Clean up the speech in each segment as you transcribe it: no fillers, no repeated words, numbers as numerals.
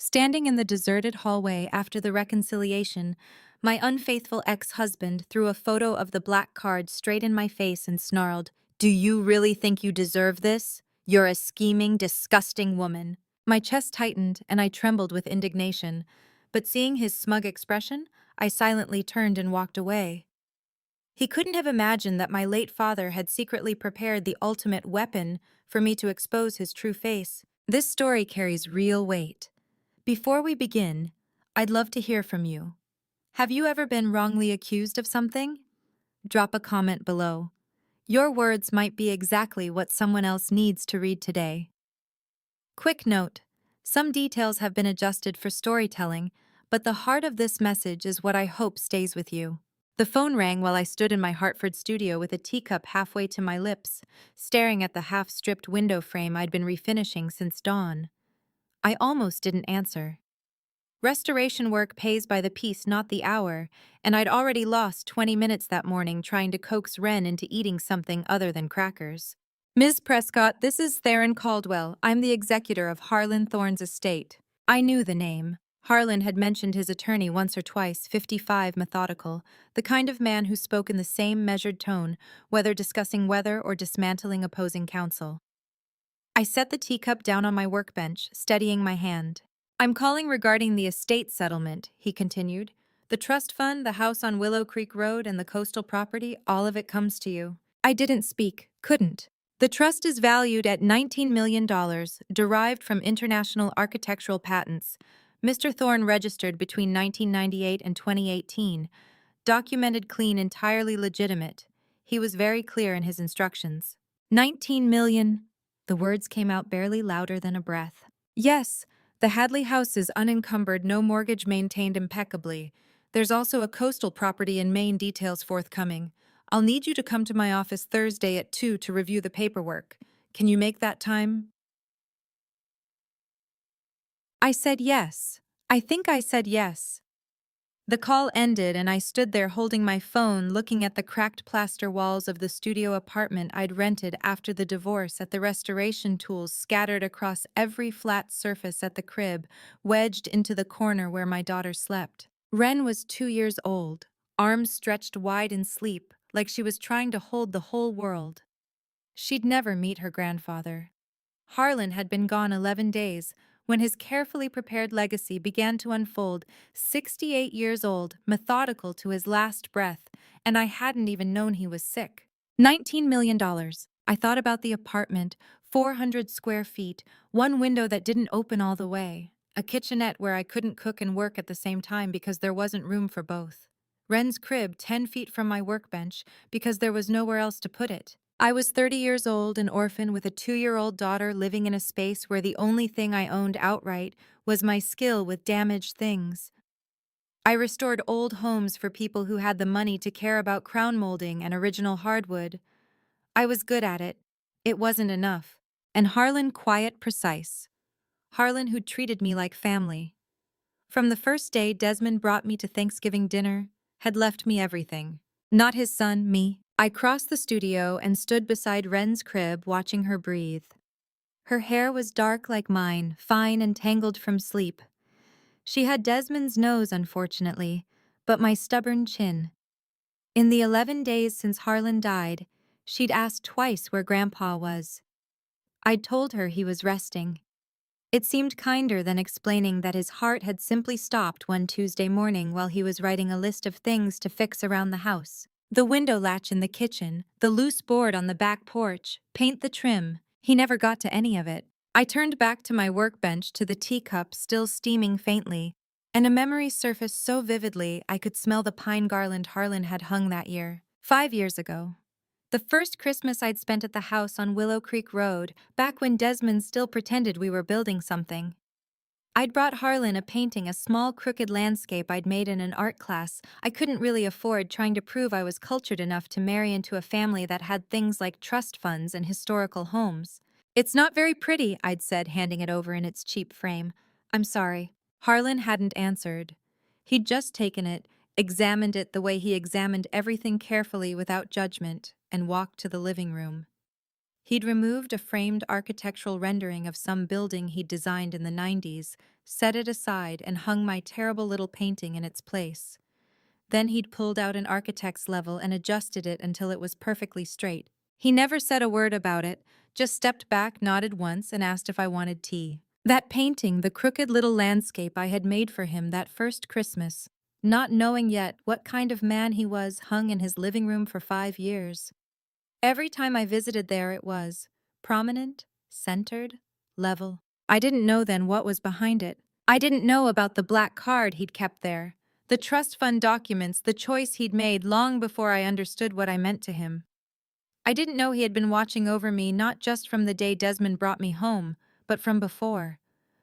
Standing in the deserted hallway after the reconciliation, my unfaithful ex-husband threw a photo of the black card straight in my face and snarled, "Do you really think you deserve this? You're a scheming, disgusting woman." My chest tightened and I trembled with indignation, but seeing his smug expression, I silently turned and walked away. He couldn't have imagined that my late father had secretly prepared the ultimate weapon for me to expose his true face. This story carries real weight. Before we begin, I'd love to hear from you. Have you ever been wrongly accused of something? Drop a comment below. Your words might be exactly what someone else needs to read today. Quick note: some details have been adjusted for storytelling, but the heart of this message is what I hope stays with you. The phone rang while I stood in my Hartford studio with a teacup halfway to my lips, staring at the half-stripped window frame I'd been refinishing since dawn. I almost didn't answer. Restoration work pays by the piece, not the hour, and I'd already lost 20 minutes that morning trying to coax Wren into eating something other than crackers. "Ms. Prescott, this is Theron Caldwell. I'm the executor of Harlan Thorne's estate." I knew the name. Harlan had mentioned his attorney once or twice, 55, methodical, the kind of man who spoke in the same measured tone, whether discussing weather or dismantling opposing counsel. I set the teacup down on my workbench, steadying my hand. "I'm calling regarding the estate settlement," he continued. "The trust fund, the house on Willow Creek Road, and the coastal property, all of it comes to you." I didn't speak, couldn't. "The trust is valued at $19 million, derived from international architectural patents. Mr. Thorne registered between 1998 and 2018. Documented clean, entirely legitimate." He was very clear in his instructions. 19 million. The words came out barely louder than a breath. "Yes, the Hadley house is unencumbered, no mortgage, maintained impeccably. There's also a coastal property in Maine, details forthcoming. I'll need you to come to my office Thursday at 2 to review the paperwork. Can you make that time?" I said yes. I think I said yes. The call ended and I stood there holding my phone, looking at the cracked plaster walls of the studio apartment I'd rented after the divorce, at the restoration tools scattered across every flat surface at the crib, wedged into the corner where my daughter slept. Wren was 2 years old, arms stretched wide in sleep, like she was trying to hold the whole world. She'd never meet her grandfather. Harlan had been gone 11 days, when his carefully prepared legacy began to unfold, 68 years old, methodical to his last breath, and I hadn't even known he was sick. $19 million. I thought about the apartment, 400 square feet, one window that didn't open all the way, a kitchenette where I couldn't cook and work at the same time because there wasn't room for both. Wren's crib 10 feet from my workbench because there was nowhere else to put it. I was 30 years old, an orphan with a 2-year-old daughter, living in a space where the only thing I owned outright was my skill with damaged things. I restored old homes for people who had the money to care about crown molding and original hardwood. I was good at it. It wasn't enough. And Harlan, quiet, precise. Harlan, who treated me like family. From the first day Desmond brought me to Thanksgiving dinner, had left me everything. Not his son, me. I crossed the studio and stood beside Wren's crib, watching her breathe. Her hair was dark like mine, fine and tangled from sleep. She had Desmond's nose, unfortunately, but my stubborn chin. In the 11 days since Harlan died, she'd asked twice where Grandpa was. I'd told her he was resting. It seemed kinder than explaining that his heart had simply stopped one Tuesday morning while he was writing a list of things to fix around the house. The window latch in the kitchen, the loose board on the back porch, paint the trim. He never got to any of it. I turned back to my workbench, to the teacup still steaming faintly, and a memory surfaced so vividly I could smell the pine garland Harlan had hung that year. 5 years ago. The first Christmas I'd spent at the house on Willow Creek Road, back when Desmond still pretended we were building something. I'd brought Harlan a painting, a small crooked landscape I'd made in an art class I couldn't really afford, trying to prove I was cultured enough to marry into a family that had things like trust funds and historical homes. "It's not very pretty," I'd said, handing it over in its cheap frame. "I'm sorry." Harlan hadn't answered. He'd just taken it, examined it the way he examined everything carefully without judgment, and walked to the living room. He'd removed a framed architectural rendering of some building he'd designed in the 90s, set it aside, and hung my terrible little painting in its place. Then he'd pulled out an architect's level and adjusted it until it was perfectly straight. He never said a word about it, just stepped back, nodded once, and asked if I wanted tea. That painting, the crooked little landscape I had made for him that first Christmas, not knowing yet what kind of man he was, hung in his living room for 5 years. Every time I visited there it was prominent, centered, level. I didn't know then what was behind it. I didn't know about the black card he'd kept there, the trust fund documents, the choice he'd made long before I understood what I meant to him. I didn't know he had been watching over me not just from the day Desmond brought me home, but from before.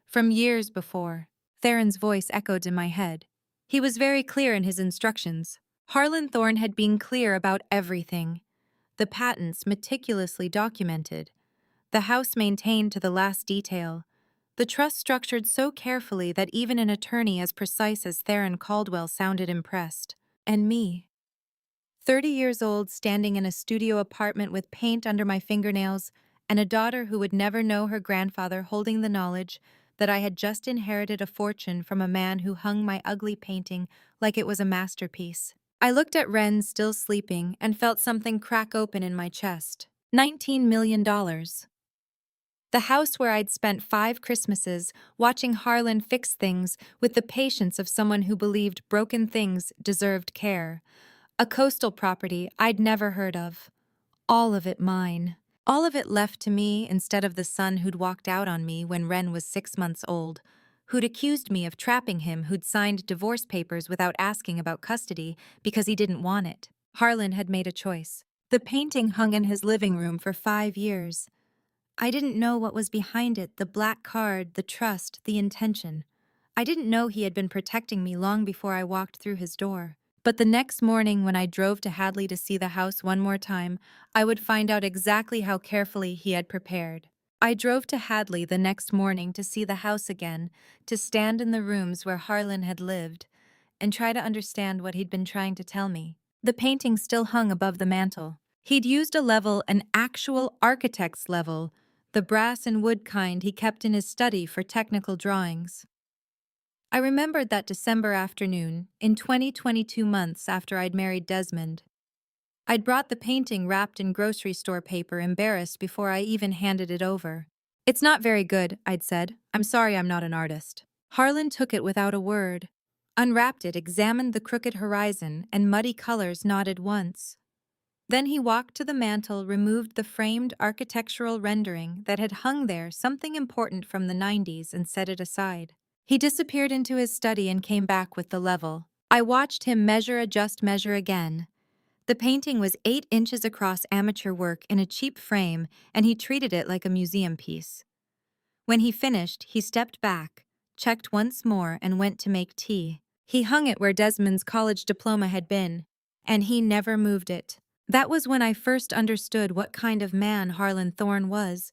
From years before. Theron's voice echoed in my head. He was very clear in his instructions. Harlan Thorne had been clear about everything. The patents meticulously documented. The house maintained to the last detail. The trust structured so carefully that even an attorney as precise as Theron Caldwell sounded impressed. And me. 30 years old, standing in a studio apartment with paint under my fingernails, and a daughter who would never know her grandfather, holding the knowledge that I had just inherited a fortune from a man who hung my ugly painting like it was a masterpiece. I looked at Wren still sleeping and felt something crack open in my chest. $19 million. The house where I'd spent 5 Christmases watching Harlan fix things with the patience of someone who believed broken things deserved care. A coastal property I'd never heard of. All of it mine. All of it left to me instead of the son who'd walked out on me when Wren was 6 months old, who'd accused me of trapping him, who'd signed divorce papers without asking about custody because he didn't want it. Harlan had made a choice. The painting hung in his living room for 5 years. I didn't know what was behind it, the black card, the trust, the intention. I didn't know he had been protecting me long before I walked through his door. But the next morning when I drove to Hadley to see the house one more time, I would find out exactly how carefully he had prepared. I drove to Hadley the next morning to see the house again, to stand in the rooms where Harlan had lived, and try to understand what he'd been trying to tell me. The painting still hung above the mantel. He'd used a level, an actual architect's level, the brass and wood kind he kept in his study for technical drawings. I remembered that December afternoon, in 2022 months after I'd married Desmond. I'd brought the painting wrapped in grocery store paper, embarrassed before I even handed it over. "It's not very good," I'd said. "I'm sorry I'm not an artist." Harlan took it without a word, unwrapped it, examined the crooked horizon and muddy colors, nodded once. Then he walked to the mantel, removed the framed architectural rendering that had hung there, something important from the 90s, and set it aside. He disappeared into his study and came back with the level. I watched him measure, adjust, measure again. The painting was 8 inches across, amateur work in a cheap frame, and he treated it like a museum piece. When he finished, he stepped back, checked once more, and went to make tea. He hung it where Desmond's college diploma had been, and he never moved it. That was when I first understood what kind of man Harlan Thorne was.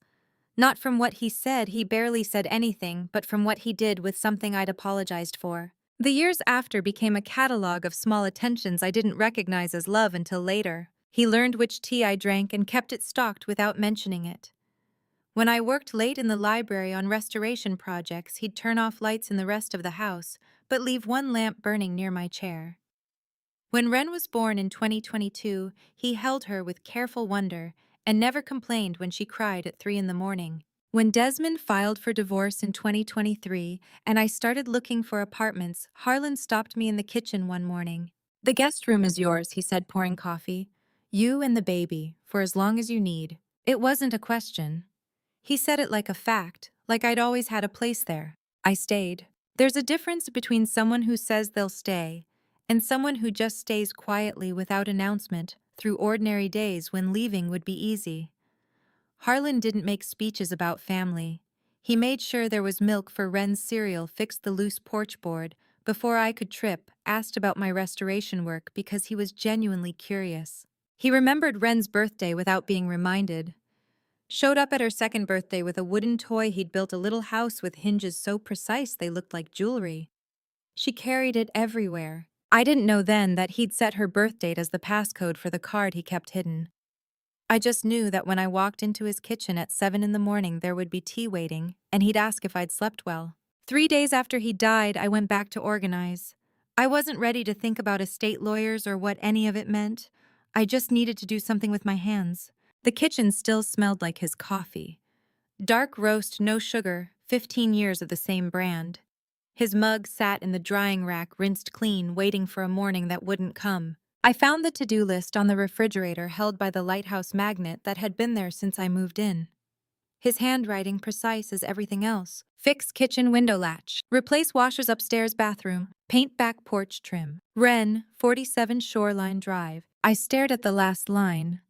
Not from what he said, he barely said anything, but from what he did with something I'd apologized for. The years after became a catalog of small attentions I didn't recognize as love until later. He learned which tea I drank and kept it stocked without mentioning it. When I worked late in the library on restoration projects, he'd turn off lights in the rest of the house, but leave one lamp burning near my chair. When Wren was born in 2022, he held her with careful wonder and never complained when she cried at 3 in the morning. When Desmond filed for divorce in 2023 and I started looking for apartments, Harlan stopped me in the kitchen one morning. "The guest room is yours," he said, pouring coffee. "You and the baby, for as long as you need." It wasn't a question. He said it like a fact, like I'd always had a place there. I stayed. There's a difference between someone who says they'll stay and someone who just stays quietly without announcement through ordinary days when leaving would be easy. Harlan didn't make speeches about family. He made sure there was milk for Wren's cereal, fixed the loose porch board before I could trip, asked about my restoration work because he was genuinely curious. He remembered Wren's birthday without being reminded. Showed up at her second birthday with a wooden toy he'd built, a little house with hinges so precise they looked like jewelry. She carried it everywhere. I didn't know then that he'd set her birth date as the passcode for the card he kept hidden. I just knew that when I walked into his kitchen at 7 in the morning there would be tea waiting, and he'd ask if I'd slept well. 3 days after he died, I went back to organize. I wasn't ready to think about estate lawyers or what any of it meant. I just needed to do something with my hands. The kitchen still smelled like his coffee. Dark roast, no sugar, 15 years of the same brand. His mug sat in the drying rack, rinsed clean, waiting for a morning that wouldn't come. I found the to-do list on the refrigerator held by the lighthouse magnet that had been there since I moved in. His handwriting precise as everything else. Fix kitchen window latch. Replace washers upstairs bathroom. Paint back porch trim. Wren, 47 Shoreline Drive. I stared at the last line.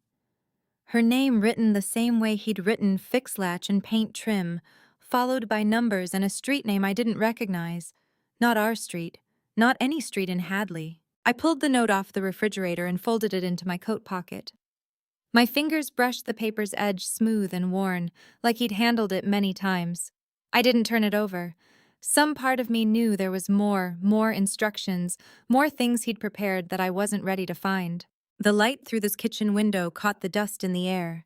Her name written the same way he'd written fix latch and paint trim, followed by numbers and a street name I didn't recognize. Not our street. Not any street in Hadley. I pulled the note off the refrigerator and folded it into my coat pocket. My fingers brushed the paper's edge smooth and worn, like he'd handled it many times. I didn't turn it over. Some part of me knew there was more instructions, more things he'd prepared that I wasn't ready to find. The light through this kitchen window caught the dust in the air.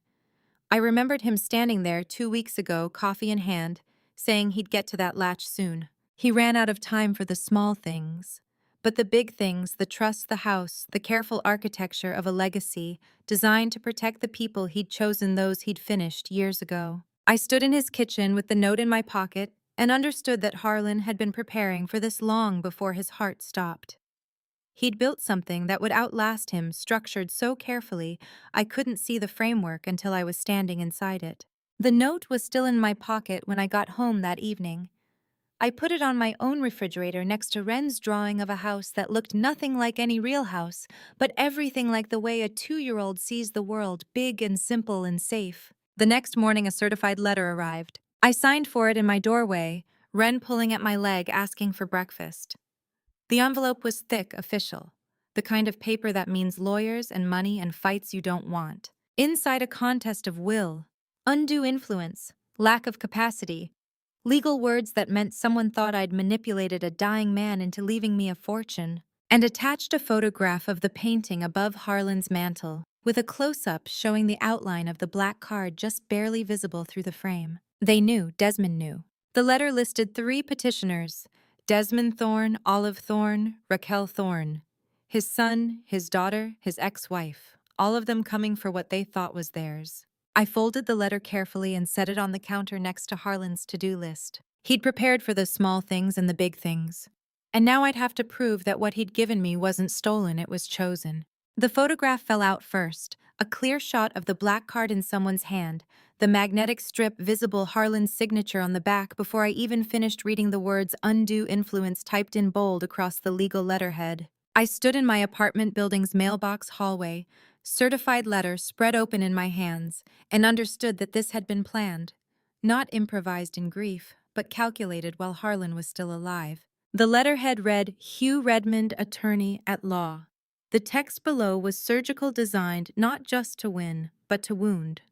I remembered him standing there 2 weeks ago, coffee in hand, saying he'd get to that latch soon. He ran out of time for the small things. But the big things, the trust, the house, the careful architecture of a legacy designed to protect the people he'd chosen, those he'd finished years ago. I stood in his kitchen with the note in my pocket and understood that Harlan had been preparing for this long before his heart stopped. He'd built something that would outlast him, structured so carefully I couldn't see the framework until I was standing inside it. The note was still in my pocket when I got home that evening. I put it on my own refrigerator next to Wren's drawing of a house that looked nothing like any real house, but everything like the way a 2-year-old sees the world, big and simple and safe. The next morning, a certified letter arrived. I signed for it in my doorway, Wren pulling at my leg asking for breakfast. The envelope was thick, official, the kind of paper that means lawyers and money and fights you don't want. Inside, a contest of will, undue influence, lack of capacity, legal words that meant someone thought I'd manipulated a dying man into leaving me a fortune, and attached a photograph of the painting above Harlan's mantel, with a close-up showing the outline of the black card just barely visible through the frame. They knew, Desmond knew. The letter listed 3 petitioners: Desmond Thorne, Olive Thorne, Raquel Thorne. His son, his daughter, his ex-wife, all of them coming for what they thought was theirs. I folded the letter carefully and set it on the counter next to Harlan's to-do list. He'd prepared for the small things and the big things. And now I'd have to prove that what he'd given me wasn't stolen, it was chosen. The photograph fell out first, a clear shot of the black card in someone's hand, the magnetic strip visible, Harlan's signature on the back, before I even finished reading the words undue influence typed in bold across the legal letterhead. I stood in my apartment building's mailbox hallway, certified letter spread open in my hands, and understood that this had been planned. Not improvised in grief, but calculated while Harlan was still alive. The letterhead read, Hugh Redmond, attorney at law. The text below was surgical, designed not just to win, but to wound.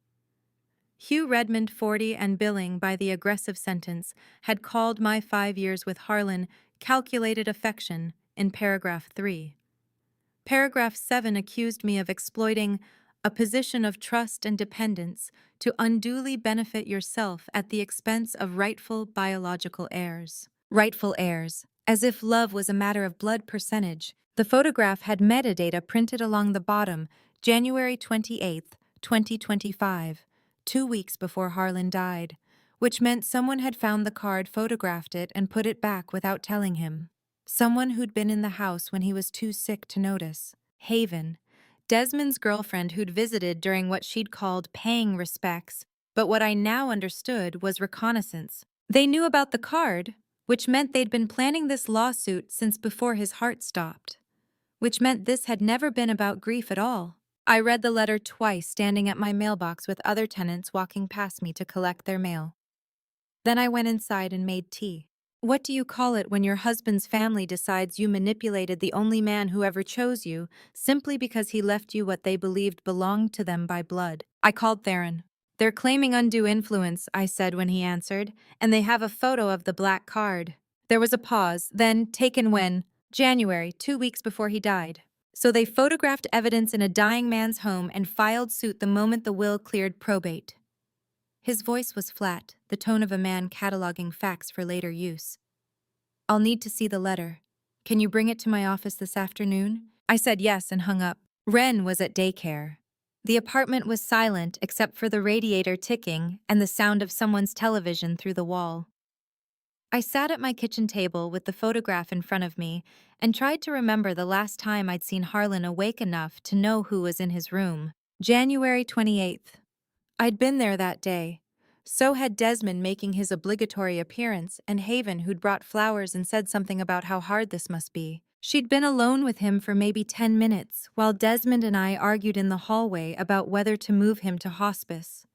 Hugh Redmond, 40 and billing by the aggressive sentence, had called my 5 years with Harlan calculated affection in paragraph 3. Paragraph 7 accused me of exploiting a position of trust and dependence to unduly benefit yourself at the expense of rightful biological heirs. Rightful heirs, as if love was a matter of blood percentage. The photograph had metadata printed along the bottom, January 28, 2025, 2 weeks before Harlan died, which meant someone had found the card, photographed it, and put it back without telling him. Someone who'd been in the house when he was too sick to notice. Haven, Desmond's girlfriend who'd visited during what she'd called paying respects, but what I now understood was reconnaissance. They knew about the card, which meant they'd been planning this lawsuit since before his heart stopped, which meant this had never been about grief at all. I read the letter twice, standing at my mailbox with other tenants walking past me to collect their mail. Then I went inside and made tea. What do you call it when your husband's family decides you manipulated the only man who ever chose you simply because he left you what they believed belonged to them by blood? I called Theron. They're claiming undue influence, I said when he answered, and they have a photo of the black card. There was a pause, then taken when, January, 2 weeks before he died. So they photographed evidence in a dying man's home and filed suit the moment the will cleared probate. His voice was flat, the tone of a man cataloging facts for later use. I'll need to see the letter. Can you bring it to my office this afternoon? I said yes and hung up. Wren was at daycare. The apartment was silent except for the radiator ticking and the sound of someone's television through the wall. I sat at my kitchen table with the photograph in front of me and tried to remember the last time I'd seen Harlan awake enough to know who was in his room. January 28th. I'd been there that day. So had Desmond making his obligatory appearance and Haven, who'd brought flowers and said something about how hard this must be. She'd been alone with him for maybe 10 minutes while Desmond and I argued in the hallway about whether to move him to hospice.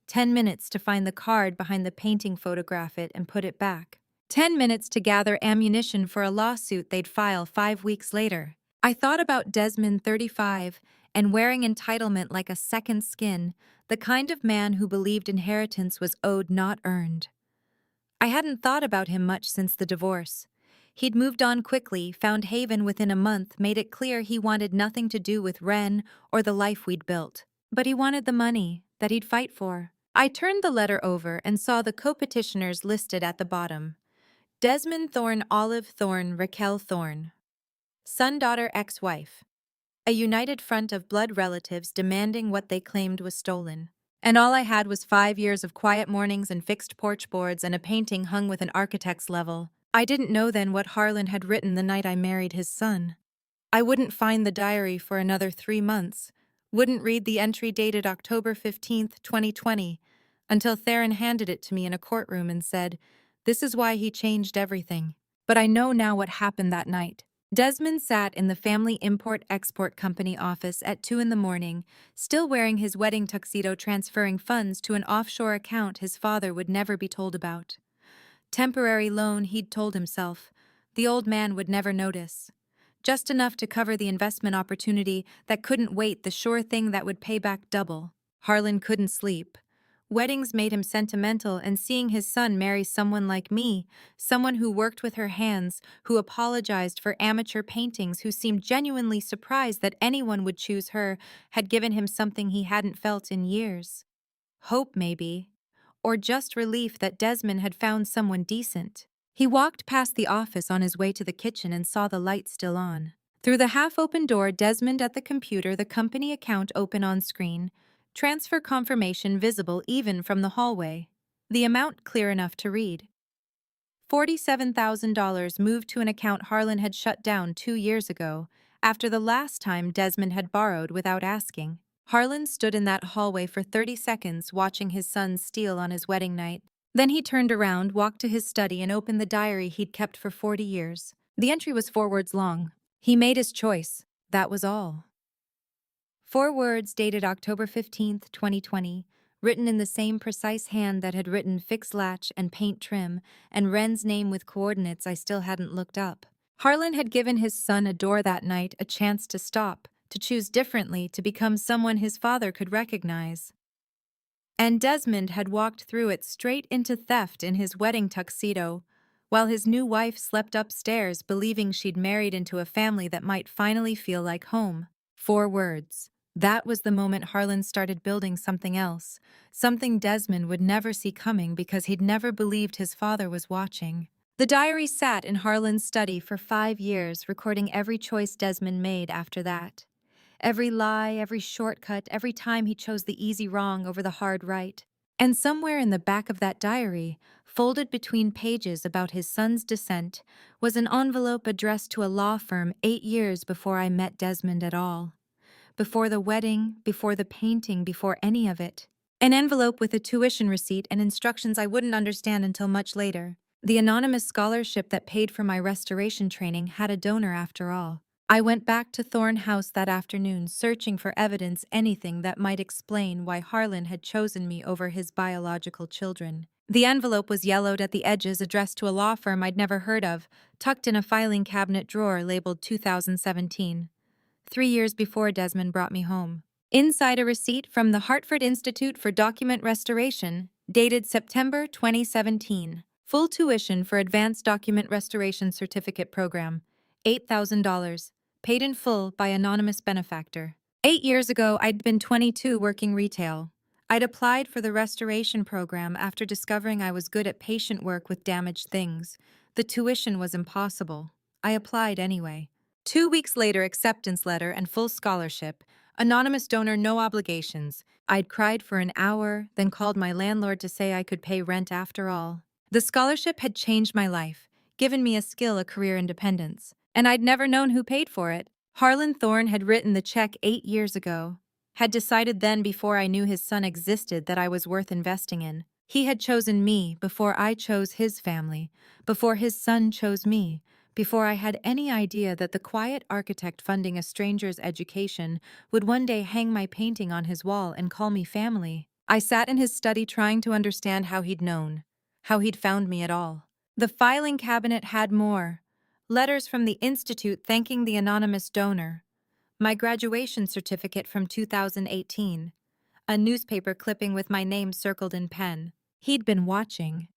10 minutes to find the card behind the painting, photograph it, and put it back. 10 minutes to gather ammunition for a lawsuit they'd file 5 weeks later. I thought about Desmond, 35, and wearing entitlement like a second skin, the kind of man who believed inheritance was owed, not earned. I hadn't thought about him much since the divorce. He'd moved on quickly, found Haven within a month, made it clear he wanted nothing to do with Wren or the life we'd built. But he wanted the money that he'd fight for. I turned the letter over and saw the co-petitioners listed at the bottom. Desmond Thorne, Olive Thorne, Raquel Thorne. Son-daughter, ex-wife. A united front of blood relatives demanding what they claimed was stolen. And all I had was 5 years of quiet mornings and fixed porch boards and a painting hung with an architect's level. I didn't know then what Harlan had written the night I married his son. I wouldn't find the diary for another 3 months, wouldn't read the entry dated October 15th, 2020, until Theron handed it to me in a courtroom and said, "This is why he changed everything." But I know now what happened that night. Desmond sat in the family import-export company office at 2 in the morning, still wearing his wedding tuxedo, transferring funds to an offshore account his father would never be told about. Temporary loan, he'd told himself. The old man would never notice. Just enough to cover the investment opportunity that couldn't wait, the sure thing that would pay back double. Harlan couldn't sleep. Weddings made him sentimental, and seeing his son marry someone like me, someone who worked with her hands, who apologized for amateur paintings, who seemed genuinely surprised that anyone would choose her, had given him something he hadn't felt in years. Hope, maybe. Or just relief that Desmond had found someone decent. He walked past the office on his way to the kitchen and saw the light still on. Through the half-open door, Desmond at the computer, the company account open on screen, transfer confirmation visible even from the hallway. The amount clear enough to read. $47,000 moved to an account Harlan had shut down 2 years ago, after the last time Desmond had borrowed without asking. Harlan stood in that hallway for 30 seconds watching his son steal on his wedding night. Then he turned around, walked to his study, and opened the diary he'd kept for 40 years. The entry was 4 words long. He made his choice. That was all. 4 words dated October 15th, 2020, written in the same precise hand that had written fix latch and paint trim, and Wren's name with coordinates I still hadn't looked up. Harlan had given his son a door that night, a chance to stop, to choose differently, to become someone his father could recognize. And Desmond had walked through it straight into theft in his wedding tuxedo, while his new wife slept upstairs believing she'd married into a family that might finally feel like home. 4 words. That was the moment Harlan started building something else, something Desmond would never see coming because he'd never believed his father was watching. The diary sat in Harlan's study for 5 years, recording every choice Desmond made after that. Every lie, every shortcut, every time he chose the easy wrong over the hard right. And somewhere in the back of that diary, folded between pages about his son's descent, was an envelope addressed to a law firm 8 years before I met Desmond at all. Before the wedding, before the painting, before any of it. An envelope with a tuition receipt and instructions I wouldn't understand until much later. The anonymous scholarship that paid for my restoration training had a donor after all. I went back to Thorne House that afternoon, searching for evidence, anything that might explain why Harlan had chosen me over his biological children. The envelope was yellowed at the edges, addressed to a law firm I'd never heard of, tucked in a filing cabinet drawer labeled 2017. 3 years before Desmond brought me home. Inside, a receipt from the Hartford Institute for Document Restoration, dated September 2017. Full tuition for Advanced Document Restoration Certificate Program, $8,000, paid in full by anonymous benefactor. 8 years ago, I'd been 22 working retail. I'd applied for the restoration program after discovering I was good at patient work with damaged things. The tuition was impossible. I applied anyway. 2 weeks later, acceptance letter and full scholarship. Anonymous donor, no obligations. I'd cried for an hour, then called my landlord to say I could pay rent after all. The scholarship had changed my life, given me a skill, a career, independence. And I'd never known who paid for it. Harlan Thorne had written the check 8 years ago. Had decided then, before I knew his son existed, that I was worth investing in. He had chosen me before I chose his family, before his son chose me, before I had any idea that the quiet architect funding a stranger's education would one day hang my painting on his wall and call me family. I sat in his study trying to understand how he'd known, how he'd found me at all. The filing cabinet had more. Letters from the Institute thanking the anonymous donor. My graduation certificate from 2018. A newspaper clipping with my name circled in pen. He'd been watching.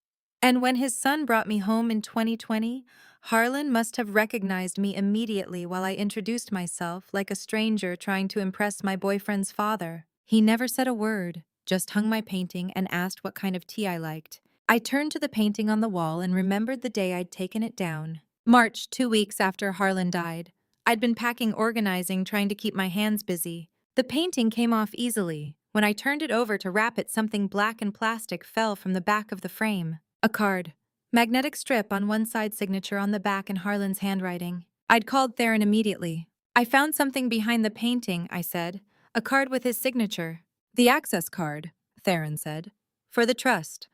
And when his son brought me home in 2020, Harlan must have recognized me immediately while I introduced myself like a stranger trying to impress my boyfriend's father. He never said a word, just hung my painting and asked what kind of tea I liked. I turned to the painting on the wall and remembered the day I'd taken it down. March, 2 weeks after Harlan died. I'd been packing, organizing, trying to keep my hands busy. The painting came off easily. When I turned it over to wrap it, something black and plastic fell from the back of the frame. A card. Magnetic strip on one side, signature on the back in Harlan's handwriting. I'd called Theron immediately. I found something behind the painting, I said. A card with his signature. The access card, Theron said. For the trust.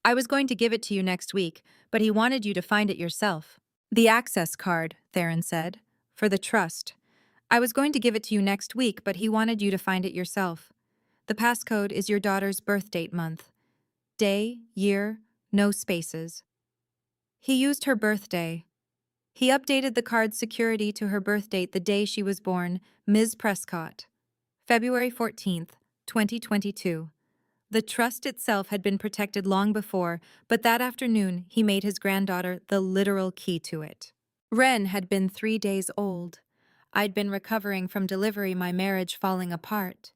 I was going to give it to you next week, but he wanted you to find it yourself. The access card, Theron said. For the trust. I was going to give it to you next week, but he wanted you to find it yourself. The passcode is your daughter's birth date, month. Day, year, no spaces. He used her birthday. He updated the card's security to her birth date, the day she was born, Ms. Prescott. February 14th, 2022. The trust itself had been protected long before, but that afternoon he made his granddaughter the literal key to it. Wren had been 3 days old. I'd been recovering from delivery, my marriage falling apart.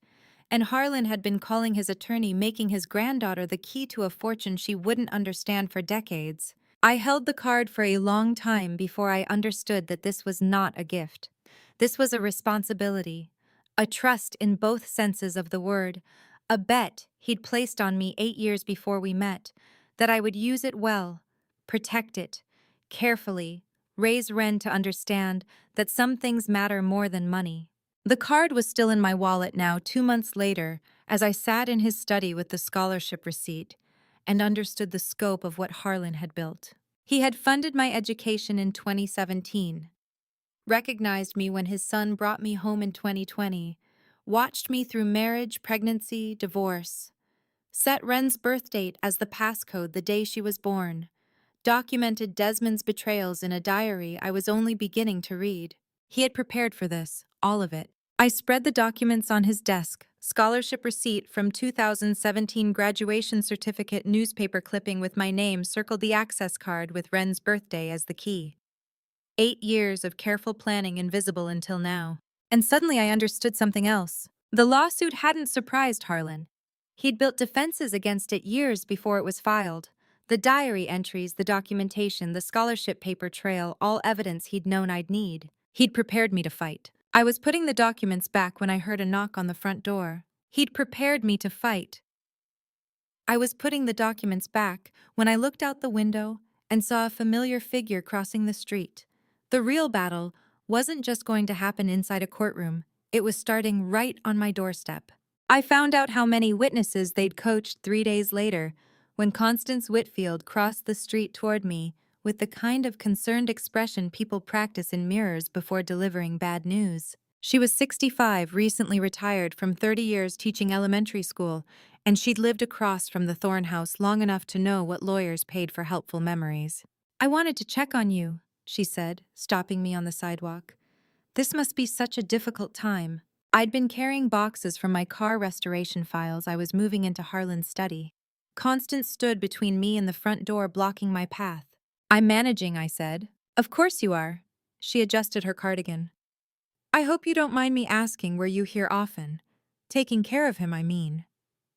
And Harlan had been calling his attorney, making his granddaughter the key to a fortune she wouldn't understand for decades. I held the card for a long time before I understood that this was not a gift. This was a responsibility, a trust in both senses of the word, a bet he'd placed on me 8 years before we met, that I would use it well, protect it, carefully, raise Wren to understand that some things matter more than money. The card was still in my wallet now, 2 months later, as I sat in his study with the scholarship receipt and understood the scope of what Harlan had built. He had funded my education in 2017, recognized me when his son brought me home in 2020, watched me through marriage, pregnancy, divorce, set Wren's birth date as the passcode, the day she was born, documented Desmond's betrayals in a diary I was only beginning to read. He had prepared for this, all of it. I spread the documents on his desk, scholarship receipt from 2017, graduation certificate, newspaper clipping with my name, circled the access card with Wren's birthday as the key. 8 years of careful planning, invisible until now. And suddenly I understood something else. The lawsuit hadn't surprised Harlan. He'd built defenses against it years before it was filed. The diary entries, the documentation, the scholarship paper trail, all evidence he'd known I'd need. He'd prepared me to fight. I was putting the documents back when I heard a knock on the front door. He'd prepared me to fight. I was putting the documents back when I looked out the window and saw a familiar figure crossing the street. The real battle wasn't just going to happen inside a courtroom. It was starting right on my doorstep. I found out how many witnesses they'd coached 3 days later when Constance Whitfield crossed the street toward me with the kind of concerned expression people practice in mirrors before delivering bad news. She was 65, recently retired from 30 years teaching elementary school, and she'd lived across from the Thorne house long enough to know what lawyers paid for helpful memories. "I wanted to check on you," she said, stopping me on the sidewalk. "This must be such a difficult time." I'd been carrying boxes from my car restoration files. I was moving into Harlan's study. Constance stood between me and the front door, blocking my path. "I'm managing," I said. "Of course you are." She adjusted her cardigan. "I hope you don't mind me asking, were you here often? Taking care of him, I mean.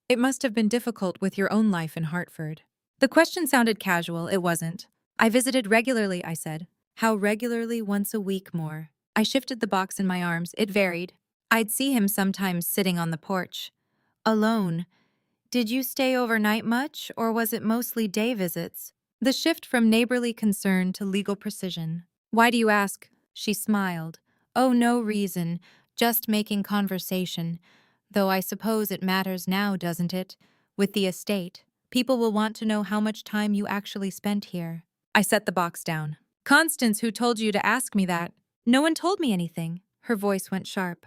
It must have been difficult with your own life in Hartford." The question sounded casual. It wasn't. I visited regularly, I said. How regularly? Once a week more. I shifted the box in my arms. It varied. I'd see him sometimes sitting on the porch. Alone. Did you stay overnight much, or was it mostly day visits? The shift from neighborly concern to legal precision. Why do you ask? She smiled. Oh, no reason. Just making conversation. Though I suppose it matters now, doesn't it? With the estate, people will want to know how much time you actually spent here. I set the box down. Constance, who told you to ask me that? No one told me anything. Her voice went sharp.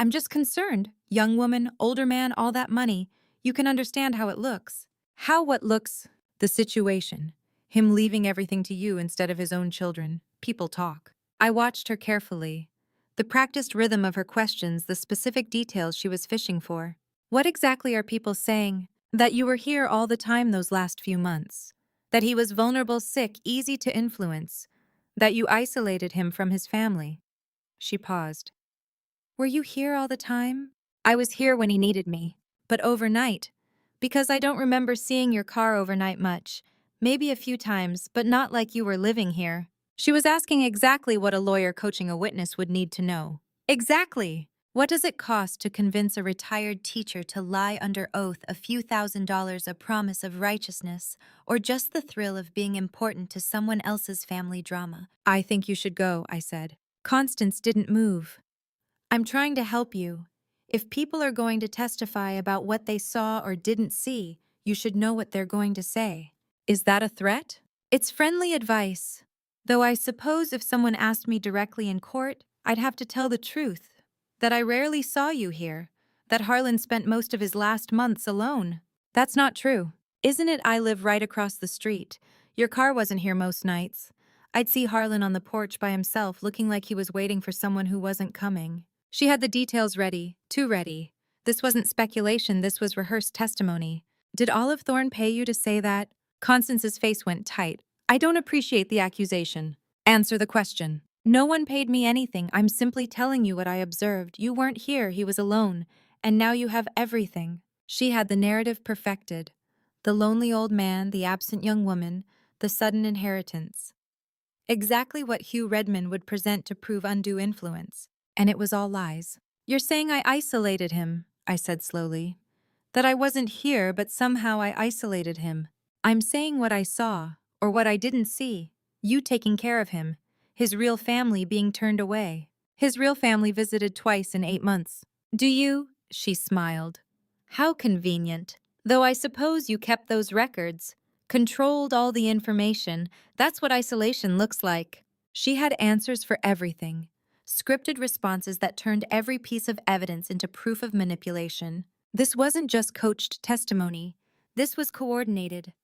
I'm just concerned. Young woman, older man, all that money. You can understand how it looks. How what looks? The situation. Him leaving everything to you instead of his own children. People talk. I watched her carefully. The practiced rhythm of her questions, the specific details she was fishing for. What exactly are people saying? That you were here all the time those last few months. That he was vulnerable, sick, easy to influence. That you isolated him from his family. She paused. Were you here all the time? I was here when he needed me. But overnight. Because I don't remember seeing your car overnight much. Maybe a few times, but not like you were living here. She was asking exactly what a lawyer coaching a witness would need to know. Exactly. What does it cost to convince a retired teacher to lie under oath a few $1,000s a promise of righteousness, or just the thrill of being important to someone else's family drama? I think you should go, I said. Constance didn't move. I'm trying to help you. If people are going to testify about what they saw or didn't see, you should know what they're going to say. Is that a threat? It's friendly advice. Though I suppose if someone asked me directly in court, I'd have to tell the truth. That I rarely saw you here. That Harlan spent most of his last months alone. That's not true. Isn't it? I live right across the street. Your car wasn't here most nights. I'd see Harlan on the porch by himself, looking like he was waiting for someone who wasn't coming. She had the details ready, too ready. This wasn't speculation, this was rehearsed testimony. Did Olive Thorne pay you to say that? Constance's face went tight. I don't appreciate the accusation. Answer the question. No one paid me anything. I'm simply telling you what I observed. You weren't here, he was alone. And now you have everything. She had the narrative perfected. The lonely old man, the absent young woman, the sudden inheritance. Exactly what Hugh Redman would present to prove undue influence. And it was all lies. You're saying I isolated him, I said slowly. That I wasn't here, but somehow I isolated him. I'm saying what I saw, or what I didn't see. You taking care of him. His real family being turned away. His real family visited twice in 8 months. Do you? She smiled. How convenient. Though I suppose you kept those records. Controlled all the information. That's what isolation looks like. She had answers for everything. Scripted responses that turned every piece of evidence into proof of manipulation. This wasn't just coached testimony. This was coordinated.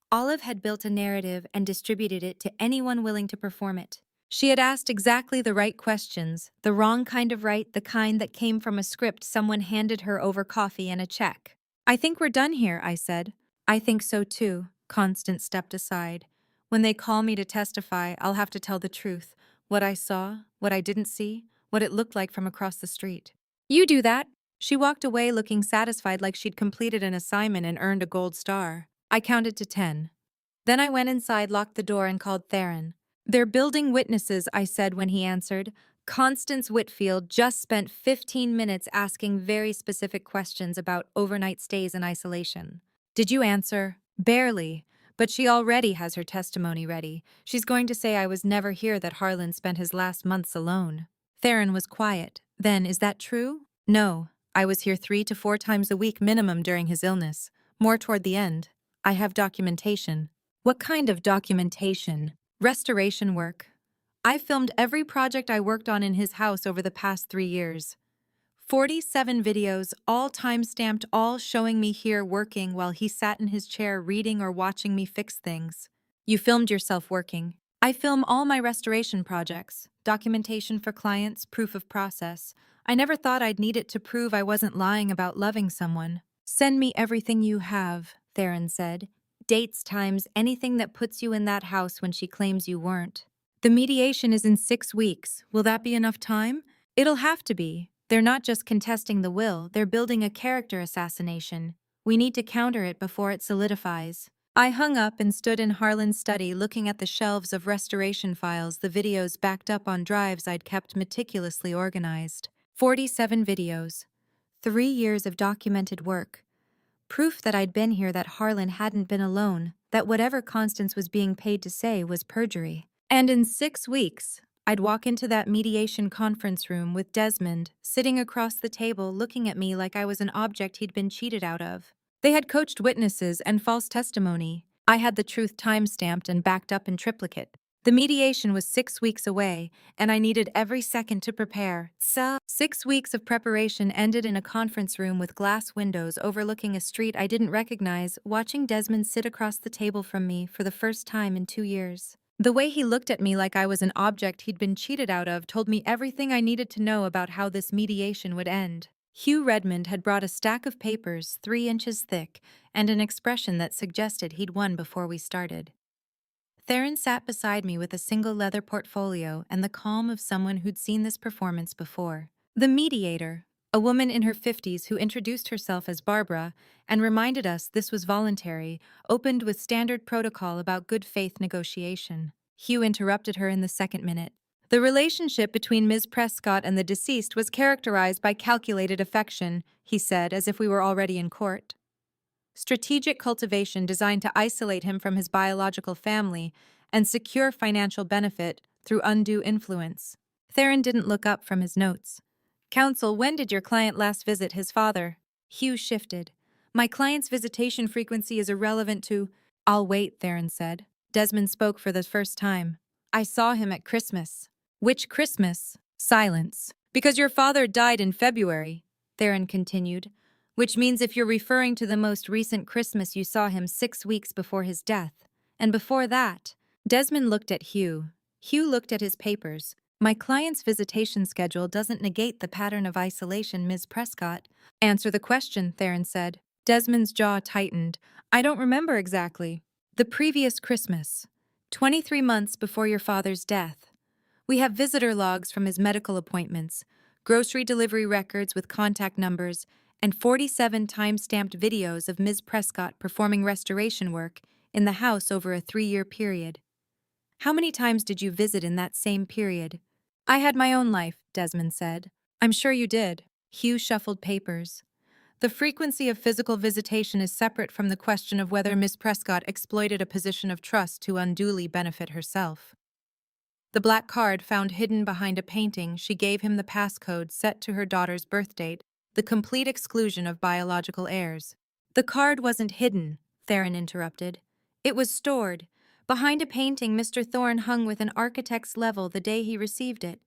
Olive had built a narrative and distributed it to anyone willing to perform it. She had asked exactly the right questions, the wrong kind of right, the kind that came from a script someone handed her over coffee and a check. I think we're done here, I said. I think so too. Constance stepped aside. When they call me to testify, I'll have to tell the truth. What I saw, what I didn't see, what it looked like from across the street. You do that. She walked away looking satisfied, like she'd completed an assignment and earned a gold star. I counted to 10. Then I went inside, locked the door, and called Theron. They're building witnesses, I said when he answered. Constance Whitfield just spent 15 minutes asking very specific questions about overnight stays in isolation. Did you answer? Barely. But she already has her testimony ready. She's going to say I was never here, that Harlan spent his last months alone. Theron was quiet. Then, is that true? No. I was here 3 to 4 times a week minimum during his illness. More toward the end. I have documentation. What kind of documentation? Restoration work. I filmed every project I worked on in his house over the past 3 years. 47 videos, all time-stamped, all showing me here working while he sat in his chair reading or watching me fix things. You filmed yourself working. I film all my restoration projects, documentation for clients, proof of process. I never thought I'd need it to prove I wasn't lying about loving someone. Send me everything you have, Theron said. Dates, times, anything that puts you in that house when she claims you weren't. The mediation is in 6 weeks. Will that be enough time? It'll have to be. They're not just contesting the will, they're building a character assassination. We need to counter it before it solidifies. I hung up and stood in Harlan's study looking at the shelves of restoration files, the videos backed up on drives I'd kept meticulously organized. 47 videos. 3 years of documented work. Proof that I'd been here, that Harlan hadn't been alone, that whatever Constance was being paid to say was perjury. And in 6 weeks, I'd walk into that mediation conference room with Desmond, sitting across the table looking at me like I was an object he'd been cheated out of. They had coached witnesses and false testimony. I had the truth time-stamped and backed up in triplicate. The mediation was 6 weeks away, and I needed every second to prepare. 6 weeks of preparation ended in a conference room with glass windows overlooking a street I didn't recognize, watching Desmond sit across the table from me for the first time in 2 years. The way he looked at me like I was an object he'd been cheated out of told me everything I needed to know about how this mediation would end. Hugh Redmond had brought a stack of papers 3 inches thick and an expression that suggested he'd won before we started. Theron sat beside me with a single leather portfolio and the calm of someone who'd seen this performance before. The mediator, a woman in her 50s who introduced herself as Barbara and reminded us this was voluntary, opened with standard protocol about good faith negotiation. Hugh interrupted her in the second minute. The relationship between Ms. Prescott and the deceased was characterized by calculated affection, he said, as if we were already in court. Strategic cultivation designed to isolate him from his biological family and secure financial benefit through undue influence. Theron didn't look up from his notes. Counsel, when did your client last visit his father? Hugh shifted. My client's visitation frequency is irrelevant to— I'll wait, Theron said. Desmond spoke for the first time. I saw him at Christmas. Which Christmas? Silence. Because your father died in February, Theron continued. Which means if you're referring to the most recent Christmas, you saw him 6 weeks before his death. And before that, Desmond looked at Hugh. Hugh looked at his papers. My client's visitation schedule doesn't negate the pattern of isolation, Ms. Prescott. Answer the question, Theron said. Desmond's jaw tightened. I don't remember exactly. The previous Christmas, 23 months before your father's death. We have visitor logs from his medical appointments, grocery delivery records with contact numbers, and 47 time-stamped videos of Ms. Prescott performing restoration work in the house over a 3-year period. How many times did you visit in that same period? I had my own life, Desmond said. I'm sure you did. Hugh shuffled papers. The frequency of physical visitation is separate from the question of whether Miss Prescott exploited a position of trust to unduly benefit herself. The black card found hidden behind a painting, she gave him the passcode set to her daughter's birth date, the complete exclusion of biological heirs. The card wasn't hidden, Theron interrupted. It was stored, behind a painting Mr. Thorne hung with an architect's level the day he received it.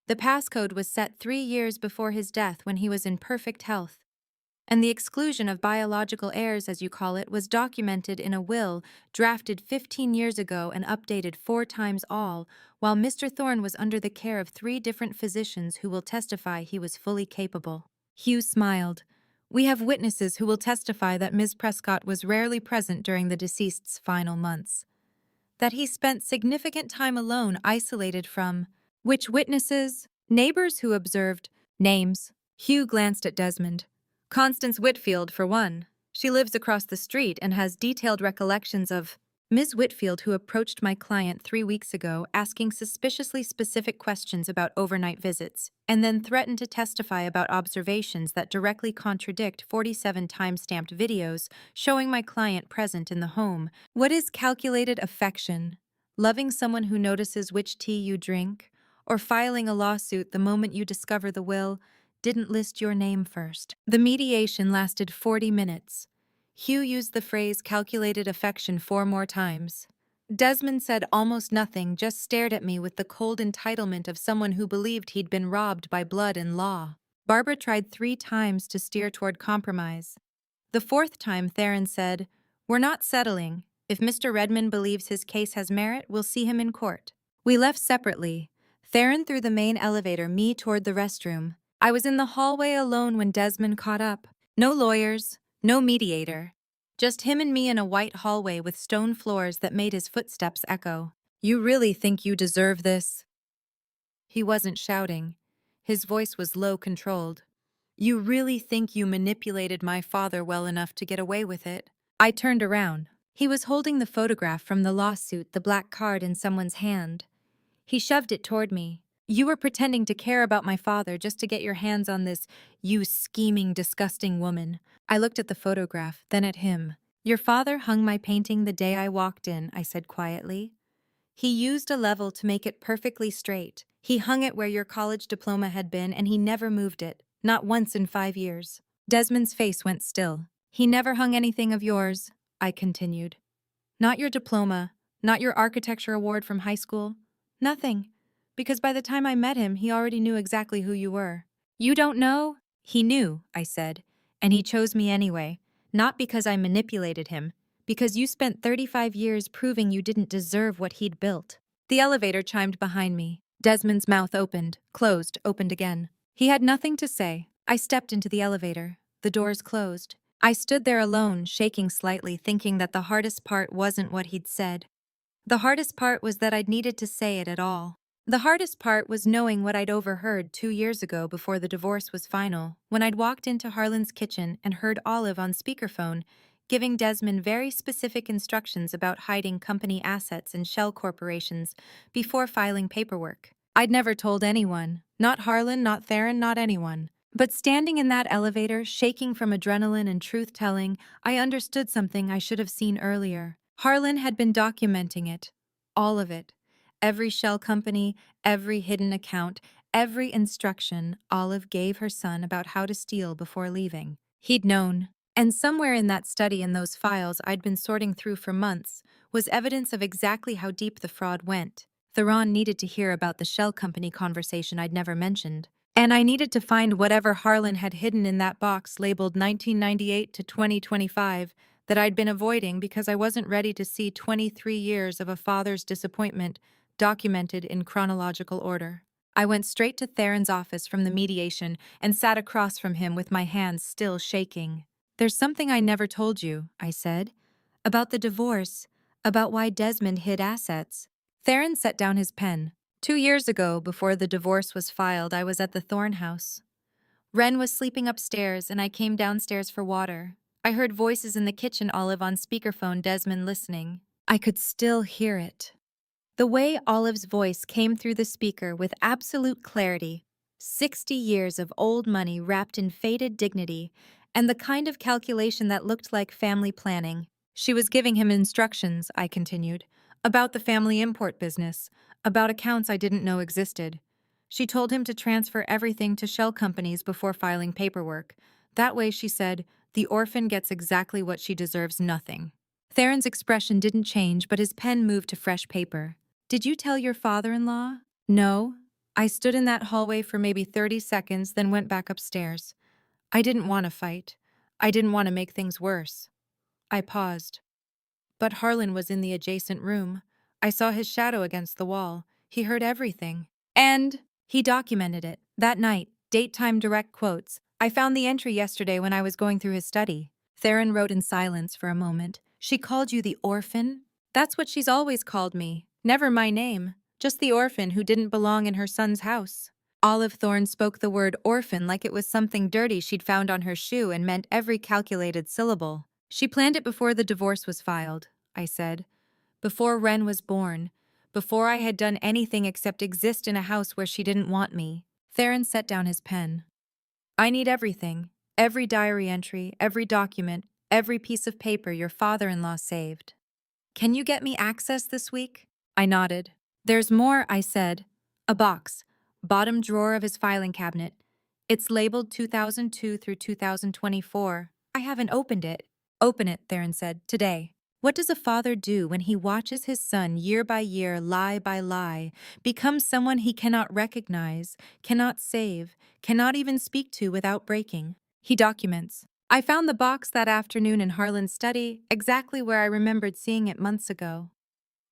The passcode was set 3 years before his death when he was in perfect health. And the exclusion of biological heirs, as you call it, was documented in a will drafted 15 years ago and updated 4 times all, while Mr. Thorne was under the care of 3 different physicians who will testify he was fully capable. Hugh smiled. We have witnesses who will testify that Ms. Prescott was rarely present during the deceased's final months. That he spent significant time alone, isolated from— Which witnesses? Neighbors who observed— Names. Hugh glanced at Desmond. Constance Whitfield, for one. She lives across the street and has detailed recollections of Ms. Whitfield, who approached my client 3 weeks ago asking suspiciously specific questions about overnight visits, and then threatened to testify about observations that directly contradict 47 time-stamped videos showing my client present in the home. What is calculated affection? Loving someone who notices which tea you drink? Or filing a lawsuit the moment you discover the will didn't list your name first? The mediation lasted 40 minutes. Hugh used the phrase calculated affection 4 more times. Desmond said almost nothing, just stared at me with the cold entitlement of someone who believed he'd been robbed by blood and law. Barbara tried 3 times to steer toward compromise. The 4th time, Theron said, We're not settling. If Mr. Redmond believes his case has merit, we'll see him in court. We left separately. Theron through the main elevator, me toward the restroom. I was in the hallway alone when Desmond caught up. No lawyers, no mediator. Just him and me in a white hallway with stone floors that made his footsteps echo. You really think you deserve this? He wasn't shouting. His voice was low, controlled. You really think you manipulated my father well enough to get away with it? I turned around. He was holding the photograph from the lawsuit, the black card in someone's hand. He shoved it toward me. You were pretending to care about my father just to get your hands on this, you scheming, disgusting woman. I looked at the photograph, then at him. Your father hung my painting the day I walked in, I said quietly. He used a level to make it perfectly straight. He hung it where your college diploma had been, and he never moved it. Not once in 5 years. Desmond's face went still. He never hung anything of yours, I continued. Not your diploma, not your architecture award from high school. Nothing. Because by the time I met him, he already knew exactly who you were. You don't know? He knew, I said. And he chose me anyway. Not because I manipulated him. Because you spent 35 years proving you didn't deserve what he'd built. The elevator chimed behind me. Desmond's mouth opened, closed, opened again. He had nothing to say. I stepped into the elevator. The doors closed. I stood there alone, shaking slightly, thinking that the hardest part wasn't what he'd said. The hardest part was that I'd needed to say it at all. The hardest part was knowing what I'd overheard 2 years ago before the divorce was final, when I'd walked into Harlan's kitchen and heard Olive on speakerphone giving Desmond very specific instructions about hiding company assets and shell corporations before filing paperwork. I'd never told anyone, not Harlan, not Theron, not anyone. But standing in that elevator, shaking from adrenaline and truth-telling, I understood something I should have seen earlier. Harlan had been documenting it. All of it. Every shell company, every hidden account, every instruction Olive gave her son about how to steal before leaving. He'd known. And somewhere in that study and those files I'd been sorting through for months was evidence of exactly how deep the fraud went. Theron needed to hear about the shell company conversation I'd never mentioned. And I needed to find whatever Harlan had hidden in that box labeled 1998 to 2025 that I'd been avoiding because I wasn't ready to see 23 years of a father's disappointment documented in chronological order. I went straight to Theron's office from the mediation and sat across from him with my hands still shaking. There's something I never told you, I said, about the divorce, about why Desmond hid assets. Theron set down his pen. 2 years ago, before the divorce was filed, I was at the Thorne house. Wren was sleeping upstairs, and I came downstairs for water. I heard voices in the kitchen, Olive on speakerphone, Desmond listening. I could still hear it. The way Olive's voice came through the speaker with absolute clarity, 60 years of old money wrapped in faded dignity, and the kind of calculation that looked like family planning. She was giving him instructions, I continued, about the family import business, about accounts I didn't know existed. She told him to transfer everything to shell companies before filing paperwork. That way, she said, the orphan gets exactly what she deserves, nothing. Theron's expression didn't change, but his pen moved to fresh paper. Did you tell your father-in-law? No. I stood in that hallway for maybe 30 seconds, then went back upstairs. I didn't want to fight. I didn't want to make things worse. I paused. But Harlan was in the adjacent room. I saw his shadow against the wall. He heard everything. And he documented it. That night, date time direct quotes. I found the entry yesterday when I was going through his study. Theron wrote in silence for a moment. She called you the orphan? That's what she's always called me. Never my name. Just the orphan who didn't belong in her son's house. Olive Thorne spoke the word orphan like it was something dirty she'd found on her shoe and meant every calculated syllable. She planned it before the divorce was filed, I said. Before Wren was born. Before I had done anything except exist in a house where she didn't want me. Theron set down his pen. I need everything. Every diary entry, every document, every piece of paper your father-in-law saved. Can you get me access this week? I nodded. There's more, I said. A box. Bottom drawer of his filing cabinet. It's labeled 2002 through 2024. I haven't opened it. Open it, Theron said, today. What does a father do when he watches his son year by year, lie by lie, become someone he cannot recognize, cannot save, cannot even speak to without breaking? He documents. I found the box that afternoon in Harlan's study, exactly where I remembered seeing it months ago.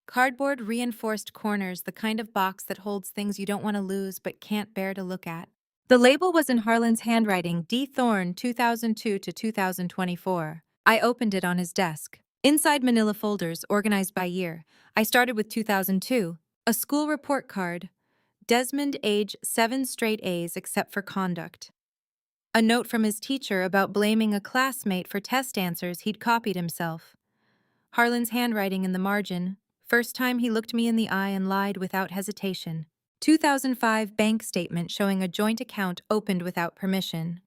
Cardboard reinforced corners, the kind of box that holds things you don't want to lose but can't bear to look at. The label was in Harlan's handwriting, D. Thorne, 2002 to 2024. I opened it on his desk. Inside manila folders, organized by year. I started with 2002. A school report card. Desmond, age 7 straight A's except for conduct. A note from his teacher about blaming a classmate for test answers he'd copied himself. Harlan's handwriting in the margin. First time he looked me in the eye and lied without hesitation. 2005 bank statement showing a joint account opened without permission.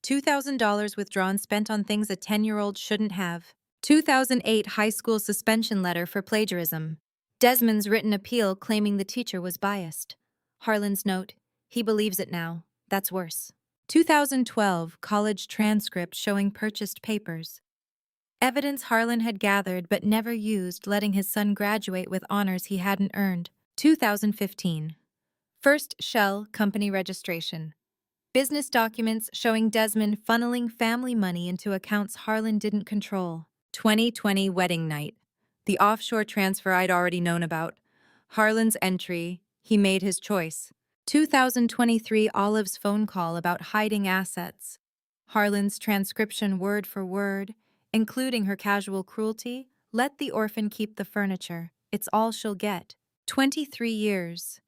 $2,000 withdrawn spent on things a 10-year-old shouldn't have. 2008 high school suspension letter for plagiarism. Desmond's written appeal claiming the teacher was biased. Harlan's note, he believes it now. That's worse. 2012 college transcript showing purchased papers. Evidence Harlan had gathered but never used, letting his son graduate with honors he hadn't earned. 2015 First Shell Company registration. Business documents showing Desmond funneling family money into accounts Harlan didn't control. 2020 wedding night. The offshore transfer I'd already known about. Harlan's entry, he made his choice. 2023 Olive's phone call about hiding assets. Harlan's transcription word for word, including her casual cruelty, let the orphan keep the furniture. It's all she'll get. 23 years.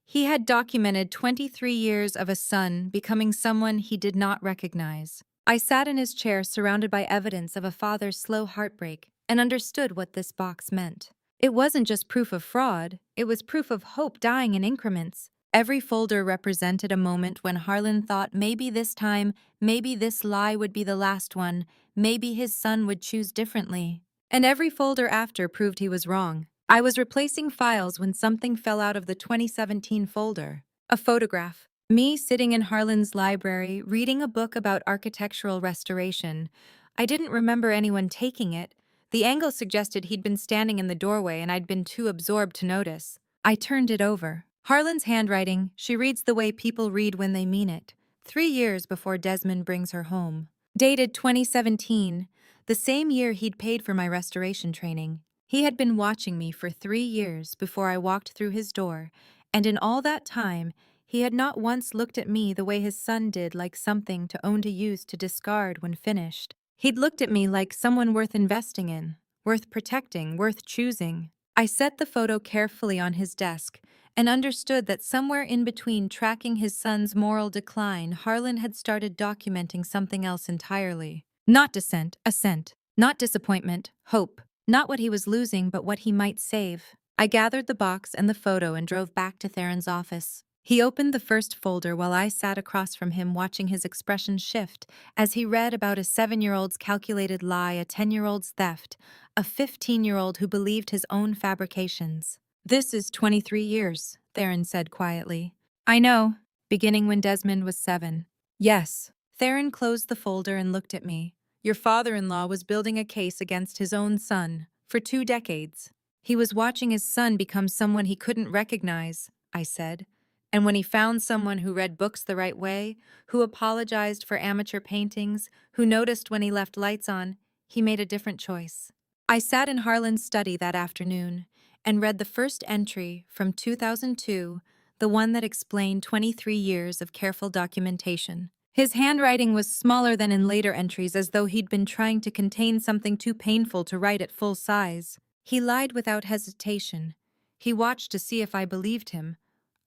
He had documented 23 years of a son becoming someone he did not recognize. I sat in his chair surrounded by evidence of a father's slow heartbreak and understood what this box meant. It wasn't just proof of fraud, it was proof of hope dying in increments. Every folder represented a moment when Harlan thought maybe this time, maybe this lie would be the last one, maybe his son would choose differently. And every folder after proved he was wrong. I was replacing files when something fell out of the 2017 folder. A photograph. Me sitting in Harlan's library, reading a book about architectural restoration. I didn't remember anyone taking it. The angle suggested he'd been standing in the doorway and I'd been too absorbed to notice. I turned it over. Harlan's handwriting, she reads the way people read when they mean it. 3 years before Desmond brings her home. Dated 2017, the same year he'd paid for my restoration training. He had been watching me for 3 years before I walked through his door, and in all that time, he had not once looked at me the way his son did, like something to own, to use, to discard when finished. He'd looked at me like someone worth investing in, worth protecting, worth choosing. I set the photo carefully on his desk and understood that somewhere in between tracking his son's moral decline, Harlan had started documenting something else entirely. Not dissent, assent. Not disappointment, hope. Not what he was losing, but what he might save. I gathered the box and the photo and drove back to Theron's office. He opened the first folder while I sat across from him, watching his expression shift as he read about a 7-year-old's calculated lie, a 10-year-old's theft, a 15-year-old who believed his own fabrications. This is 23 years, Theron said quietly. I know, beginning when Desmond was 7. Yes. Theron closed the folder and looked at me. Your father-in-law was building a case against his own son for 2 decades. He was watching his son become someone he couldn't recognize, I said. And when he found someone who read books the right way, who apologized for amateur paintings, who noticed when he left lights on, he made a different choice. I sat in Harlan's study that afternoon and read the first entry from 2002, the one that explained 23 years of careful documentation. His handwriting was smaller than in later entries, as though he'd been trying to contain something too painful to write at full size. He lied without hesitation. He watched to see if I believed him.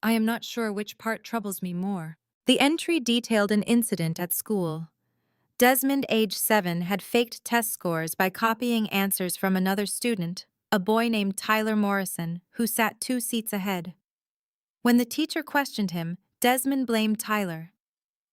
I am not sure which part troubles me more. The entry detailed an incident at school. Desmond, age 7, had faked test scores by copying answers from another student, a boy named Tyler Morrison, who sat 2 seats ahead. When the teacher questioned him, Desmond blamed Tyler.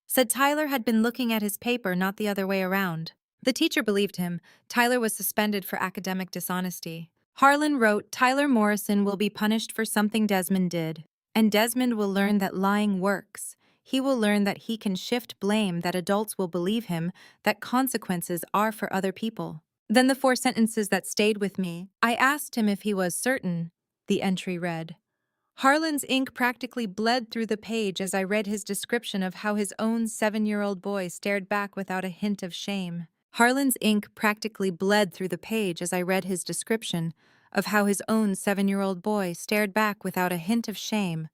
Said Tyler had been looking at his paper, not the other way around. The teacher believed him. Tyler was suspended for academic dishonesty. Harlan wrote, Tyler Morrison will be punished for something Desmond did. And Desmond will learn that lying works. He will learn that he can shift blame, that adults will believe him, that consequences are for other people. Then the 4 sentences that stayed with me. I asked him if he was certain, the entry read. Harlan's ink practically bled through the page as I read his description of how his own 7-year-old boy stared back without a hint of shame. Harlan's ink practically bled through the page as I read his description of how his own 7-year-old boy stared back without a hint of shame.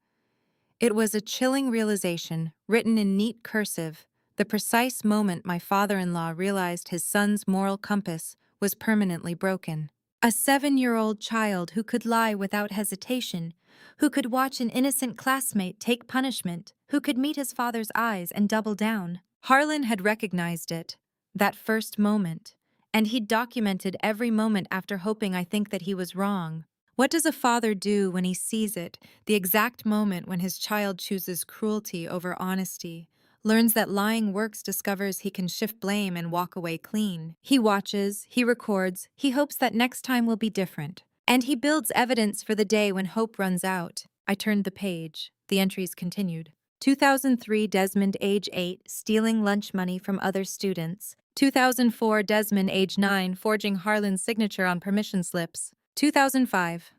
It was a chilling realization, written in neat cursive, the precise moment my father-in-law realized his son's moral compass was permanently broken. A 7-year-old child who could lie without hesitation, who could watch an innocent classmate take punishment, who could meet his father's eyes and double down. Harlan had recognized it, that first moment, and he'd documented every moment after hoping I think that he was wrong. What does a father do when he sees it, the exact moment when his child chooses cruelty over honesty, learns that lying works, discovers he can shift blame and walk away clean? He watches, he records, he hopes that next time will be different. And he builds evidence for the day when hope runs out. I turned the page. The entries continued. 2003 Desmond, age 8, stealing lunch money from other students. 2004 Desmond, age 9, forging Harlan's signature on permission slips. 2005.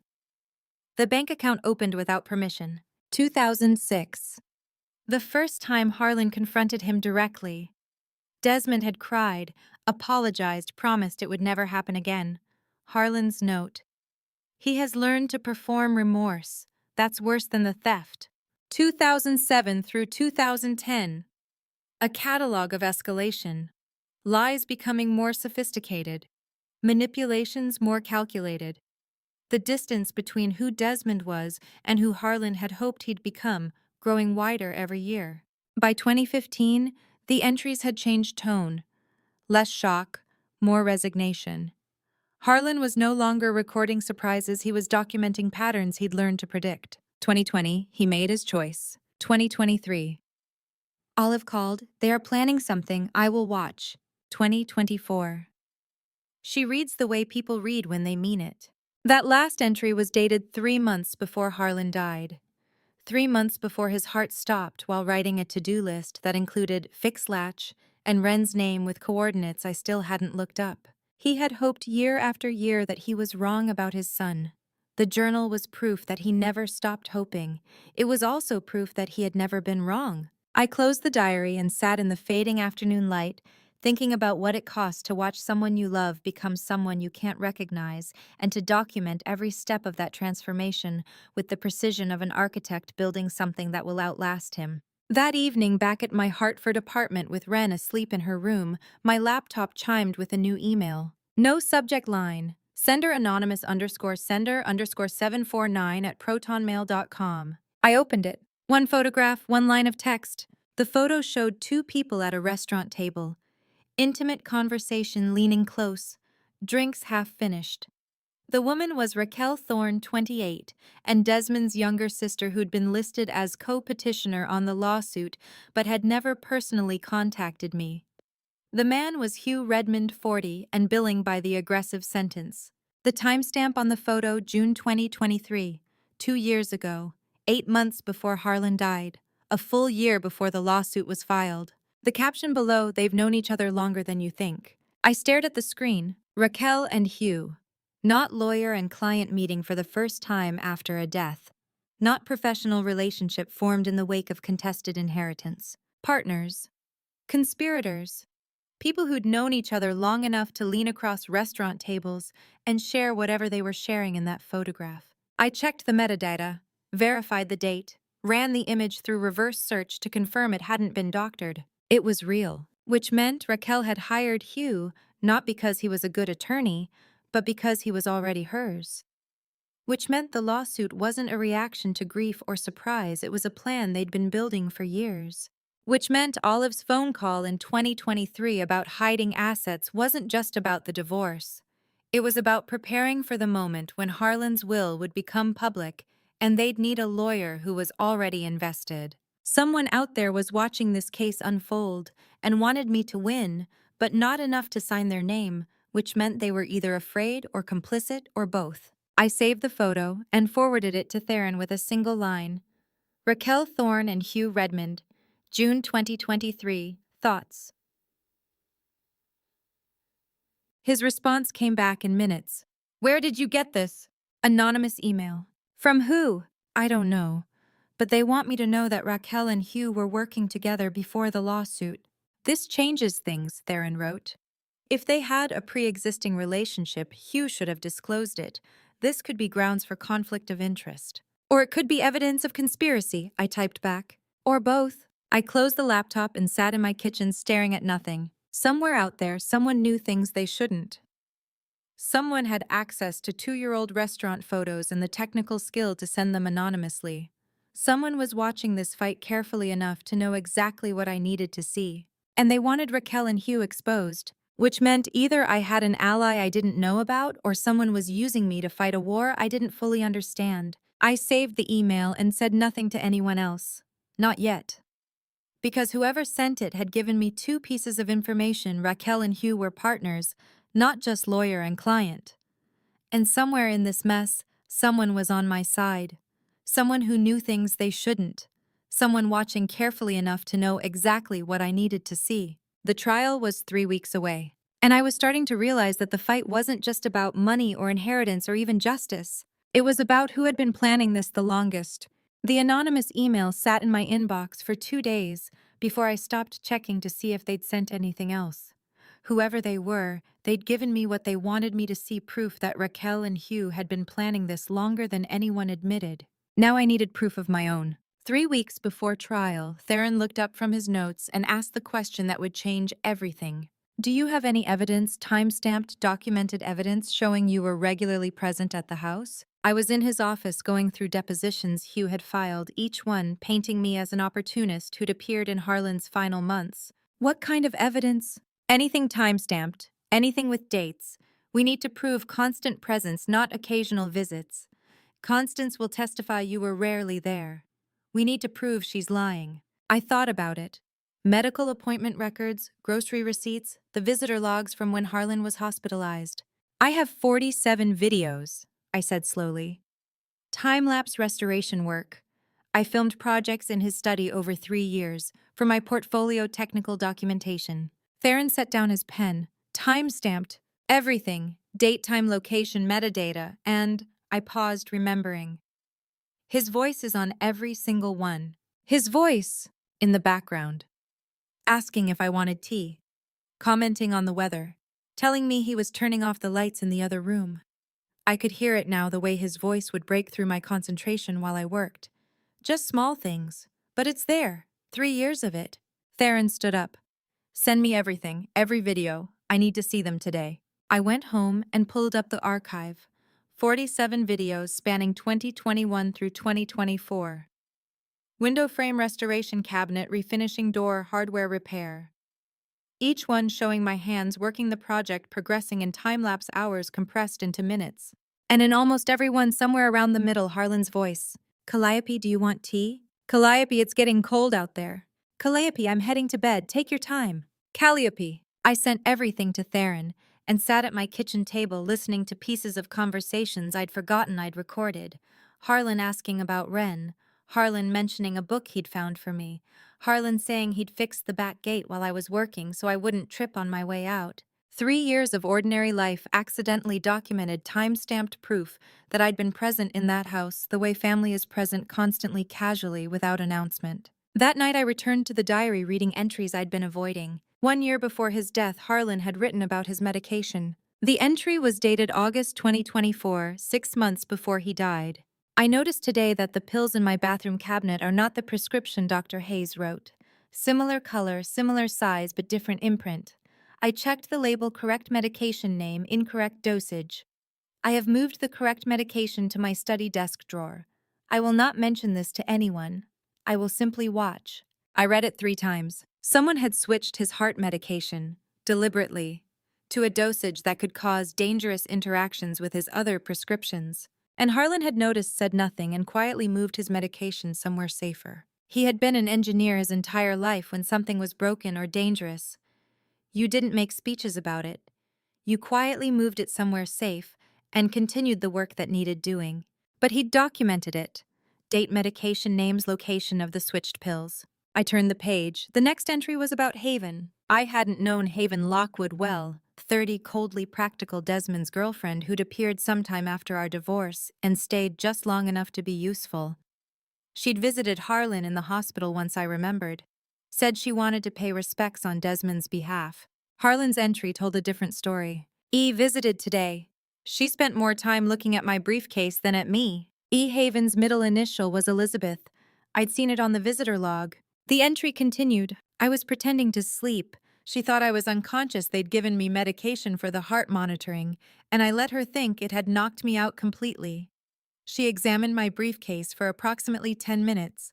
The bank account opened without permission. 2006. The first time Harlan confronted him directly. Desmond had cried, apologized, promised it would never happen again. Harlan's note. He has learned to perform remorse. That's worse than the theft. 2007 through 2010. A catalog of escalation. Lies becoming more sophisticated. Manipulations more calculated. The distance between who Desmond was and who Harlan had hoped he'd become growing wider every year. By 2015, the entries had changed tone. Less shock, more resignation. Harlan was no longer recording surprises, he was documenting patterns he'd learned to predict. 2020, he made his choice. 2023. Olive called, they are planning something, I will watch. 2024. She reads the way people read when they mean it. That last entry was dated 3 months before Harlan died. 3 months before his heart stopped while writing a to-do list that included fix latch and Wren's name with coordinates I still hadn't looked up. He had hoped year after year that he was wrong about his son. The journal was proof that he never stopped hoping. It was also proof that he had never been wrong. I closed the diary and sat in the fading afternoon light, thinking about what it costs to watch someone you love become someone you can't recognize, and to document every step of that transformation with the precision of an architect building something that will outlast him. That evening, back at my Hartford apartment with Wren asleep in her room, my laptop chimed with a new email. No subject line. Sender anonymous _sender _749 at protonmail.com. I opened it. One photograph, one line of text. The photo showed 2 people at a restaurant table. Intimate conversation, leaning close. Drinks half finished. The woman was Harlan Thorne, 28, and Desmond's younger sister who'd been listed as co-petitioner on the lawsuit but had never personally contacted me. The man was Hugh Redmond, 40, and billing by the aggressive sentence. The timestamp on the photo, June 2023, 2 years ago, 8 months before Harlan died, a full year before the lawsuit was filed. The caption below, they've known each other longer than you think. I stared at the screen. Raquel and Hugh. Not lawyer and client meeting for the first time after a death. Not professional relationship formed in the wake of contested inheritance. Partners. Conspirators. People who'd known each other long enough to lean across restaurant tables and share whatever they were sharing in that photograph. I checked the metadata, verified the date, ran the image through reverse search to confirm it hadn't been doctored. It was real, which meant Raquel had hired Hugh not because he was a good attorney, but because he was already hers. Which meant the lawsuit wasn't a reaction to grief or surprise, it was a plan they'd been building for years. Which meant Olive's phone call in 2023 about hiding assets wasn't just about the divorce. It was about preparing for the moment when Harlan's will would become public and they'd need a lawyer who was already invested. Someone out there was watching this case unfold and wanted me to win, but not enough to sign their name, which meant they were either afraid or complicit or both. I saved the photo and forwarded it to Theron with a single line. Harlan Thorne and Hugh Redmond, June 2023, thoughts. His response came back in minutes. Where did you get this? Anonymous email. From who? I don't know. But they want me to know that Raquel and Hugh were working together before the lawsuit. This changes things, Theron wrote. If they had a pre-existing relationship, Hugh should have disclosed it. This could be grounds for conflict of interest. Or it could be evidence of conspiracy, I typed back. Or both. I closed the laptop and sat in my kitchen staring at nothing. Somewhere out there, someone knew things they shouldn't. Someone had access to 2-year-old restaurant photos and the technical skill to send them anonymously. Someone was watching this fight carefully enough to know exactly what I needed to see. And they wanted Raquel and Hugh exposed. which meant either I had an ally I didn't know about or someone was using me to fight a war I didn't fully understand. I saved the email and said nothing to anyone else. Not yet. Because whoever sent it had given me two pieces of information. Raquel and Hugh were partners, not just lawyer and client. And somewhere in this mess, someone was on my side. Someone who knew things they shouldn't. Someone watching carefully enough to know exactly what I needed to see. The trial was 3 weeks away. And I was starting to realize that the fight wasn't just about money or inheritance or even justice. It was about who had been planning this the longest. The anonymous email sat in my inbox for 2 days before I stopped checking to see if they'd sent anything else. Whoever they were, they'd given me what they wanted me to see, proof that Raquel and Hugh had been planning this longer than anyone admitted. Now I needed proof of my own. 3 weeks before trial, Theron looked up from his notes and asked the question that would change everything. Do you have any evidence, time-stamped, documented evidence showing you were regularly present at the house? I was in his office going through depositions Hugh had filed, each one painting me as an opportunist who'd appeared in Harlan's final months. What kind of evidence? Anything time-stamped, anything with dates. We need to prove constant presence, not occasional visits. Constance will testify you were rarely there. We need to prove she's lying. I thought about it. Medical appointment records, grocery receipts, the visitor logs from when Harlan was hospitalized. I have 47 videos, I said slowly. Time-lapse restoration work. I filmed projects in his study over 3 years for my portfolio technical documentation. Theron set down his pen. Time-stamped. Everything. Date, time, location, metadata, and I paused, remembering. His voice is on every single one. His voice in the background. Asking if I wanted tea, commenting on the weather, telling me he was turning off the lights in the other room. I could hear it now, the way his voice would break through my concentration while I worked. Just small things, but it's there, 3 years of it. Theron stood up. Send me everything, every video. I need to see them today. I went home and pulled up the archive. 47 videos spanning 2021 through 2024. Window frame restoration cabinet, refinishing door, hardware repair. Each one showing my hands working the project, progressing in time-lapse hours compressed into minutes. And in almost every one, somewhere around the middle, Harlan's voice. Kalliope, do you want tea? Kalliope, it's getting cold out there. Kalliope, I'm heading to bed. Take your time. Kalliope. I sent everything to Theron and sat at my kitchen table listening to pieces of conversations I'd forgotten I'd recorded. Harlan asking about Wren. Harlan mentioning a book he'd found for me. Harlan saying he'd fixed the back gate while I was working so I wouldn't trip on my way out. 3 years of ordinary life, accidentally documented, time-stamped proof that I'd been present in that house the way family is present, constantly, casually, without announcement. That night I returned to the diary, reading entries I'd been avoiding. 1 year before his death, Harlan had written about his medication. The entry was dated August 2024, 6 months before he died. I noticed today that the pills in my bathroom cabinet are not the prescription Dr. Hayes wrote. Similar color, similar size, but different imprint. I checked the label, correct medication name, incorrect dosage. I have moved the correct medication to my study desk drawer. I will not mention this to anyone. I will simply watch. I read it 3 times. Someone had switched his heart medication, deliberately, to a dosage that could cause dangerous interactions with his other prescriptions. And Harlan had noticed, said nothing, and quietly moved his medication somewhere safer. He had been an engineer his entire life. When something was broken or dangerous, you didn't make speeches about it. You quietly moved it somewhere safe and continued the work that needed doing. But he'd documented it. Date, medication names, location of the switched pills. I turned the page. The next entry was about Haven. I hadn't known Haven Lockwood well. 30, coldly practical, Desmond's girlfriend who'd appeared sometime after our divorce and stayed just long enough to be useful. She'd visited Harlan in the hospital once, I remembered. Said she wanted to pay respects on Desmond's behalf. Harlan's entry told a different story. E visited today. She spent more time looking at my briefcase than at me. E. Haven's middle initial was Elizabeth. I'd seen it on the visitor log. The entry continued. I was pretending to sleep. She thought I was unconscious. They'd given me medication for the heart monitoring, and I let her think it had knocked me out completely. She examined my briefcase for approximately 10 minutes,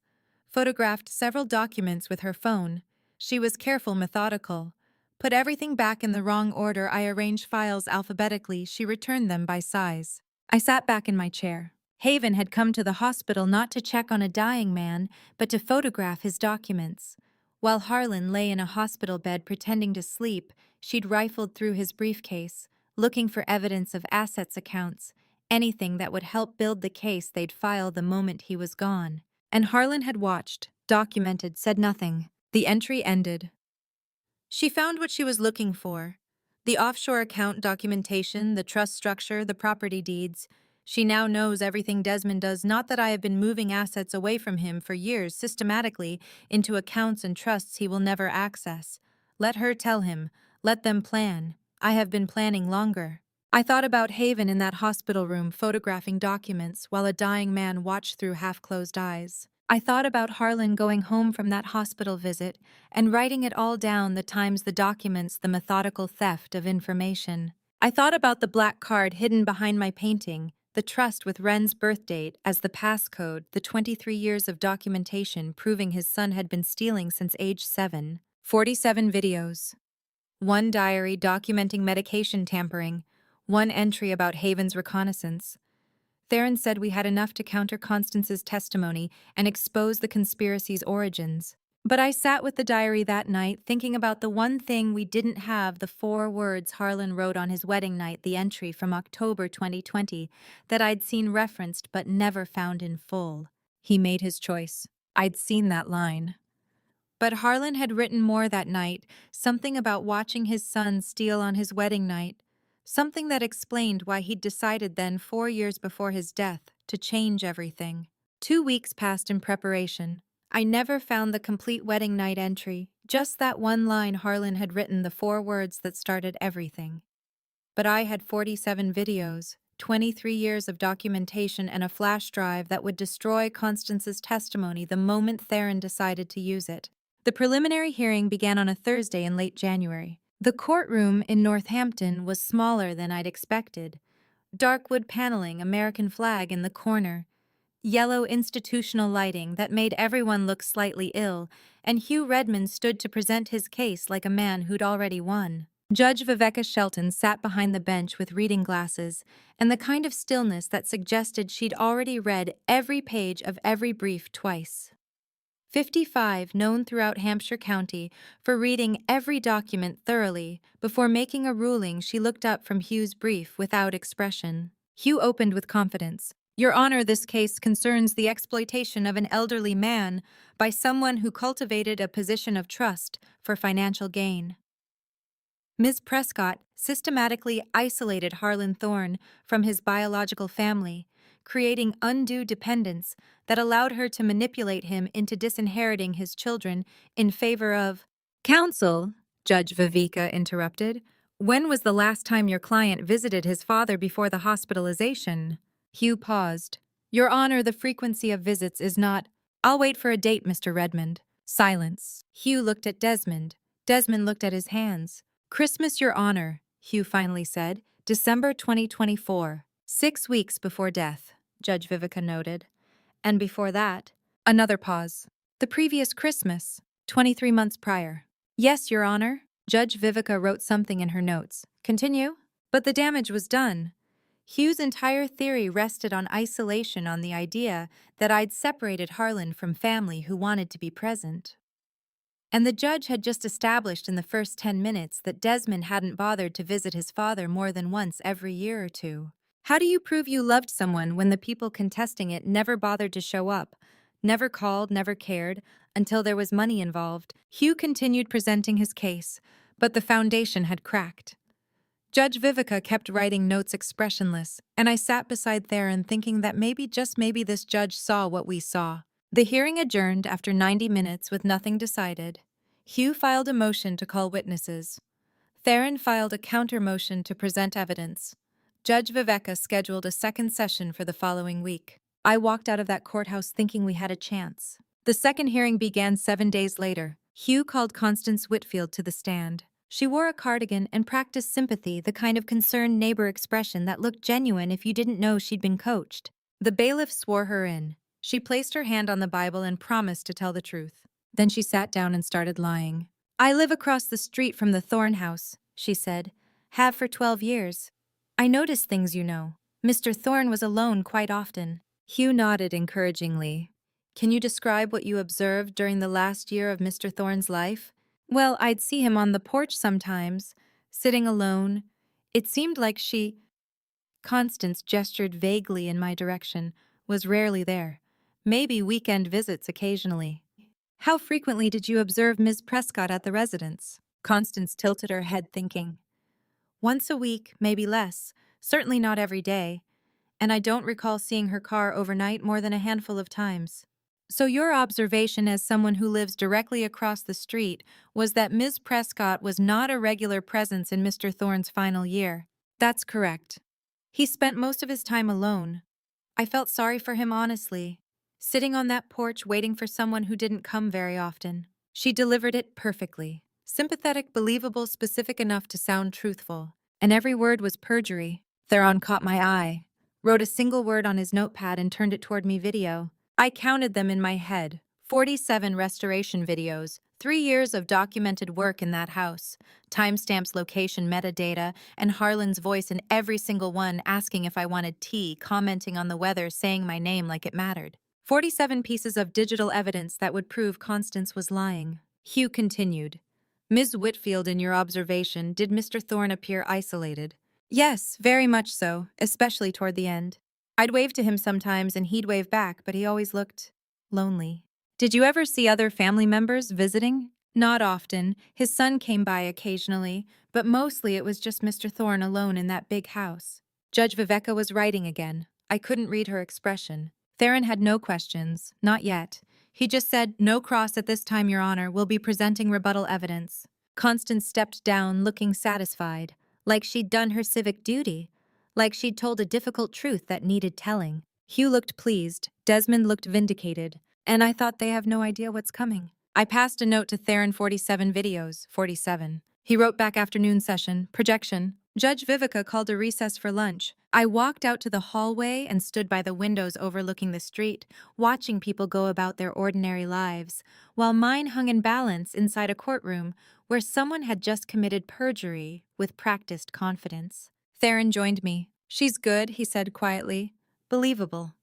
photographed several documents with her phone. She was careful, methodical, Put everything back in the wrong order. I arranged files alphabetically. She returned them by size. I sat back in my chair. Haven had come to the hospital not to check on a dying man, but to photograph his documents. While Harlan lay in a hospital bed pretending to sleep, she'd rifled through his briefcase, looking for evidence of assets accounts, anything that would help build the case they'd file the moment he was gone. And Harlan had watched, documented, said nothing. The entry ended. She found what she was looking for. The offshore account documentation, the trust structure, the property deeds. She now knows everything Desmond does, not that I have been moving assets away from him for years systematically into accounts and trusts he will never access. Let her tell him. Let them plan. I have been planning longer. I thought about Haven in that hospital room photographing documents while a dying man watched through half-closed eyes. I thought about Harlan going home from that hospital visit and writing it all down, the times, the documents, the methodical theft of information. I thought about the black card hidden behind my painting, the trust with Wren's birth date as the passcode, the 23 years of documentation proving his son had been stealing since age 7, 47 videos, one diary documenting medication tampering, one entry about Haven's reconnaissance. Theron said we had enough to counter Constance's testimony and expose the conspiracy's origins. But I sat with the diary that night, thinking about the one thing we didn't have, the 4 words Harlan wrote on his wedding night, the entry from October 2020 that I'd seen referenced but never found in full. He made his choice. I'd seen that line. But Harlan had written more that night, something about watching his son steal on his wedding night. Something that explained why he'd decided then, 4 years before his death, to change everything. 2 weeks passed in preparation. I never found the complete wedding night entry, just that one line Harlan had written, the 4 words that started everything. But I had 47 videos, 23 years of documentation, and a flash drive that would destroy Constance's testimony the moment Theron decided to use it. The preliminary hearing began on a Thursday in late January. The courtroom in Northampton was smaller than I'd expected. Dark wood paneling, American flag in the corner, yellow institutional lighting that made everyone look slightly ill, and Hugh Redmond stood to present his case like a man who'd already won. Judge Viveka Shelton sat behind the bench with reading glasses and the kind of stillness that suggested she'd already read every page of every brief twice. 55, known throughout Hampshire County for reading every document thoroughly. Before making a ruling, she looked up from Hugh's brief without expression. Hugh opened with confidence. Your Honor, this case concerns the exploitation of an elderly man by someone who cultivated a position of trust for financial gain. Ms. Prescott systematically isolated Harlan Thorne from his biological family, creating undue dependence that allowed her to manipulate him into disinheriting his children in favor of counsel. Judge Viveka interrupted. When was the last time your client visited his father before the hospitalization? Hugh paused. Your Honor, the frequency of visits is not. I'll wait for a date, Mr. Redmond. Silence. Hugh looked at Desmond. Desmond looked at his hands. Christmas, Your Honor, Hugh finally said. December 2024. 6 weeks before death, Judge Viveka noted. And before that, another pause. The previous Christmas, 23 months prior. Yes, Your Honor. Judge Viveka wrote something in her notes. Continue. But the damage was done. Hugh's entire theory rested on isolation, on the idea that I'd separated Harlan from family who wanted to be present. And the judge had just established in the first 10 minutes that Desmond hadn't bothered to visit his father more than once every year or two. How do you prove you loved someone when the people contesting it never bothered to show up, never called, never cared, until there was money involved? Hugh continued presenting his case, but the foundation had cracked. Judge Viveka kept writing notes expressionless, and I sat beside Theron thinking that maybe, just maybe, this judge saw what we saw. The hearing adjourned after 90 minutes with nothing decided. Hugh filed a motion to call witnesses. Theron filed a counter-motion to present evidence. Judge Viveka scheduled a second session for the following week. I walked out of that courthouse thinking we had a chance. The second hearing began 7 days later. Hugh called Constance Whitfield to the stand. She wore a cardigan and practiced sympathy, the kind of concerned neighbor expression that looked genuine if you didn't know she'd been coached. The bailiff swore her in. She placed her hand on the Bible and promised to tell the truth. Then she sat down and started lying. I live across the street from the Thorne house, she said. Have for 12 years. I notice things, you know. Mr. Thorne was alone quite often. Hugh nodded encouragingly. Can you describe what you observed during the last year of Mr. Thorne's life? Well, I'd see him on the porch sometimes, sitting alone. It seemed like she— Constance gestured vaguely in my direction, was rarely there. Maybe weekend visits occasionally. How frequently did you observe Miss Prescott at the residence? Constance tilted her head, thinking. Once a week, maybe less. Certainly not every day. And I don't recall seeing her car overnight more than a handful of times. So your observation as someone who lives directly across the street was that Ms. Prescott was not a regular presence in Mr. Thorne's final year. That's correct. He spent most of his time alone. I felt sorry for him, honestly. Sitting on that porch waiting for someone who didn't come very often. She delivered it perfectly. Sympathetic, believable, specific enough to sound truthful. And every word was perjury. Theron caught my eye, wrote a single word on his notepad and turned it toward me. Video. I counted them in my head. 47 restoration videos, 3 years of documented work in that house, timestamps, location, metadata, and Harlan's voice in every single one asking if I wanted tea, commenting on the weather, saying my name like it mattered. 47 pieces of digital evidence that would prove Constance was lying. Hugh continued. Ms. Whitfield, in your observation, did Mr. Thorne appear isolated? Yes, very much so, especially toward the end. I'd wave to him sometimes and he'd wave back, but he always looked lonely. Did you ever see other family members visiting? Not often. His son came by occasionally, but mostly it was just Mr. Thorne alone in that big house. Judge Viveka was writing again. I couldn't read her expression. Theron had no questions, not yet. He just said, "No cross at this time, Your Honor. We'll be presenting rebuttal evidence." Constance stepped down, looking satisfied, like she'd done her civic duty, like she'd told a difficult truth that needed telling. Hugh looked pleased, Desmond looked vindicated, and I thought they have no idea what's coming. I passed a note to Theron. 47 videos, 47. He wrote back, afternoon session, projection. Judge Vivica called a recess for lunch. I walked out to the hallway and stood by the windows overlooking the street, watching people go about their ordinary lives, while mine hung in balance inside a courtroom where someone had just committed perjury with practiced confidence. Theron joined me. She's good, he said quietly. Believable.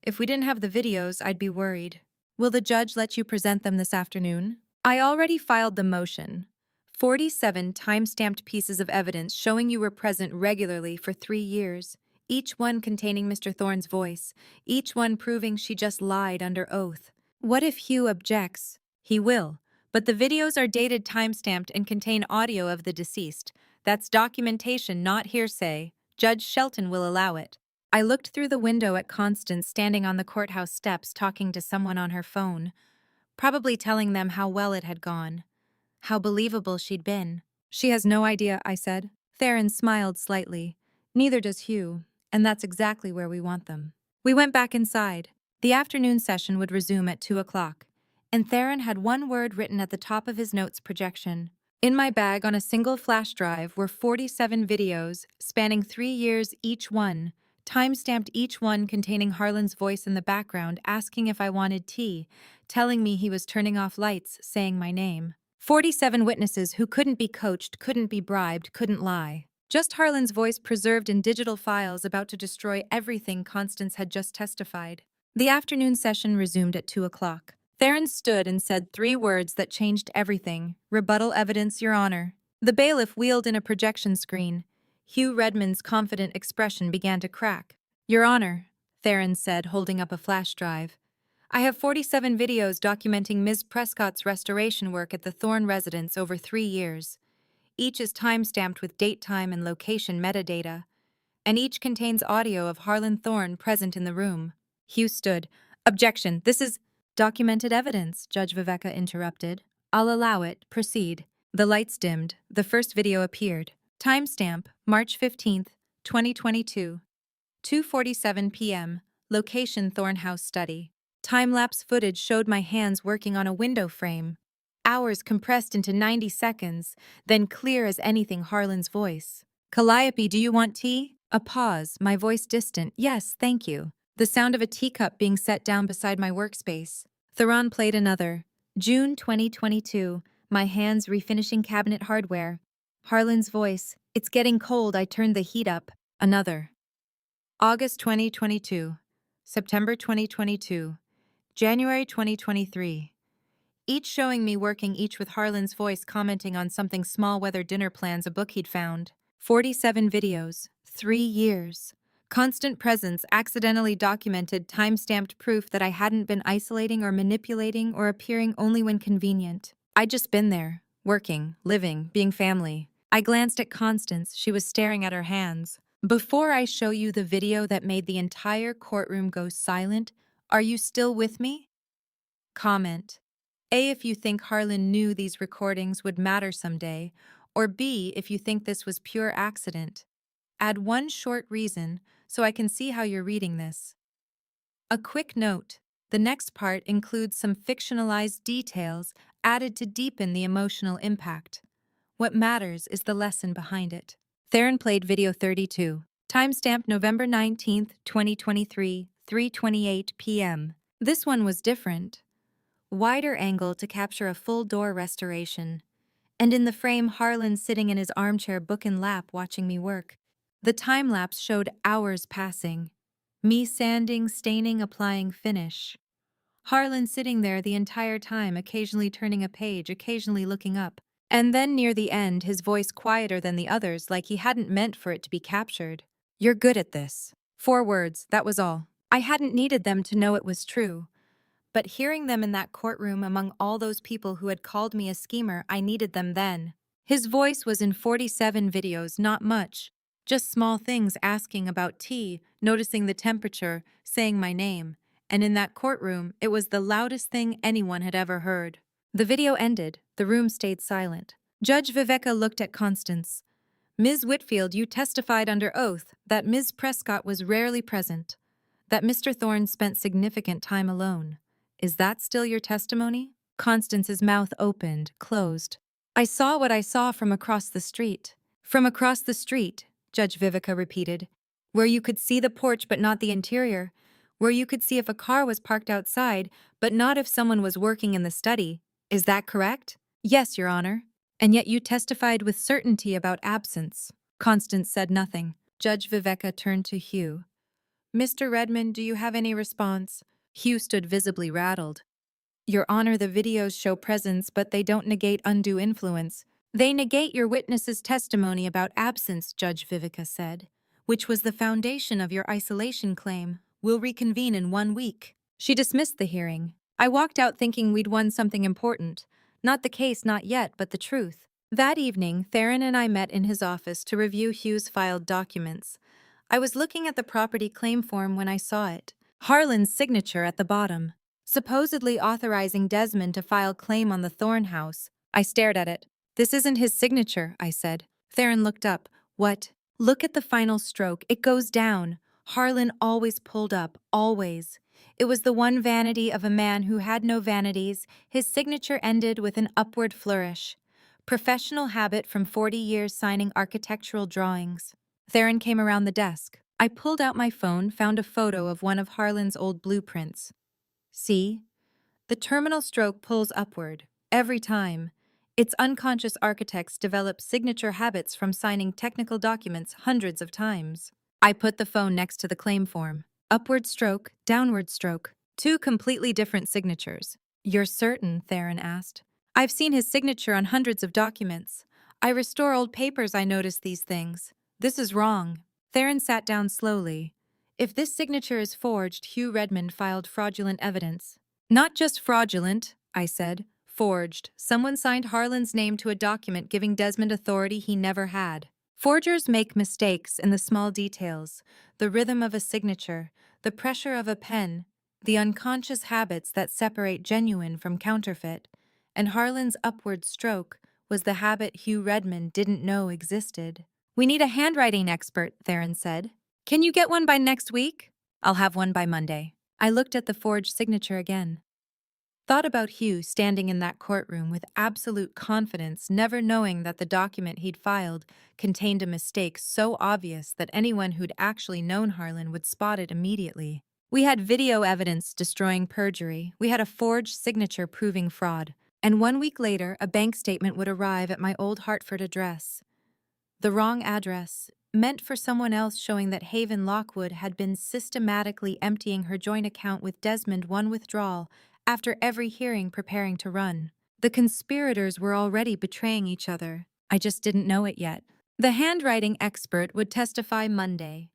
If we didn't have the videos, I'd be worried. Will the judge let you present them this afternoon? I already filed the motion. 47 time-stamped pieces of evidence showing you were present regularly for 3 years, each one containing Mr. Thorne's voice, each one proving she just lied under oath. What if Hugh objects? He will. But the videos are dated, time-stamped, and contain audio of the deceased. That's documentation, not hearsay. Judge Shelton will allow it. I looked through the window at Constance standing on the courthouse steps talking to someone on her phone, probably telling them how well it had gone, how believable she'd been. She has no idea, I said. Theron smiled slightly. Neither does Hugh, and that's exactly where we want them. We went back inside. The afternoon session would resume at 2 o'clock, and Theron had one word written at the top of his notes, projection. In my bag on a single flash drive were 47 videos spanning 3 years each one, time-stamped, each one containing Harlan's voice in the background asking if I wanted tea, telling me he was turning off lights, saying my name. 47 witnesses who couldn't be coached, couldn't be bribed, couldn't lie. Just Harlan's voice preserved in digital files about to destroy everything Constance had just testified. The afternoon session resumed at 2 o'clock. Theron stood and said 3 words that changed everything. Rebuttal evidence, Your Honor. The bailiff wheeled in a projection screen. Hugh Redmond's confident expression began to crack. Your Honor, Theron said, holding up a flash drive. I have 47 videos documenting Ms. Prescott's restoration work at the Thorne residence over 3 years. Each is time-stamped with date, time, and location metadata, and each contains audio of Harlan Thorne present in the room. Hugh stood. Objection, this is documented evidence, Judge Viveka interrupted. I'll allow it. Proceed. The lights dimmed. The first video appeared. Timestamp, March 15th, 2022. 2:47 p.m. Location, Thorne House study. Time-lapse footage showed my hands working on a window frame. Hours compressed into 90 seconds, then clear as anything Harlan's voice. Kalliope, do you want tea? A pause, my voice distant. Yes, thank you. The sound of a teacup being set down beside my workspace. Theron played another. June 2022. my hands refinishing cabinet hardware. Harlan's voice, "It's getting cold, I turned the heat up." Another. August 2022, September 2022, January 2023. Each showing me working, each with Harlan's voice commenting on something small, whether dinner plans, a book he'd found. 47 videos, 3 years. Constant presence, accidentally documented, time-stamped proof that I hadn't been isolating or manipulating or appearing only when convenient. I'd just been there, working, living, being family. I glanced at Constance. She was staring at her hands. "Before I show you the video that made the entire courtroom go silent, are you still with me?" Comment. A, if you think Harlan knew these recordings would matter someday, or B, if you think this was pure accident. Add one short reason so I can see how you're reading this. A quick note. The next part includes some fictionalized details added to deepen the emotional impact. What matters is the lesson behind it. Theron played video 32. Timestamp November 19th, 2023, 3:28 p.m. This one was different. Wider angle to capture a full door restoration. And in the frame, Harlan sitting in his armchair, book in lap, watching me work. The time-lapse showed hours passing. Me sanding, staining, applying finish. Harlan sitting there the entire time, occasionally turning a page, occasionally looking up. And then near the end, his voice quieter than the others, like he hadn't meant for it to be captured. "You're good at this." 4 words, that was all. I hadn't needed them to know it was true. But hearing them in that courtroom among all those people who had called me a schemer, I needed them then. His voice was in 47 videos, not much. Just small things, asking about tea, noticing the temperature, saying my name. And in that courtroom, it was the loudest thing anyone had ever heard. The video ended. The room stayed silent. Judge Viveka looked at Constance. "Ms. Whitfield, you testified under oath that Ms. Prescott was rarely present, that Mr. Thorne spent significant time alone. Is that still your testimony?" Constance's mouth opened, closed. "I saw what I saw from across the street." "From across the street," Judge Vivica repeated. "Where you could see the porch but not the interior. Where you could see if a car was parked outside, but not if someone was working in the study. Is that correct?" "Yes, Your Honor." "And yet you testified with certainty about absence." Constance said nothing. Judge Viveka turned to Hugh. "Mr. Redmond, do you have any response?" Hugh stood visibly rattled. "Your Honor, the videos show presence, but they don't negate undue influence." "They negate your witness's testimony about absence," Judge Vivica said, "which was the foundation of your isolation claim. We'll reconvene in 1 week." She dismissed the hearing. I walked out thinking we'd won something important. Not the case, not yet, but the truth. That evening, Theron and I met in his office to review Hugh's filed documents. I was looking at the property claim form when I saw it. Harlan's signature at the bottom, supposedly authorizing Desmond to file claim on the Thorne house. I stared at it. "This isn't his signature," I said. Theron looked up. "What?" "Look at the final stroke. It goes down." Harlan always pulled up, always. It was the one vanity of a man who had no vanities. His signature ended with an upward flourish. Professional habit from 40 years signing architectural drawings. Theron came around the desk. I pulled out my phone, found a photo of one of Harlan's old blueprints. "See? The terminal stroke pulls upward, every time. Its unconscious architects develop signature habits from signing technical documents hundreds of times." I put the phone next to the claim form. Upward stroke, downward stroke. 2 completely different signatures. "You're certain?" Theron asked. "I've seen his signature on hundreds of documents. I restore old papers, I notice these things. This is wrong." Theron sat down slowly. "If this signature is forged, Hugh Redmond filed fraudulent evidence." "Not just fraudulent," I said. "Forged. Someone signed Harlan's name to a document giving Desmond authority he never had." Forgers make mistakes in the small details, the rhythm of a signature, the pressure of a pen, the unconscious habits that separate genuine from counterfeit. And Harlan's upward stroke was the habit Hugh Redmond didn't know existed. "We need a handwriting expert," Theron said. "Can you get one by next week?" "I'll have one by Monday." I looked at the forged signature again. Thought about Hugh standing in that courtroom with absolute confidence, never knowing that the document he'd filed contained a mistake so obvious that anyone who'd actually known Harlan would spot it immediately. We had video evidence destroying perjury. We had a forged signature proving fraud. And 1 week later, a bank statement would arrive at my old Hartford address. The wrong address, meant for someone else, showing that Haven Lockwood had been systematically emptying her joint account with Desmond one withdrawal after every hearing preparing to run. The conspirators were already betraying each other. I just didn't know it yet. The handwriting expert would testify Monday.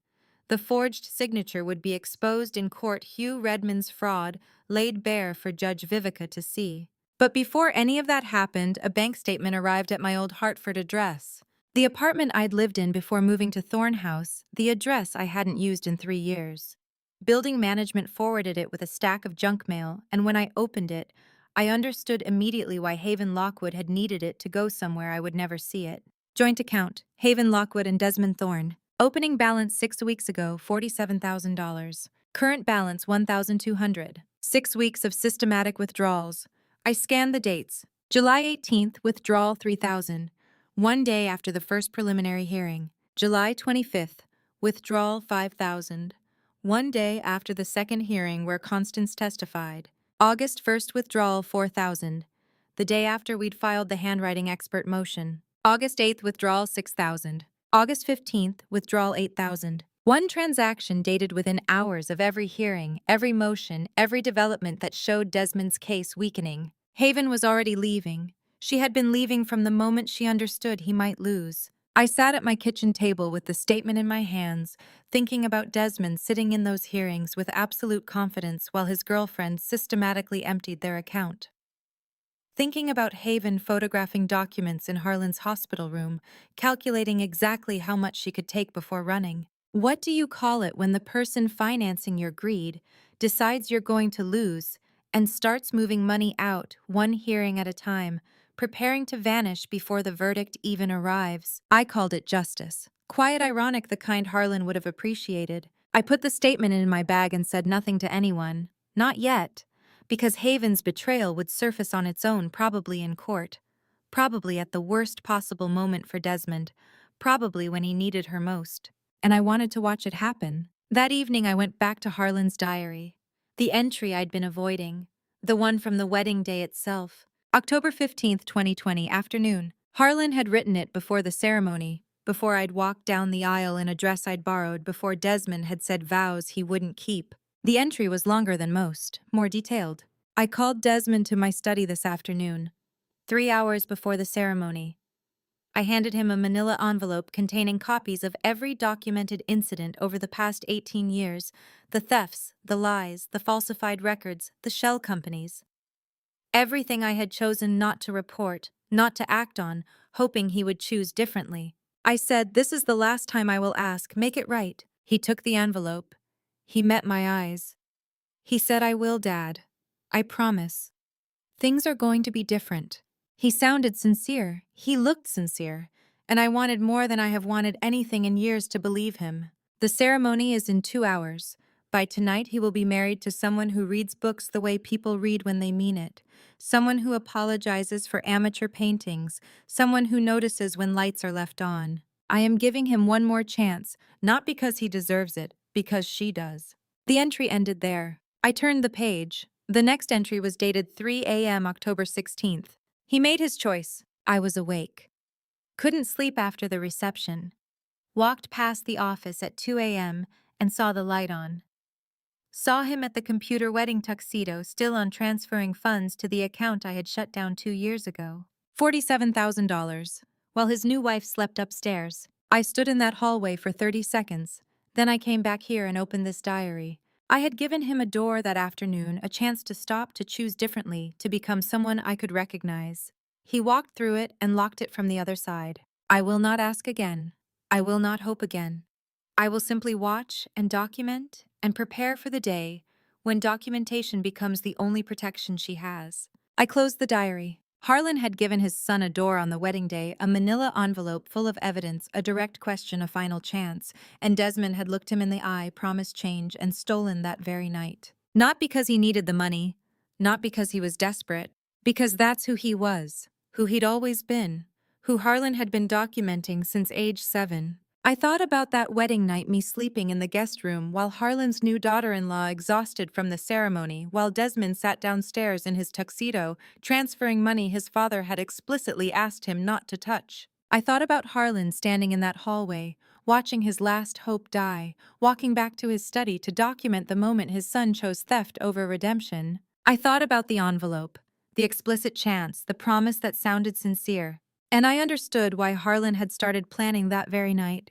The forged signature would be exposed in court, Hugh Redmond's fraud laid bare for Judge Vivica to see. But before any of that happened, a bank statement arrived at my old Hartford address. The apartment I'd lived in before moving to Thorne House, the address I hadn't used in 3 years. Building management forwarded it with a stack of junk mail, and when I opened it, I understood immediately why Haven Lockwood had needed it to go somewhere I would never see it. Joint account, Haven Lockwood and Desmond Thorne. Opening balance 6 weeks ago, $47,000. Current balance $1,200. 6 weeks of systematic withdrawals. I scanned the dates. July 18th, withdrawal $3,000. 1 day after the first preliminary hearing. July 25th, withdrawal $5,000. 1 day after the second hearing where Constance testified. August 1st, withdrawal $4,000. The day after we'd filed the handwriting expert motion. August 8th, withdrawal $6,000. August 15th, withdrawal $8,000. One transaction dated within hours of every hearing, every motion, every development that showed Desmond's case weakening. Haven was already leaving. She had been leaving from the moment she understood he might lose. I sat at my kitchen table with the statement in my hands, thinking about Desmond sitting in those hearings with absolute confidence while his girlfriend systematically emptied their account. Thinking about Haven photographing documents in Harlan's hospital room, calculating exactly how much she could take before running. What do you call it when the person financing your greed decides you're going to lose and starts moving money out, one hearing at a time, preparing to vanish before the verdict even arrives? I called it justice. Quiet ironic, the kind Harlan would have appreciated. I put the statement in my bag and said nothing to anyone. Not yet. Because Haven's betrayal would surface on its own, probably in court. Probably at the worst possible moment for Desmond. Probably when he needed her most. And I wanted to watch it happen. That evening I went back to Harlan's diary. The entry I'd been avoiding. The one from the wedding day itself. October 15th, 2020, afternoon. Harlan had written it before the ceremony, before I'd walked down the aisle in a dress I'd borrowed, before Desmond had said vows he wouldn't keep. The entry was longer than most, more detailed. I called Desmond to my study this afternoon, 3 hours before the ceremony. I handed him a manila envelope containing copies of every documented incident over the past 18 years, the thefts, the lies, the falsified records, the shell companies. Everything I had chosen not to report, not to act on, hoping he would choose differently. I said, "This is the last time I will ask, make it right." He took the envelope. He met my eyes. He said, "I will, Dad. I promise. Things are going to be different." He sounded sincere. He looked sincere. And I wanted more than I have wanted anything in years to believe him. The ceremony is in 2 hours. By tonight, he will be married to someone who reads books the way people read when they mean it. Someone who apologizes for amateur paintings. Someone who notices when lights are left on. I am giving him one more chance, not because he deserves it, because she does. The entry ended there. I turned the page. The next entry was dated 3 a.m. October 16th. He made his choice. I was awake. Couldn't sleep after the reception. Walked past the office at 2 a.m. and saw the light on. Saw him at the computer wedding tuxedo, still on transferring funds to the account I had shut down 2 years ago. $47,000. While his new wife slept upstairs. I stood in that hallway for 30 seconds. Then I came back here and opened this diary. I had given him a door that afternoon, a chance to stop, to choose differently, to become someone I could recognize. He walked through it and locked it from the other side. I will not ask again. I will not hope again. I will simply watch and document and prepare for the day when documentation becomes the only protection she has. I closed the diary. Harlan had given his son a door on the wedding day, a manila envelope full of evidence, a direct question, a final chance, and Desmond had looked him in the eye, promised change, and stolen that very night. Not because he needed the money, not because he was desperate, because that's who he was, who he'd always been, who Harlan had been documenting since age 7. I thought about that wedding night, me sleeping in the guest room while Harlan's new daughter-in-law exhausted from the ceremony, while Desmond sat downstairs in his tuxedo, transferring money his father had explicitly asked him not to touch. I thought about Harlan standing in that hallway, watching his last hope die, walking back to his study to document the moment his son chose theft over redemption. I thought about the envelope, the explicit chance, the promise that sounded sincere. And I understood why Harlan had started planning that very night.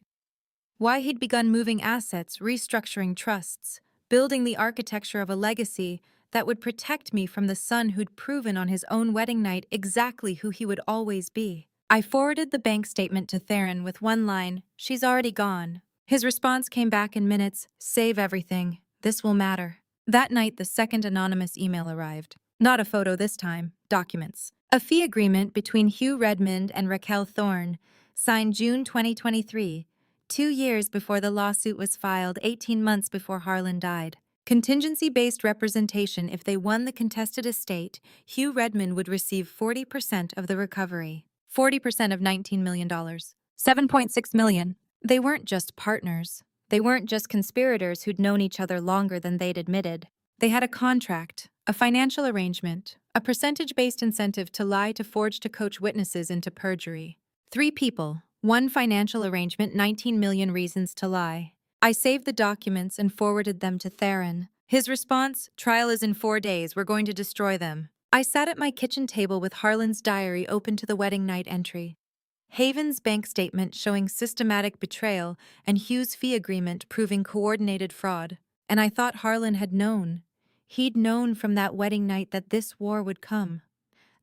Why he'd begun moving assets, restructuring trusts, building the architecture of a legacy that would protect me from the son who'd proven on his own wedding night exactly who he would always be. I forwarded the bank statement to Theron with one line, "She's already gone." His response came back in minutes, "Save everything. This will matter." That night, the second anonymous email arrived. Not a photo this time, documents. A fee agreement between Hugh Redmond and Raquel Thorne, signed June 2023, 2 years before the lawsuit was filed, 18 months before Harlan died. Contingency-based representation: if they won the contested estate, Hugh Redmond would receive 40% of the recovery. 40% of $19 million. $7.6 million. They weren't just partners. They weren't just conspirators who'd known each other longer than they'd admitted. They had a contract, a financial arrangement, a percentage-based incentive to lie, to forge, to coach witnesses into perjury. 3 people, 1 financial arrangement, 19 million reasons to lie. I saved the documents and forwarded them to Theron. His response: "Trial is in 4 days, we're going to destroy them." I sat at my kitchen table with Harlan's diary open to the wedding night entry. Haven's bank statement showing systematic betrayal, and Hugh's fee agreement proving coordinated fraud. And I thought Harlan had known. He'd known from that wedding night that this war would come.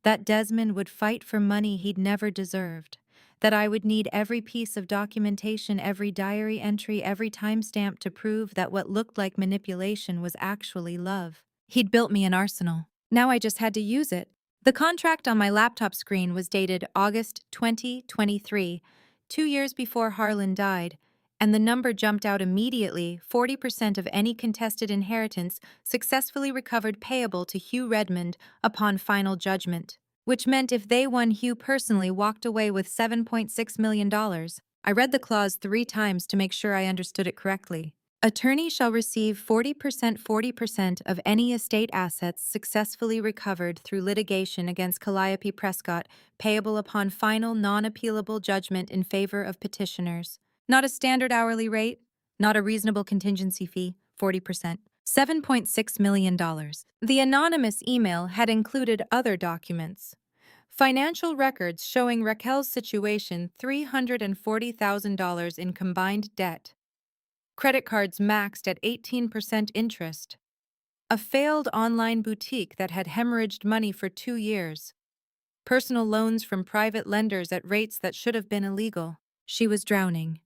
That Desmond would fight for money he'd never deserved. That I would need every piece of documentation, every diary entry, every timestamp to prove that what looked like manipulation was actually love. He'd built me an arsenal. Now I just had to use it. The contract on my laptop screen was dated August 2023, 2 years before Harlan died, and the number jumped out immediately: 40% of any contested inheritance successfully recovered payable to Hugh Redmond upon final judgment. Which meant if they won, Hugh personally walked away with $7.6 million. I read the clause 3 times to make sure I understood it correctly. Attorney shall receive 40% of any estate assets successfully recovered through litigation against Kalliope Prescott, payable upon final non-appealable judgment in favor of petitioners. Not a standard hourly rate, not a reasonable contingency fee, 40%. $7.6 million. The anonymous email had included other documents. Financial records showing Raquel's situation: $340,000 in combined debt. Credit cards maxed at 18% interest. A failed online boutique that had hemorrhaged money for 2 years. Personal loans from private lenders at rates that should have been illegal. She was drowning.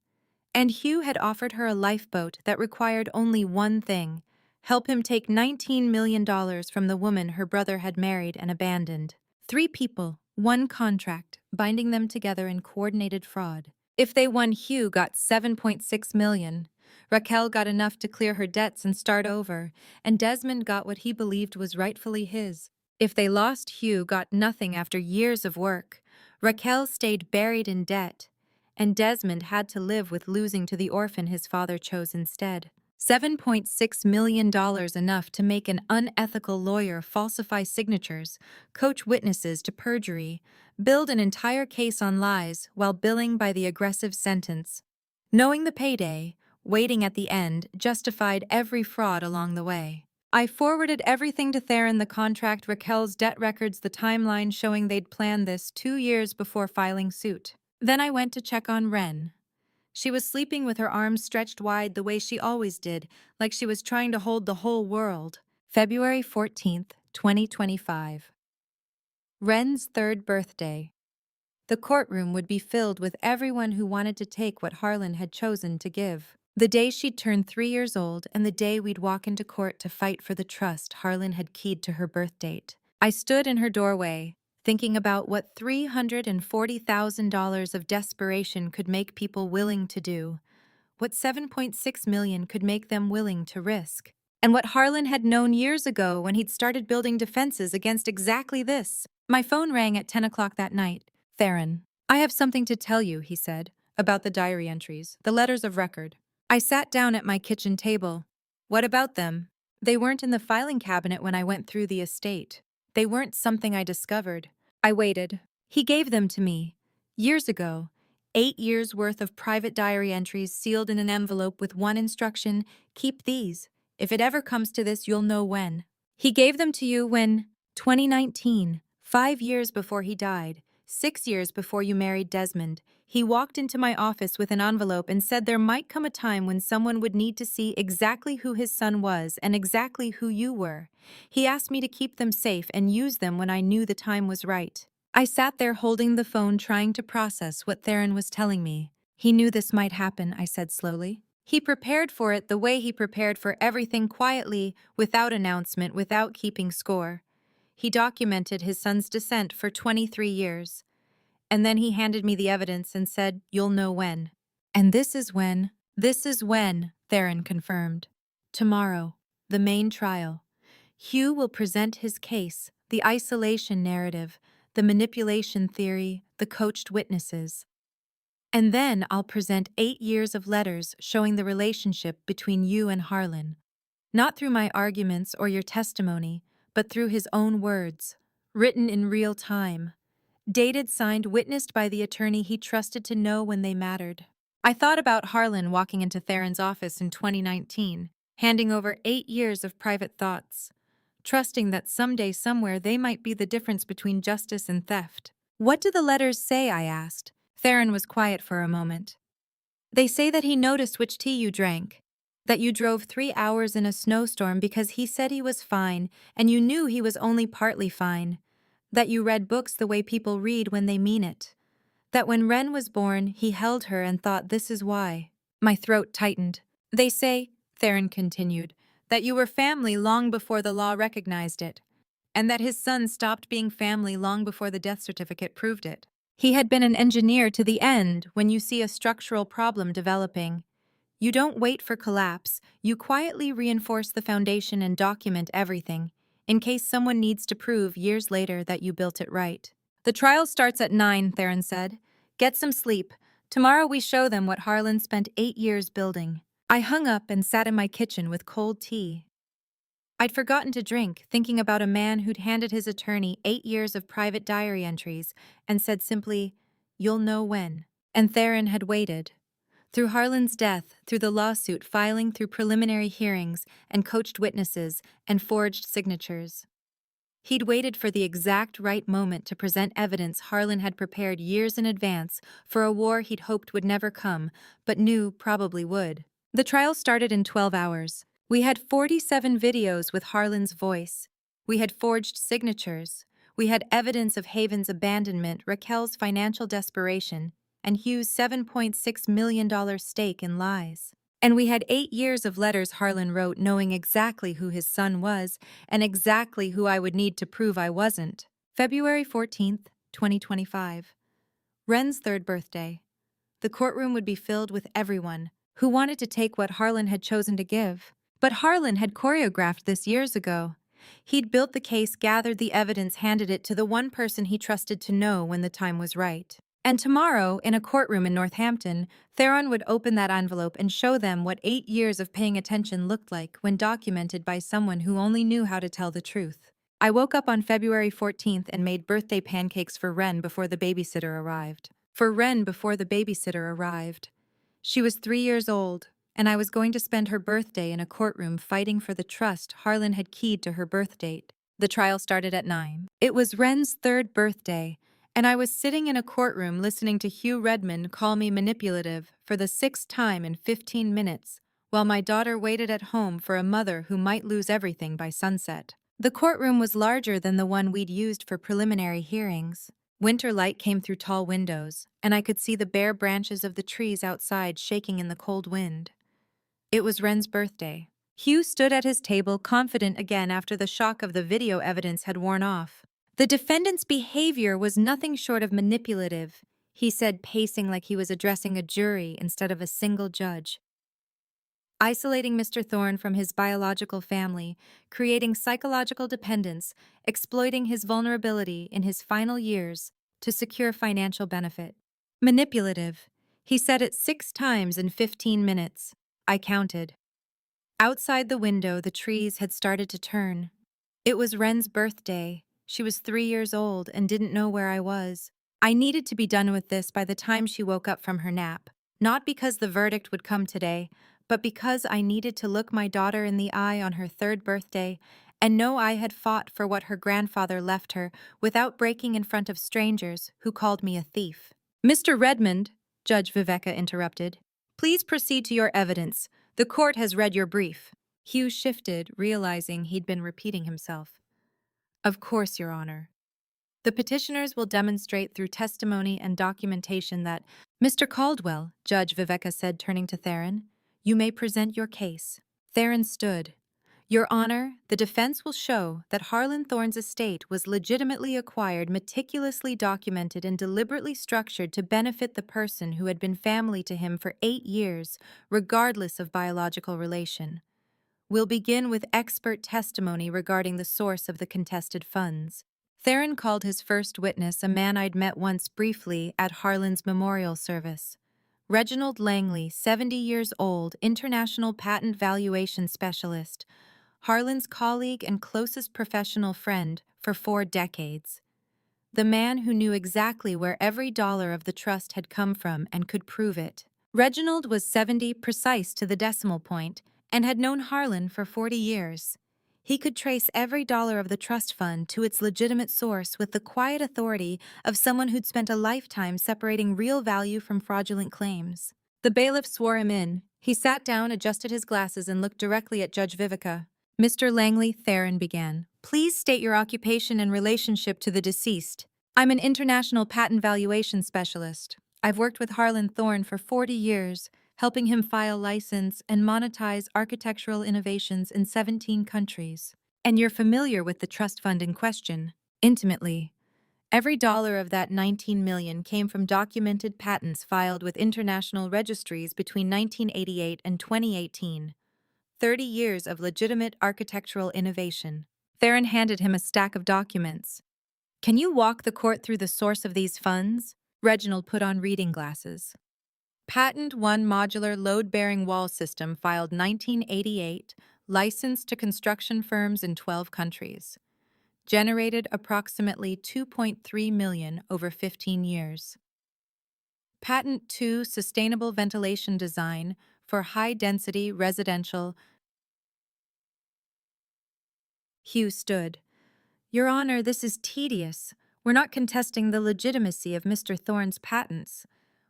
And Hugh had offered her a lifeboat that required only one thing: help him take $19 million from the woman her brother had married and abandoned. 3 people, 1 contract, binding them together in coordinated fraud. If they won, Hugh got $7.6 million. Raquel got enough to clear her debts and start over, and Desmond got what he believed was rightfully his. If they lost, Hugh got nothing after years of work. Raquel stayed buried in debt, and Desmond had to live with losing to the orphan his father chose instead. $7.6 million, enough to make an unethical lawyer falsify signatures, coach witnesses to perjury, build an entire case on lies while billing by the aggressive sentence. Knowing the payday, waiting at the end, justified every fraud along the way. I forwarded everything to Theron: the contract, Raquel's debt records, the timeline showing they'd planned this 2 years before filing suit. Then I went to check on Wren. She was sleeping with her arms stretched wide the way she always did, like she was trying to hold the whole world. February 14th, 2025. Wren's 3rd birthday. The courtroom would be filled with everyone who wanted to take what Harlan had chosen to give. The day she'd turn 3 years old, and the day we'd walk into court to fight for the trust Harlan had keyed to her birth date. I stood in her doorway, thinking about what $340,000 of desperation could make people willing to do, what $7.6 million could make them willing to risk, and what Harlan had known years ago when he'd started building defenses against exactly this. My phone rang at 10 o'clock that night. "Theron, I have something to tell you," he said, About the diary entries, the letters of record. I sat down at my kitchen table. What about them? They weren't in the filing cabinet when I went through the estate. They weren't something I discovered. I waited. He gave them to me. Years ago. 8 years' worth of private diary entries sealed in an envelope with one instruction: keep these. If it ever comes to this, you'll know when. He gave them to you when 2019, 5 years before he died, 6 years before you married Desmond. He walked into my office with an envelope and said there might come a time when someone would need to see exactly who his son was and exactly who you were. He asked me to keep them safe and use them when I knew the time was right. I sat there holding the phone, trying to process what Theron was telling me. He knew this might happen, I said slowly. He prepared for it the way he prepared for everything, quietly, without announcement, without keeping score. He documented his son's descent for 23 years. And then he handed me the evidence and said, "You'll know when." And this is when, Theron confirmed. Tomorrow, the main trial. Hugh will present his case, the isolation narrative, the manipulation theory, the coached witnesses. And then I'll present 8 years of letters showing the relationship between you and Harlan. Not through my arguments or your testimony, but through his own words, written in real time. Dated, signed, witnessed by the attorney he trusted to know when they mattered. I thought about Harlan walking into Theron's office in 2019, handing over 8 years of private thoughts, trusting that someday, somewhere, they might be the difference between justice and theft. What do the letters say? I asked. Theron was quiet for a moment. They say that he noticed which tea you drank, that you drove 3 hours in a snowstorm because he said he was fine and you knew he was only partly fine, that you read books the way people read when they mean it, that when Wren was born, he held her and thought, this is why. My throat tightened. They say, Theron continued, that you were family long before the law recognized it, and that his son stopped being family long before the death certificate proved it. He had been an engineer to the end. When you see a structural problem developing, you don't wait for collapse, you quietly reinforce the foundation and document everything, in case someone needs to prove years later that you built it right. The trial starts at 9, Theron said. Get some sleep. Tomorrow we show them what Harlan spent 8 years building. I hung up and sat in my kitchen with cold tea. I'd forgotten to drink, thinking about a man who'd handed his attorney 8 years of private diary entries and said simply, "You'll know when." And Theron had waited. Through Harlan's death, through the lawsuit filing, through preliminary hearings and coached witnesses and forged signatures. He'd waited for the exact right moment to present evidence Harlan had prepared years in advance for a war he'd hoped would never come, but knew probably would. The trial started in 12 hours. We had 47 videos with Harlan's voice. We had forged signatures. We had evidence of Haven's abandonment, Raquel's financial desperation, and Hugh's $7.6 million stake in lies. And we had 8 years of letters Harlan wrote knowing exactly who his son was and exactly who I would need to prove I wasn't. February 14th, 2025. Wren's 3rd birthday. The courtroom would be filled with everyone who wanted to take what Harlan had chosen to give. But Harlan had choreographed this years ago. He'd built the case, gathered the evidence, handed it to the one person he trusted to know when the time was right. And tomorrow, in a courtroom in Northampton, Theron would open that envelope and show them what 8 years of paying attention looked like when documented by someone who only knew how to tell the truth. I woke up on February 14th and made birthday pancakes for Wren before the babysitter arrived. She was 3 years old, and I was going to spend her birthday in a courtroom fighting for the trust Harlan had keyed to her birth date. The trial started at 9. It was Wren's 3rd birthday, and I was sitting in a courtroom listening to Hugh Redmond call me manipulative for the 6th time in 15 minutes, while my daughter waited at home for a mother who might lose everything by sunset. The courtroom was larger than the one we'd used for preliminary hearings. Winter light came through tall windows, and I could see the bare branches of the trees outside shaking in the cold wind. It was Wren's birthday. Hugh stood at his table, confident again after the shock of the video evidence had worn off. The defendant's behavior was nothing short of manipulative, he said, pacing like he was addressing a jury instead of a single judge. Isolating Mr. Thorne from his biological family, creating psychological dependence, exploiting his vulnerability in his final years to secure financial benefit. Manipulative. He said it 6 times in 15 minutes. I counted. Outside the window, the trees had started to turn. It was Wren's birthday. She was 3 years old and didn't know where I was. I needed to be done with this by the time she woke up from her nap. Not because the verdict would come today, but because I needed to look my daughter in the eye on her 3rd birthday and know I had fought for what her grandfather left her without breaking in front of strangers who called me a thief. Mr. Redmond, Judge Viveka interrupted, please proceed to your evidence. The court has read your brief. Hugh shifted, realizing he'd been repeating himself. Of course, Your Honor. The petitioners will demonstrate through testimony and documentation that Mr. Caldwell, Judge Viveka said, turning to Theron, you may present your case. Theron stood. Your Honor, the defense will show that Harlan Thorne's estate was legitimately acquired, meticulously documented, and deliberately structured to benefit the person who had been family to him for 8 years, regardless of biological relation. We'll begin with expert testimony regarding the source of the contested funds. Theron called his first witness a man I'd met once briefly at Harlan's memorial service. Reginald Langley, 70 years old, international patent valuation specialist, Harlan's colleague and closest professional friend for 4 decades. The man who knew exactly where every dollar of the trust had come from and could prove it. Reginald was 70 precise to the decimal point and had known Harlan for 40 years. He could trace every dollar of the trust fund to its legitimate source with the quiet authority of someone who'd spent a lifetime separating real value from fraudulent claims. The bailiff swore him in. He sat down, adjusted his glasses, and looked directly at Judge Viveka. Mr. Langley, Theron began. Please state your occupation and relationship to the deceased. I'm an international patent valuation specialist. I've worked with Harlan Thorne for 40 years, helping him file license and monetize architectural innovations in 17 countries. And you're familiar with the trust fund in question, intimately. Every dollar of that $19 million came from documented patents filed with international registries between 1988 and 2018. 30 years of legitimate architectural innovation. Theron handed him a stack of documents. Can you walk the court through the source of these funds? Reginald put on reading glasses. Patent 1 modular load-bearing wall system filed 1988, licensed to construction firms in 12 countries. Generated approximately $2.3 million over 15 years. Patent 2 sustainable ventilation design for high-density residential. Hugh stood. Your Honor, this is tedious. We're not contesting the legitimacy of Mr. Thorne's patents.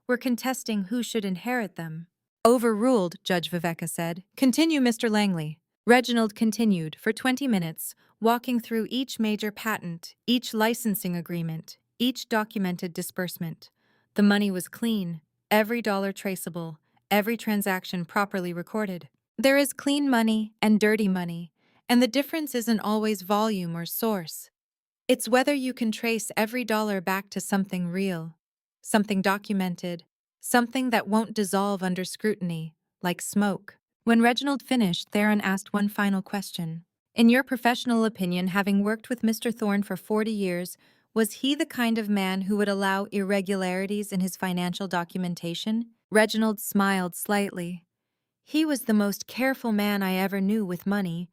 We're contesting who should inherit them. Overruled, Judge Viveka said. Continue, Mr. Langley. Reginald continued for 20 minutes, walking through each major patent, each licensing agreement, each documented disbursement. The money was clean, every dollar traceable, every transaction properly recorded. There is clean money and dirty money, and the difference isn't always volume or source. It's whether you can trace every dollar back to something real, something documented, something that won't dissolve under scrutiny, like smoke. When Reginald finished, Theron asked one final question. In your professional opinion, having worked with Mr. Thorne for 40 years, was he the kind of man who would allow irregularities in his financial documentation? Reginald smiled slightly. He was the most careful man I ever knew with money,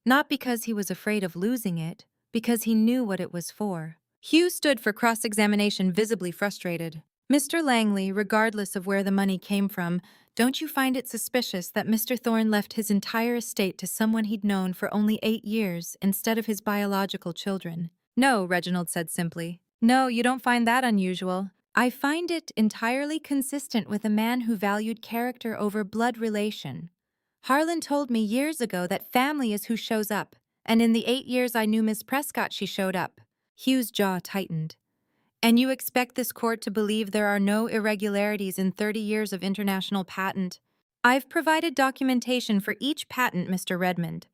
not because he was afraid of losing it, because he knew what it was for. Hugh stood for cross-examination, visibly frustrated. Mr. Langley, regardless of where the money came from, don't you find it suspicious that Mr. Thorne left his entire estate to someone he'd known for only 8 years instead of his biological children? No, Reginald said simply. No, you don't find that unusual. I find it entirely consistent with a man who valued character over blood relation. Harlan told me years ago that family is who shows up, and in the 8 years I knew Miss Prescott, she showed up. Hugh's jaw tightened. And you expect this court to believe there are no irregularities in 30 years of international patent? I've provided documentation for each patent, Mr. Redmond.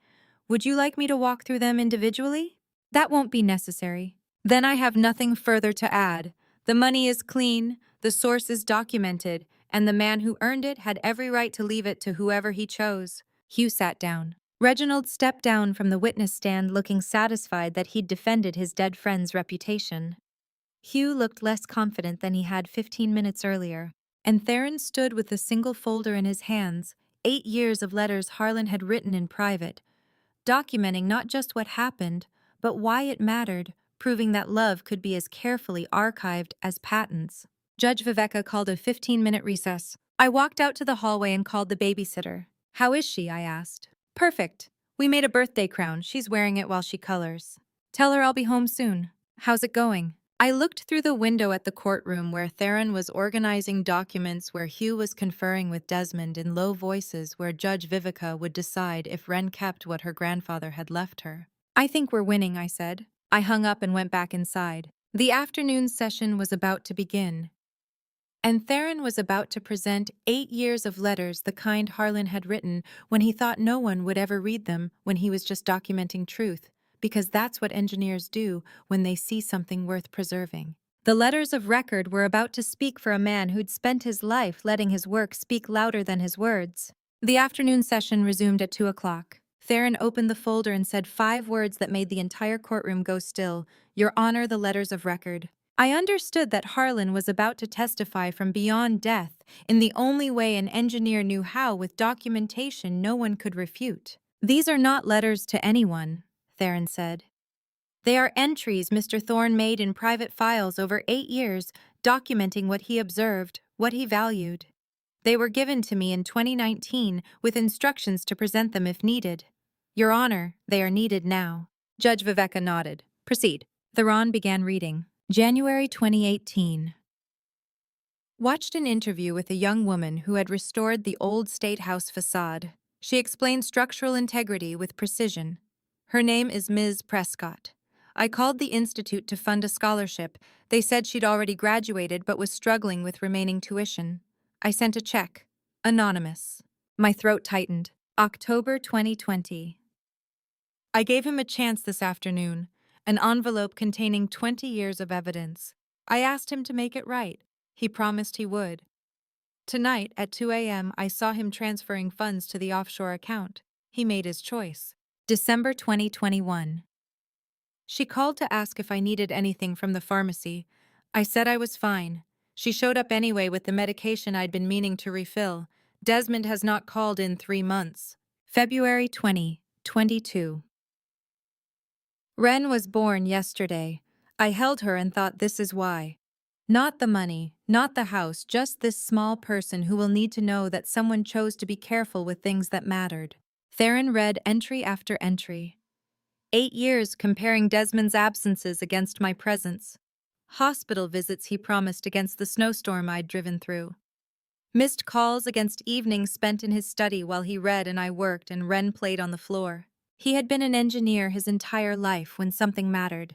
Would you like me to walk through them individually? That won't be necessary. Then I have nothing further to add. The money is clean, the source is documented, and the man who earned it had every right to leave it to whoever he chose. Hugh sat down. Reginald stepped down from the witness stand, looking satisfied that he'd defended his dead friend's reputation. Hugh looked less confident than he had 15 minutes earlier. And Theron stood with the single folder in his hands, 8 years of letters Harlan had written in private, documenting not just what happened, but why it mattered, proving that love could be as carefully archived as patents. Judge Viveka called a 15-minute recess. I walked out to the hallway and called the babysitter. "How is she?" I asked. "Perfect. We made a birthday crown. She's wearing it while she colors. Tell her I'll be home soon. How's it going?" I looked through the window at the courtroom where Theron was organizing documents, where Hugh was conferring with Desmond in low voices, where Judge Vivica would decide if Wren kept what her grandfather had left her. "I think we're winning," I said. I hung up and went back inside. The afternoon session was about to begin, and Theron was about to present 8 years of letters, the kind Harlan had written when he thought no one would ever read them, when he was just documenting truth, because that's what engineers do when they see something worth preserving. The letters of record were about to speak for a man who'd spent his life letting his work speak louder than his words. The afternoon session resumed at 2 o'clock. Theron opened the folder and said 5 words that made the entire courtroom go still. "Your Honor, the letters of record." I understood that Harlan was about to testify from beyond death in the only way an engineer knew how, with documentation no one could refute. "These are not letters to anyone," Theron said. "They are entries Mr. Thorne made in private files over 8 years, documenting what he observed, what he valued. They were given to me in 2019 with instructions to present them if needed. Your Honor, they are needed now." Judge Viveka nodded. "Proceed." Theron began reading. January 2018. Watched an interview with a young woman who had restored the old State House facade. She explained structural integrity with precision. Her name is Ms. Prescott. I called the institute to fund a scholarship. They said she'd already graduated but was struggling with remaining tuition. I sent a check. Anonymous. My throat tightened. October 2020. I gave him a chance this afternoon. An envelope containing 20 years of evidence. I asked him to make it right. He promised he would. Tonight, at 2 a.m., I saw him transferring funds to the offshore account. He made his choice. December 2021. She called to ask if I needed anything from the pharmacy. I said I was fine. She showed up anyway with the medication I'd been meaning to refill. Desmond has not called in 3 months. February 2022. Wren was born yesterday. I held her and thought, this is why. Not the money, not the house, just this small person who will need to know that someone chose to be careful with things that mattered. Theron read entry after entry. 8 years comparing Desmond's absences against my presence. Hospital visits he promised against the snowstorm I'd driven through. Missed calls against evenings spent in his study while he read and I worked and Wren played on the floor. He had been an engineer his entire life when something mattered.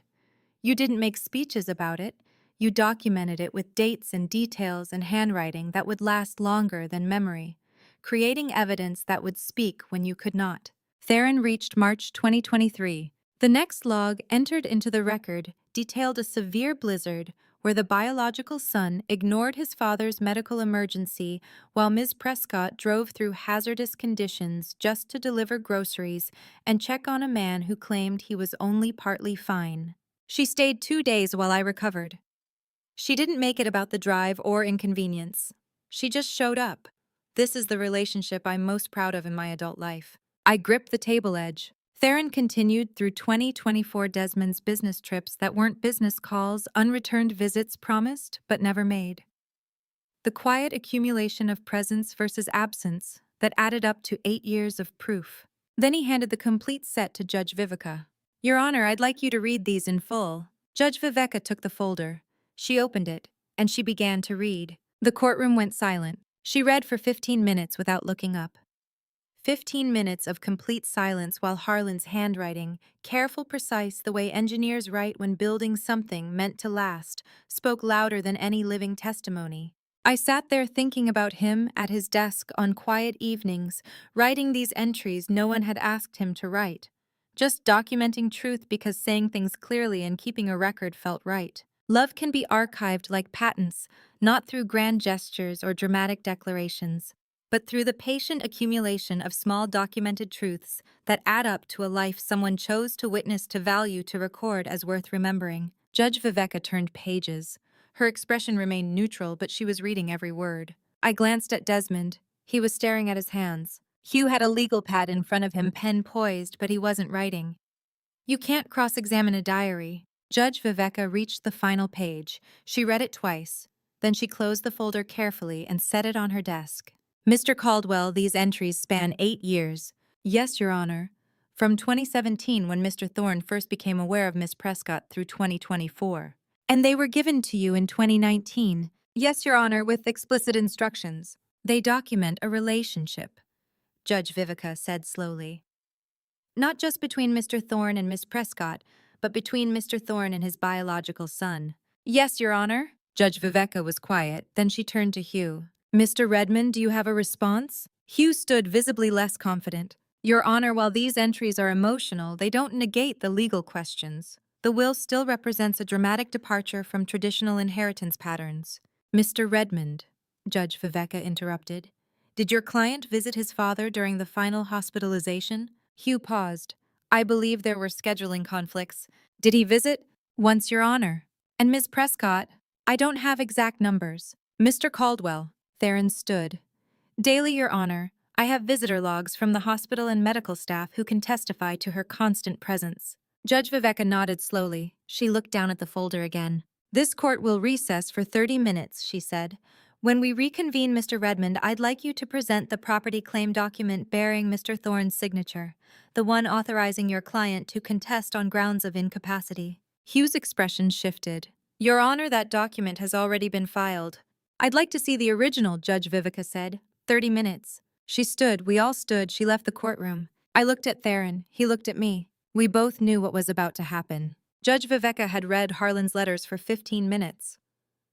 You didn't make speeches about it. You documented it with dates and details and handwriting that would last longer than memory, creating evidence that would speak when you could not. Theron reached March 2023. The next log entered into the record detailed a severe blizzard where the biological son ignored his father's medical emergency while Ms. Prescott drove through hazardous conditions just to deliver groceries and check on a man who claimed he was only partly fine. She stayed 2 days while I recovered. She didn't make it about the drive or inconvenience. She just showed up. This is the relationship I'm most proud of in my adult life. I gripped the table edge. Theron continued through 2024. Desmond's business trips that weren't business calls, unreturned visits promised but never made. The quiet accumulation of presence versus absence that added up to 8 years of proof. Then he handed the complete set to Judge Vivica. Your Honor, I'd like you to read these in full. Judge Viveka took the folder. She opened it, and she began to read. The courtroom went silent. She read for 15 minutes without looking up. 15 minutes of complete silence while Harlan's handwriting, careful, precise, the way engineers write when building something meant to last, spoke louder than any living testimony. I sat there thinking about him at his desk on quiet evenings, writing these entries no one had asked him to write. Just documenting truth because saying things clearly and keeping a record felt right. Love can be archived like patents, not through grand gestures or dramatic declarations, but through the patient accumulation of small documented truths that add up to a life someone chose to witness, to value, to record as worth remembering. Judge Viveka turned pages. Her expression remained neutral, but she was reading every word. I glanced at Desmond. He was staring at his hands. Hugh had a legal pad in front of him, pen poised, but he wasn't writing. You can't cross-examine a diary. Judge Viveka reached the final page. She read it twice. Then she closed the folder carefully and set it on her desk. Mr. Caldwell, these entries span 8 years. Yes, Your Honor. From 2017, when Mr. Thorne first became aware of Miss Prescott, through 2024. And they were given to you in 2019. Yes, Your Honor, with explicit instructions. They document a relationship, Judge Vivica said slowly. Not just between Mr. Thorne and Miss Prescott, but between Mr. Thorne and his biological son. Yes, Your Honor. Judge Viveka was quiet, then she turned to Hugh. Mr. Redmond, do you have a response? Hugh stood visibly less confident. Your Honor, while these entries are emotional, they don't negate the legal questions. The will still represents a dramatic departure from traditional inheritance patterns. Mr. Redmond, Judge Viveka interrupted. Did your client visit his father during the final hospitalization? Hugh paused. I believe there were scheduling conflicts. Did he visit? Once, Your Honor. And Miss Prescott? I don't have exact numbers. Mr. Caldwell. Theron stood. Daily, Your Honor. I have visitor logs from the hospital and medical staff who can testify to her constant presence. Judge Viveka nodded slowly. She looked down at the folder again. This court will recess for 30 minutes, she said. When we reconvene, Mr. Redmond, I'd like you to present the property claim document bearing Mr. Thorne's signature, the one authorizing your client to contest on grounds of incapacity. Hugh's expression shifted. Your Honor, that document has already been filed. I'd like to see the original, Judge Vivica said. 30 minutes. She stood, we all stood, she left the courtroom. I looked at Theron, he looked at me. We both knew what was about to happen. Judge Viveka had read Harlan's letters for 15 minutes.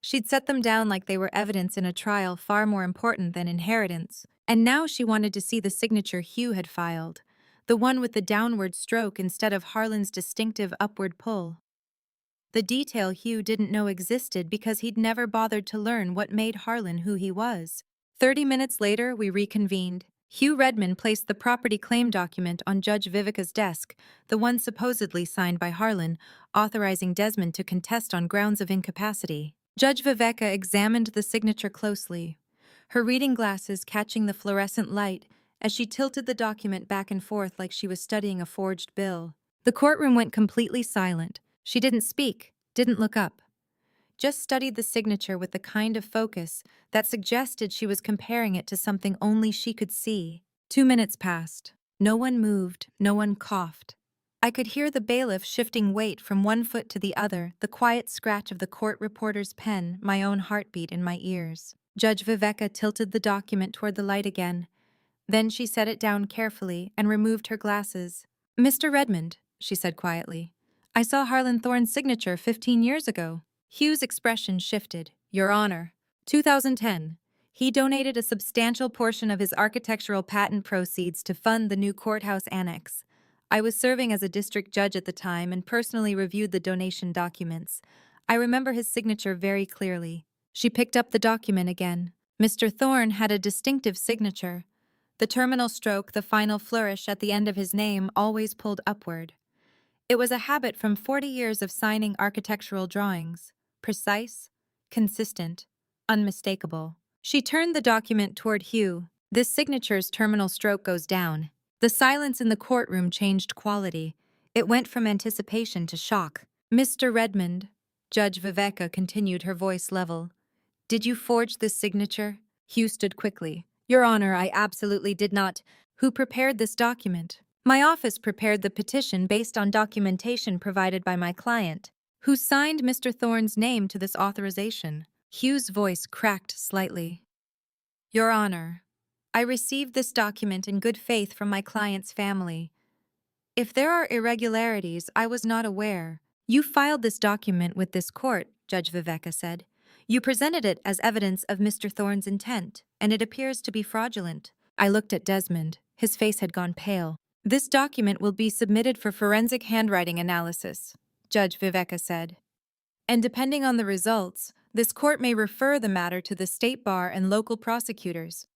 She'd set them down like they were evidence in a trial far more important than inheritance. And now she wanted to see the signature Hugh had filed, the one with the downward stroke instead of Harlan's distinctive upward pull. The detail Hugh didn't know existed because he'd never bothered to learn what made Harlan who he was. 30 minutes later, we reconvened. Hugh Redmond placed the property claim document on Judge Vivica's desk, the one supposedly signed by Harlan, authorizing Desmond to contest on grounds of incapacity. Judge Viveka examined the signature closely, her reading glasses catching the fluorescent light as she tilted the document back and forth like she was studying a forged bill. The courtroom went completely silent. She didn't speak, didn't look up. Just studied the signature with the kind of focus that suggested she was comparing it to something only she could see. 2 minutes passed. No one moved, no one coughed. I could hear the bailiff shifting weight from one foot to the other, the quiet scratch of the court reporter's pen, my own heartbeat in my ears. Judge Viveka tilted the document toward the light again. Then she set it down carefully and removed her glasses. Mr. Redmond, she said quietly, I saw Harlan Thorne's signature 15 years ago. Hugh's expression shifted. Your Honor. 2010. He donated a substantial portion of his architectural patent proceeds to fund the new courthouse annex. I was serving as a district judge at the time and personally reviewed the donation documents. I remember his signature very clearly. She picked up the document again. Mr. Thorne had a distinctive signature. The terminal stroke, the final flourish at the end of his name, always pulled upward. It was a habit from 40 years of signing architectural drawings. Precise, consistent, unmistakable. She turned the document toward Hugh. This signature's terminal stroke goes down. The silence in the courtroom changed quality. It went from anticipation to shock. Mr. Redmond, Judge Viveka continued, her voice level. Did you forge this signature? Hugh stood quickly. Your Honor, I absolutely did not. Who prepared this document? My office prepared the petition based on documentation provided by my client. Who signed Mr. Thorne's name to this authorization? Hugh's voice cracked slightly. Your Honor, I received this document in good faith from my client's family. If there are irregularities, I was not aware. You filed this document with this court, Judge Viveka said. You presented it as evidence of Mr. Thorne's intent, and it appears to be fraudulent. I looked at Desmond. His face had gone pale. This document will be submitted for forensic handwriting analysis, Judge Viveka said. And depending on the results, this court may refer the matter to the state bar and local prosecutors.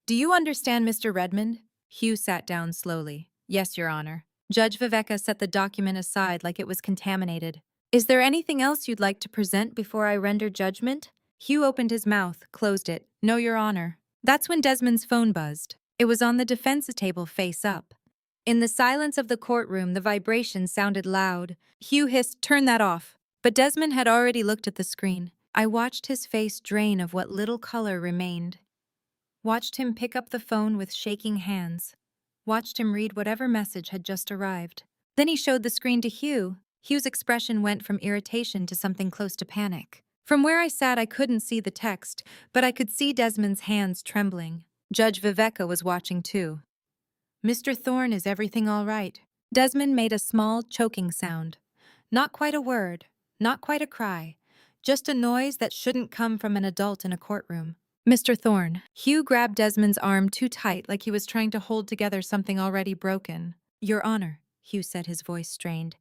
Do you understand, Mr. Redmond? Hugh sat down slowly. Yes, Your Honor. Judge Viveka set the document aside like it was contaminated. Is there anything else you'd like to present before I render judgment? Hugh opened his mouth, closed it. No, Your Honor. That's when Desmond's phone buzzed. It was on the defense table face up. In the silence of the courtroom, the vibration sounded loud. Hugh hissed, "Turn that off." But Desmond had already looked at the screen. I watched his face drain of what little color remained. Watched him pick up the phone with shaking hands. Watched him read whatever message had just arrived. Then he showed the screen to Hugh. Hugh's expression went from irritation to something close to panic. From where I sat, I couldn't see the text, but I could see Desmond's hands trembling. Judge Viveka was watching too. "Mr. Thorne, is everything all right?" Desmond made a small, choking sound. Not quite a word, not quite a cry, just a noise that shouldn't come from an adult in a courtroom. "Mr. Thorne." Hugh grabbed Desmond's arm too tight, like he was trying to hold together something already broken. "Your Honor," Hugh said, his voice strained.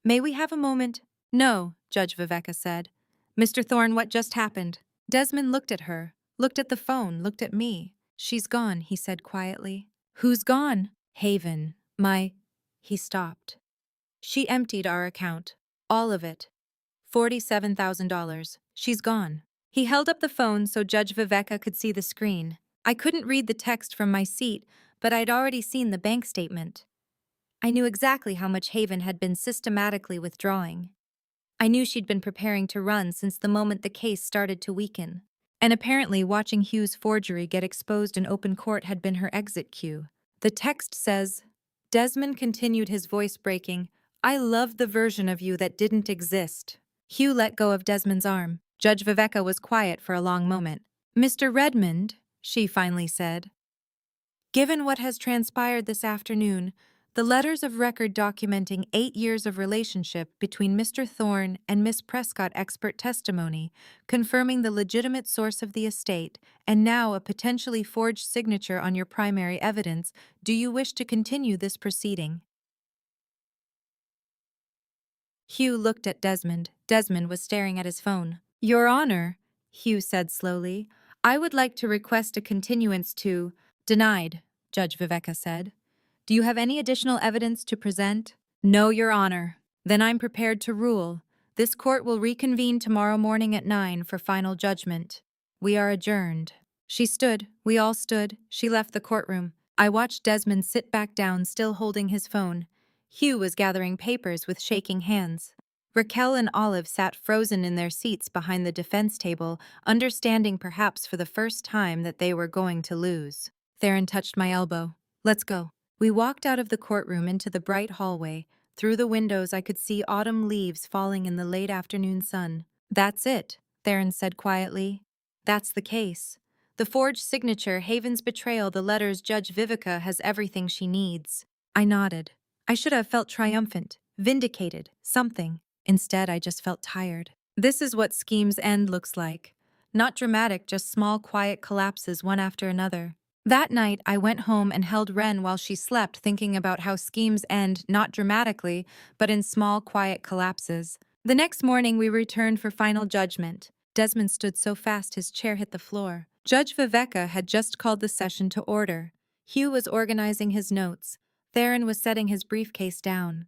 "May we have a moment?" "No," Judge Viveka said. "Mr. Thorne, what just happened?" Desmond looked at her, looked at the phone, looked at me. "She's gone," he said quietly. "Who's gone?" "Haven. He stopped. "She emptied our account. All of it. $47,000. She's gone." He held up the phone so Judge Viveka could see the screen. I couldn't read the text from my seat, but I'd already seen the bank statement. I knew exactly how much Haven had been systematically withdrawing. I knew she'd been preparing to run since the moment the case started to weaken. And apparently watching Hugh's forgery get exposed in open court had been her exit cue. The text says, Desmond continued, his voice breaking, "I love the version of you that didn't exist." Hugh let go of Desmond's arm. Judge Viveka was quiet for a long moment. "Mr. Redmond," she finally said, "given what has transpired this afternoon, the letters of record documenting 8 years of relationship between Mr. Thorne and Miss Prescott, expert testimony, confirming the legitimate source of the estate, and now a potentially forged signature on your primary evidence, do you wish to continue this proceeding?" Hugh looked at Desmond. Desmond was staring at his phone. "Your Honor," Hugh said slowly, "I would like to request a continuance to—" "Denied," Judge Viveka said. "Do you have any additional evidence to present?" "No, Your Honor." "Then I'm prepared to rule. This court will reconvene tomorrow morning at 9 for final judgment. We are adjourned." She stood. We all stood. She left the courtroom. I watched Desmond sit back down, still holding his phone. Hugh was gathering papers with shaking hands. Raquel and Olive sat frozen in their seats behind the defense table, understanding perhaps for the first time that they were going to lose. Theron touched my elbow. "Let's go." We walked out of the courtroom into the bright hallway. Through the windows I could see autumn leaves falling in the late afternoon sun. "That's it," Theron said quietly. "That's the case. The forged signature, Haven's betrayal, the letters, Judge Vivica has everything she needs." I nodded. I should have felt triumphant, vindicated, something. Instead, I just felt tired. This is what scheme's end looks like. Not dramatic, just small, quiet collapses one after another. That night, I went home and held Wren while she slept, thinking about how schemes end not dramatically, but in small, quiet collapses. The next morning, we returned for final judgment. Desmond stood so fast his chair hit the floor. Judge Viveka had just called the session to order. Hugh was organizing his notes. Theron was setting his briefcase down.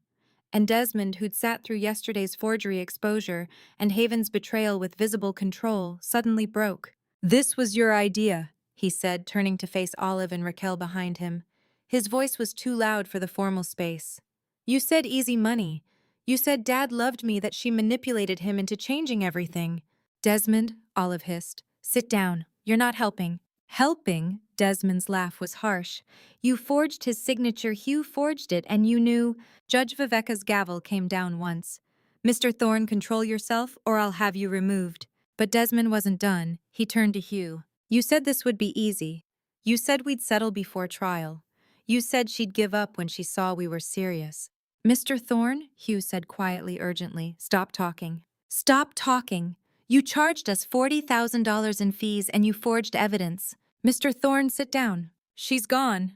And Desmond, who'd sat through yesterday's forgery exposure and Haven's betrayal with visible control, suddenly broke. "This was your idea," he said, turning to face Olive and Raquel behind him. His voice was too loud for the formal space. "You said easy money. You said Dad loved me, that she manipulated him into changing everything." "Desmond," Olive hissed, "sit down. You're not helping." "Helping?" Desmond's laugh was harsh. "You forged his signature, Hugh forged it, and you knew—" Judge Viveka's gavel came down once. "Mr. Thorne, control yourself, or I'll have you removed." But Desmond wasn't done. He turned to Hugh. "You said this would be easy. You said we'd settle before trial. You said she'd give up when she saw we were serious." "Mr. Thorne," Hugh said quietly, urgently, "stop talking. Stop talking. You charged us $40,000 in fees and you forged evidence. Mr. Thorne, sit down." "She's gone."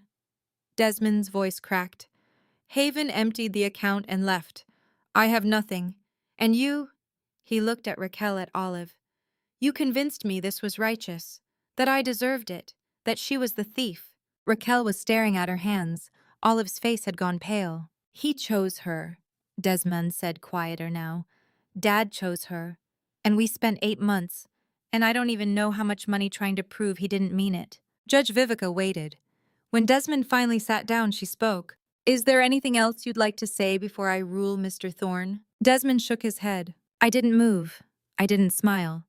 Desmond's voice cracked. "Haven emptied the account and left. I have nothing. And you—" He looked at Raquel, at Olive. "You convinced me this was righteous, that I deserved it, that she was the thief." Raquel was staring at her hands. Olive's face had gone pale. "He chose her," Desmond said, quieter now. Dad chose her. And we spent 8 months. And I don't even know how much money trying to prove he didn't mean it. Judge Vivica waited. When Desmond finally sat down, she spoke. Is there anything else you'd like to say before I rule, Mr. Thorne? Desmond shook his head. I didn't move. I didn't smile.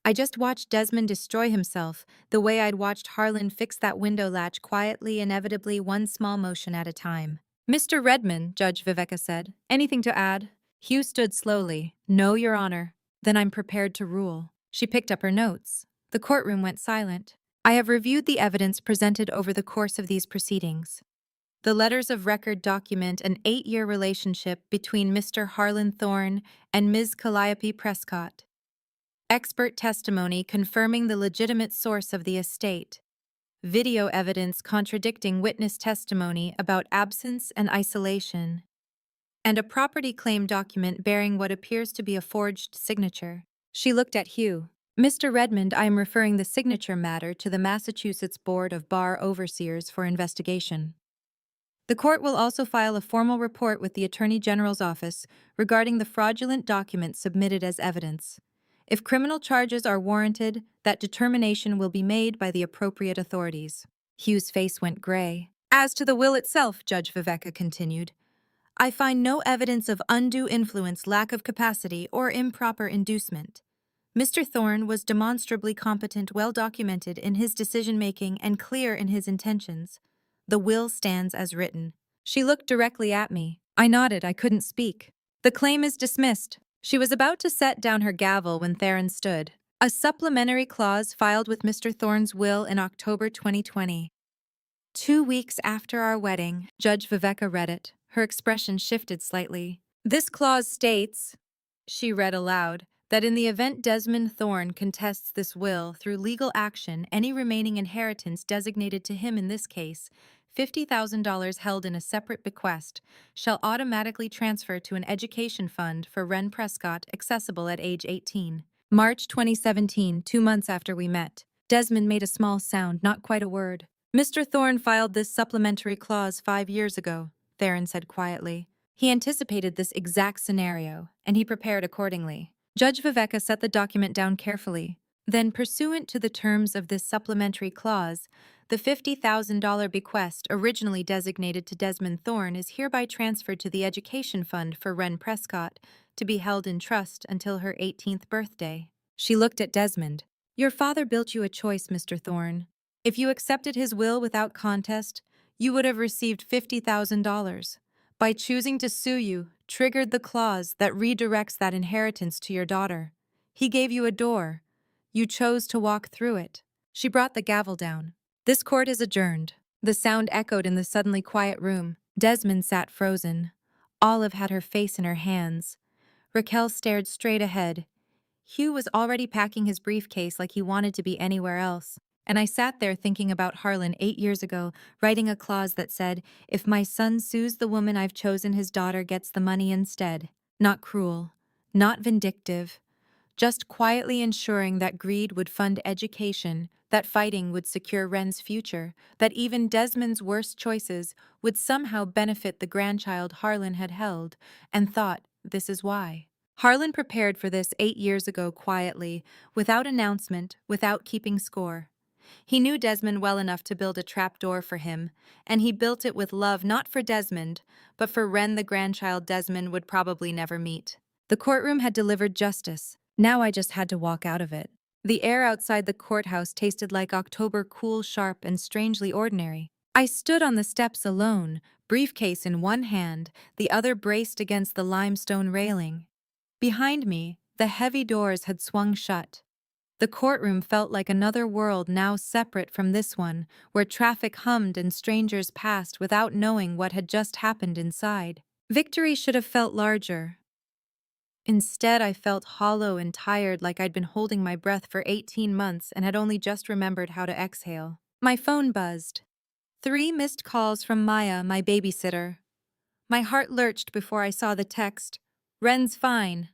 I just watched Desmond destroy himself, the way I'd watched Harlan fix that window latch quietly, inevitably, one small motion at a time. Mr. Redmond, Judge Viveka said. Anything to add? Hugh stood slowly. No, Your Honor. Then I'm prepared to rule. She picked up her notes. The courtroom went silent. I have reviewed the evidence presented over the course of these proceedings. The letters of record document an 8-year relationship between Mr. Harlan Thorne and Ms. Kalliope Prescott. Expert testimony confirming the legitimate source of the estate. Video evidence contradicting witness testimony about absence and isolation. And a property claim document bearing what appears to be a forged signature. She looked at Hugh. Mr. Redmond, I am referring the signature matter to the Massachusetts Board of Bar Overseers for investigation. The court will also file a formal report with the Attorney General's office regarding the fraudulent documents submitted as evidence. If criminal charges are warranted, that determination will be made by the appropriate authorities. Hugh's face went gray. As to the will itself, Judge Viveka continued, I find no evidence of undue influence, lack of capacity, or improper inducement. Mr. Thorne was demonstrably competent, well documented in his decision-making, and clear in his intentions. The will stands as written. She looked directly at me. I nodded. I couldn't speak. The claim is dismissed. She was about to set down her gavel when Theron stood. A supplementary clause filed with Mr. Thorne's will in October 2020. 2 weeks after our wedding, Judge Viveka read it. Her expression shifted slightly. This clause states, she read aloud, that in the event Desmond Thorne contests this will through legal action, any remaining inheritance designated to him in this case, $50,000 held in a separate bequest, shall automatically transfer to an education fund for Wren Prescott, accessible at age 18. March 2017, 2 months after we met. Desmond made a small sound, not quite a word. Mr. Thorne filed this supplementary clause 5 years ago, Theron said quietly. He anticipated this exact scenario, and he prepared accordingly. Judge Viveka set the document down carefully. Then, pursuant to the terms of this supplementary clause, the $50,000 bequest originally designated to Desmond Thorne is hereby transferred to the Education Fund for Wren Prescott to be held in trust until her 18th birthday. She looked at Desmond. Your father built you a choice, Mr. Thorne. If you accepted his will without contest, you would have received $50,000. By choosing to sue you, triggered the clause that redirects that inheritance to your daughter. He gave you a door. You chose to walk through it. She brought the gavel down. This court is adjourned. The sound echoed in the suddenly quiet room. Desmond sat frozen. Olive had her face in her hands. Raquel stared straight ahead. Hugh was already packing his briefcase like he wanted to be anywhere else. And I sat there thinking about Harlan 8 years ago, writing a clause that said, if my son sues the woman I've chosen, his daughter gets the money instead. Not cruel, not vindictive, just quietly ensuring that greed would fund education, that fighting would secure Wren's future, that even Desmond's worst choices would somehow benefit the grandchild Harlan had held, and thought, this is why. Harlan prepared for this 8 years ago quietly, without announcement, without keeping score. He knew Desmond well enough to build a trapdoor for him, and he built it with love not for Desmond, but for Wren, the grandchild Desmond would probably never meet. The courtroom had delivered justice. Now I just had to walk out of it. The air outside the courthouse tasted like October, cool, sharp, and strangely ordinary. I stood on the steps alone, briefcase in one hand, the other braced against the limestone railing. Behind me, the heavy doors had swung shut. The courtroom felt like another world now separate from this one, where traffic hummed and strangers passed without knowing what had just happened inside. Victory should have felt larger. Instead, I felt hollow and tired, like I'd been holding my breath for 18 months and had only just remembered how to exhale. My phone buzzed. 3 missed calls from Maya, my babysitter. My heart lurched before I saw the text. Wren's fine.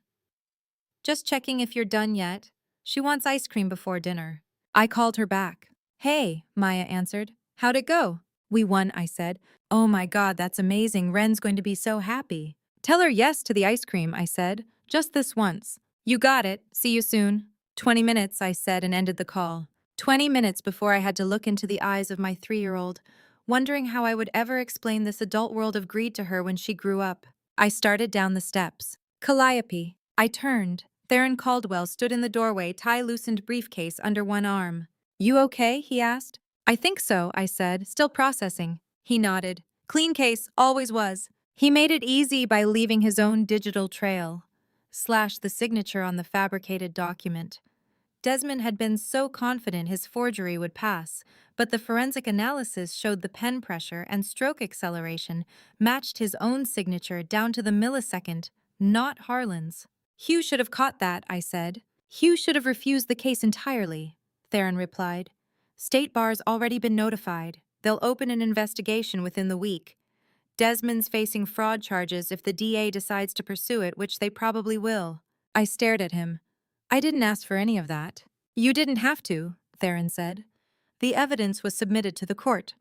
Just checking if you're done yet. She wants ice cream before dinner. I called her back. Hey, Maya answered. How'd it go? We won, I said. Oh my God, that's amazing. Wren's going to be so happy. Tell her yes to the ice cream, I said. Just this once. You got it. See you soon. 20 minutes, I said and ended the call. 20 minutes before I had to look into the eyes of my 3-year-old, wondering how I would ever explain this adult world of greed to her when she grew up. I started down the steps. Kalliope. I turned. Theron Caldwell stood in the doorway, tie-loosened briefcase under one arm. You okay? He asked. I think so, I said, still processing. He nodded. Clean case, always was. He made it easy by leaving his own digital trail. Slash the signature on the fabricated document. Desmond had been so confident his forgery would pass, but the forensic analysis showed the pen pressure and stroke acceleration matched his own signature down to the millisecond, not Harlan's. Hugh should have caught that, I said. Hugh should have refused the case entirely, Theron replied. State Bar's already been notified. They'll open an investigation within the week. Desmond's facing fraud charges if the DA decides to pursue it, which they probably will. I stared at him. I didn't ask for any of that. You didn't have to, Theron said. The evidence was submitted to the court.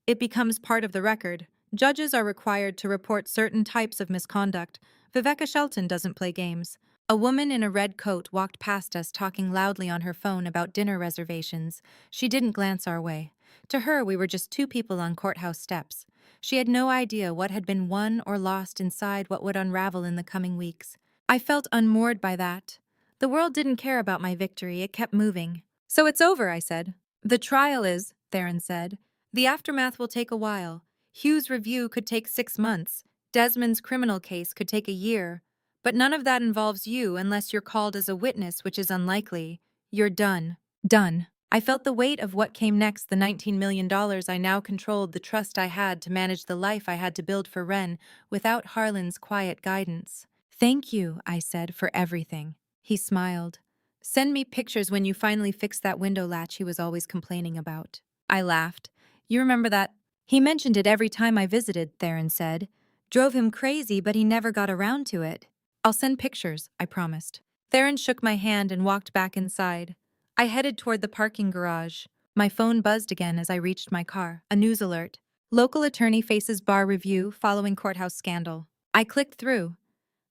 It becomes part of the record. Judges are required to report certain types of misconduct. Viveka Shelton doesn't play games. A woman in a red coat walked past us talking loudly on her phone about dinner reservations. She didn't glance our way. To her, we were just two people on courthouse steps. She had no idea what had been won or lost inside what would unravel in the coming weeks. I felt unmoored by that. The world didn't care about my victory, it kept moving. So it's over, I said. The trial is, Theron said. The aftermath will take a while. Hugh's review could take 6 months. Desmond's criminal case could take a year. But none of that involves you unless you're called as a witness, which is unlikely. You're done. Done. I felt the weight of what came next, the $19 million I now controlled, the trust I had to manage the life I had to build for Wren without Harlan's quiet guidance. Thank you, I said, for everything. He smiled. Send me pictures when you finally fix that window latch he was always complaining about. I laughed. You remember that? He mentioned it every time I visited, Theron said. Drove him crazy, but he never got around to it. I'll send pictures, I promised. Theron shook my hand and walked back inside. I headed toward the parking garage. My phone buzzed again as I reached my car. A news alert. Local attorney faces bar review following courthouse scandal. I clicked through.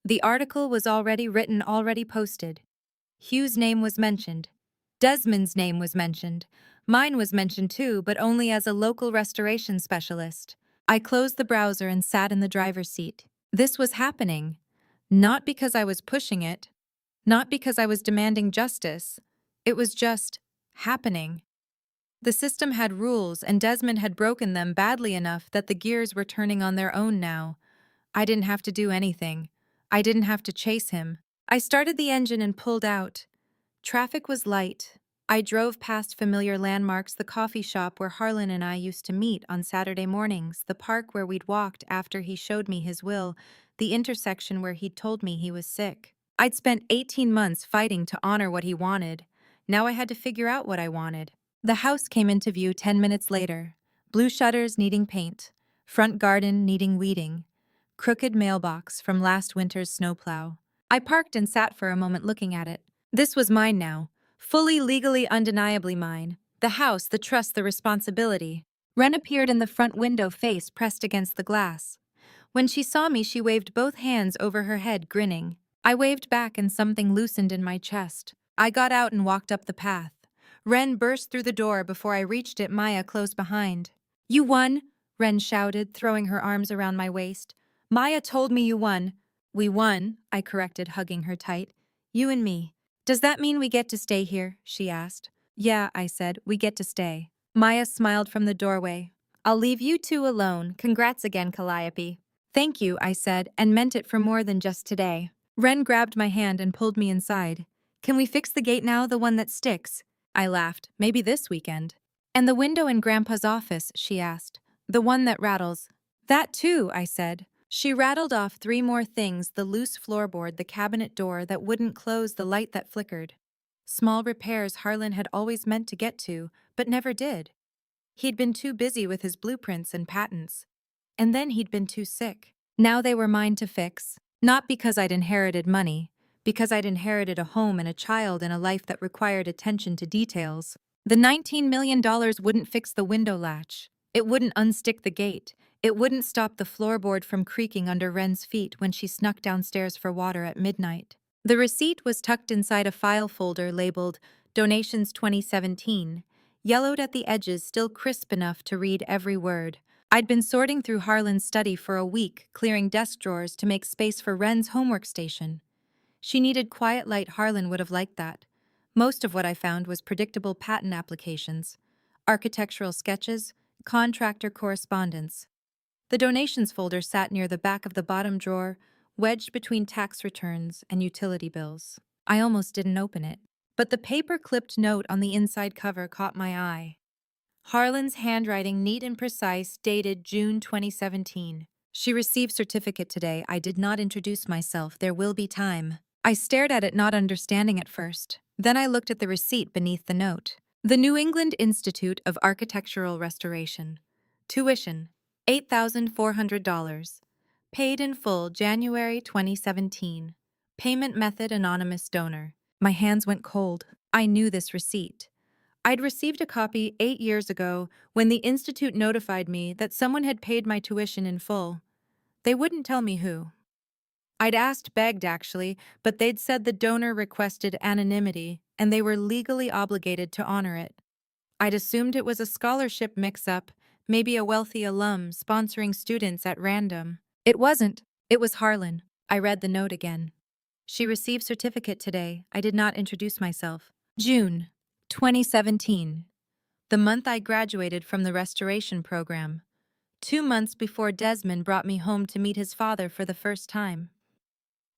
The article was already written, already posted. Hugh's name was mentioned. Desmond's name was mentioned. Mine was mentioned too, but only as a local restoration specialist. I closed the browser and sat in the driver's seat. This was happening. Not because I was pushing it. Not because I was demanding justice. It was just happening. The system had rules, and Desmond had broken them badly enough that the gears were turning on their own now. I didn't have to do anything. I didn't have to chase him. I started the engine and pulled out. Traffic was light. I drove past familiar landmarks, the coffee shop where Harlan and I used to meet on Saturday mornings, the park where we'd walked after he showed me his will, the intersection where he'd told me he was sick. I'd spent 18 months fighting to honor what he wanted. Now I had to figure out what I wanted. The house came into view 10 minutes later. Blue shutters needing paint. Front garden needing weeding. Crooked mailbox from last winter's snowplow. I parked and sat for a moment looking at it. This was mine now. Fully, legally, undeniably mine. The house, the trust, the responsibility. Wren appeared in the front window, face pressed against the glass. When she saw me, she waved both hands over her head, grinning. I waved back and something loosened in my chest. I got out and walked up the path. Wren burst through the door before I reached it, Maya close behind. You won, Wren shouted, throwing her arms around my waist. Maya told me you won. We won, I corrected, hugging her tight. You and me. Does that mean we get to stay here? She asked. Yeah, I said, we get to stay. Maya smiled from the doorway. I'll leave you two alone. Congrats again, Kalliope. Thank you, I said, and meant it for more than just today. Wren grabbed my hand and pulled me inside. Can we fix the gate now, the one that sticks? I laughed. Maybe this weekend. And the window in Grandpa's office, she asked. The one that rattles. That too, I said. She rattled off 3 more things, the loose floorboard, the cabinet door that wouldn't close, the light that flickered. Small repairs Harlan had always meant to get to, but never did. He'd been too busy with his blueprints and patents. And then he'd been too sick. Now they were mine to fix. Not because I'd inherited money, because I'd inherited a home and a child and a life that required attention to details. The $19 million wouldn't fix the window latch. It wouldn't unstick the gate. It wouldn't stop the floorboard from creaking under Wren's feet when she snuck downstairs for water at midnight. The receipt was tucked inside a file folder labeled Donations 2017, yellowed at the edges, still crisp enough to read every word. I'd been sorting through Harlan's study for a week, clearing desk drawers to make space for Wren's homework station. She needed quiet light. Harlan would have liked that. Most of what I found was predictable patent applications, architectural sketches, contractor correspondence. The donations folder sat near the back of the bottom drawer, wedged between tax returns and utility bills. I almost didn't open it. But the paper-clipped note on the inside cover caught my eye. Harlan's handwriting, neat and precise, dated June 2017. She received certificate today. I did not introduce myself. There will be time. I stared at it, not understanding at first. Then I looked at the receipt beneath the note. The New England Institute of Architectural Restoration. Tuition, $8,400. Paid in full, January 2017. Payment method, anonymous donor. My hands went cold. I knew this receipt. I'd received a copy 8 years ago when the Institute notified me that someone had paid my tuition in full. They wouldn't tell me who. I'd begged actually, but they'd said the donor requested anonymity and they were legally obligated to honor it. I'd assumed it was a scholarship mix-up, maybe a wealthy alum sponsoring students at random. It wasn't. It was Harlan. I read the note again. She received certificate today. I did not introduce myself. June 2017. The month I graduated from the restoration program. 2 months before Desmond brought me home to meet his father for the first time.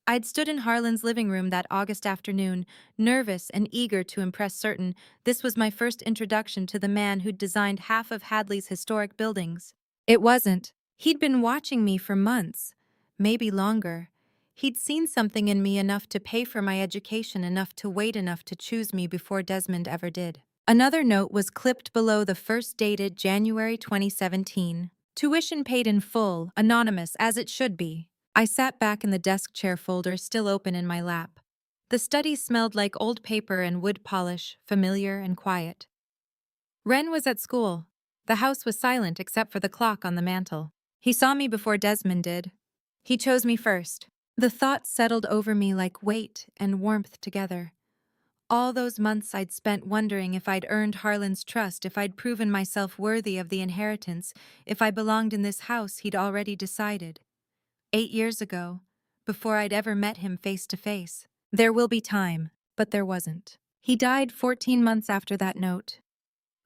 I'd stood in Harlan's living room that August afternoon, nervous and eager to impress, certain this was my first introduction to the man who'd designed half of Hadley's historic buildings. It wasn't. He'd been watching me for months, maybe longer. He'd seen something in me enough to pay for my education, enough to wait, enough to choose me before Desmond ever did. Another note was clipped below the first, dated January 2017. Tuition paid in full, anonymous, as it should be. I sat back in the desk chair, folder still open in my lap. The study smelled like old paper and wood polish, familiar and quiet. Wren was at school. The house was silent except for the clock on the mantel. He saw me before Desmond did. He chose me first. The thought settled over me like weight and warmth together. All those months I'd spent wondering if I'd earned Harlan's trust, if I'd proven myself worthy of the inheritance, if I belonged in this house he'd already decided. 8 years ago, before I'd ever met him face to face. There will be time, but there wasn't. He died 14 months after that note.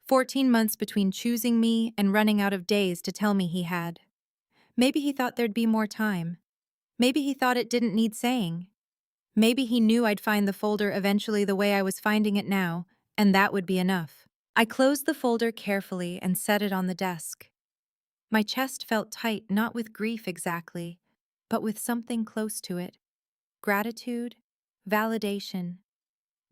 14 months between choosing me and running out of days to tell me he had. Maybe he thought there'd be more time. Maybe he thought it didn't need saying. Maybe he knew I'd find the folder eventually the way I was finding it now, and that would be enough. I closed the folder carefully and set it on the desk. My chest felt tight, not with grief exactly, but with something close to it. Gratitude, validation.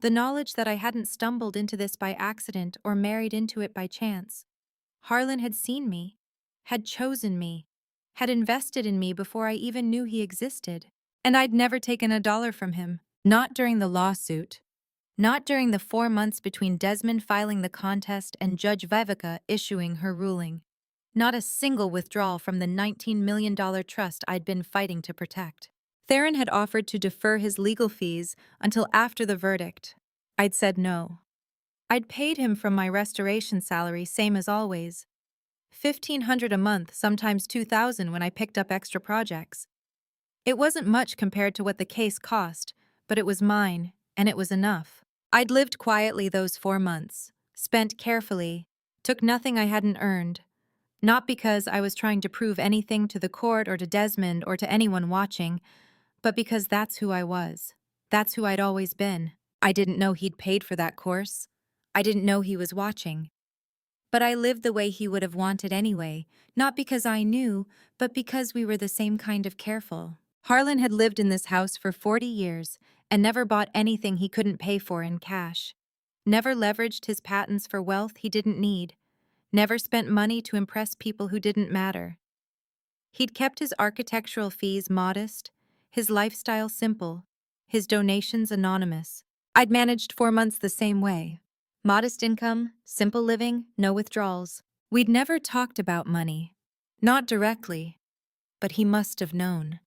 The knowledge that I hadn't stumbled into this by accident or married into it by chance. Harlan had seen me, had chosen me, had invested in me before I even knew he existed. And I'd never taken a dollar from him. Not during the lawsuit. Not during the 4 months between Desmond filing the contest and Judge Vivica issuing her ruling. Not a single withdrawal from the $19 million trust I'd been fighting to protect. Theron had offered to defer his legal fees until after the verdict. I'd said no. I'd paid him from my restoration salary, same as always. $1,500 a month, sometimes $2,000 when I picked up extra projects. It wasn't much compared to what the case cost, but it was mine, and it was enough. I'd lived quietly those 4 months, spent carefully, took nothing I hadn't earned. Not because I was trying to prove anything to the court or to Desmond or to anyone watching, but because that's who I was. That's who I'd always been. I didn't know he'd paid for that course. I didn't know he was watching. But I lived the way he would have wanted anyway, not because I knew, but because we were the same kind of careful. Harlan had lived in this house for 40 years and never bought anything he couldn't pay for in cash. Never leveraged his patents for wealth he didn't need. Never spent money to impress people who didn't matter. He'd kept his architectural fees modest, his lifestyle simple, his donations anonymous. I'd managed 4 months the same way. Modest income, simple living, no withdrawals. We'd never talked about money. Not directly, but he must have known.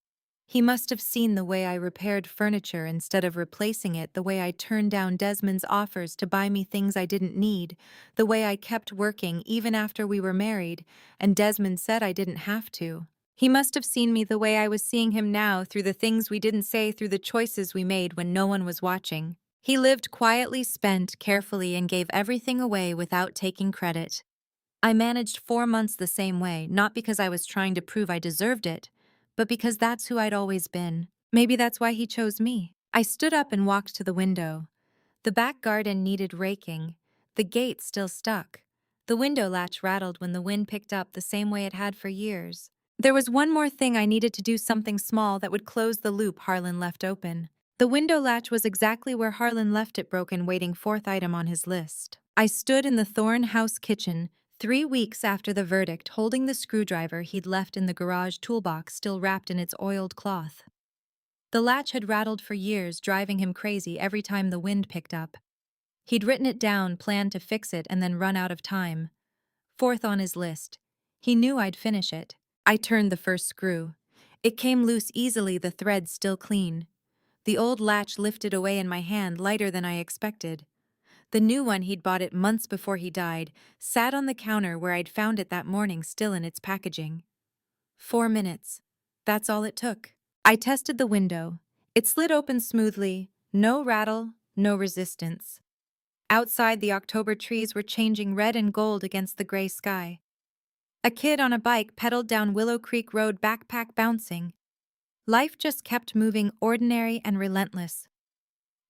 He must have seen the way I repaired furniture instead of replacing it, the way I turned down Desmond's offers to buy me things I didn't need, the way I kept working even after we were married, and Desmond said I didn't have to. He must have seen me the way I was seeing him now, through the things we didn't say, through the choices we made when no one was watching. He lived quietly, spent carefully, and gave everything away without taking credit. I managed 4 months the same way, not because I was trying to prove I deserved it, but because that's who I'd always been. Maybe that's why he chose me. I stood up and walked to the window. The back garden needed raking. The gate still stuck. The window latch rattled when the wind picked up, the same way it had for years. There was one more thing I needed to do, something small that would close the loop Harlan left open. The window latch was exactly where Harlan left it, broken, waiting, fourth item on his list. I stood in the Thorne house kitchen, 3 weeks after the verdict, holding the screwdriver he'd left in the garage toolbox still wrapped in its oiled cloth. The latch had rattled for years, driving him crazy every time the wind picked up. He'd written it down, planned to fix it, and then run out of time. Fourth on his list. He knew I'd finish it. I turned the first screw. It came loose easily, the thread still clean. The old latch lifted away in my hand, lighter than I expected. The new one, he'd bought it months before he died, sat on the counter where I'd found it that morning, still in its packaging. 4 minutes. That's all it took. I tested the window. It slid open smoothly, no rattle, no resistance. Outside, the October trees were changing red and gold against the gray sky. A kid on a bike pedaled down Willow Creek Road, backpack bouncing. Life just kept moving, ordinary and relentless.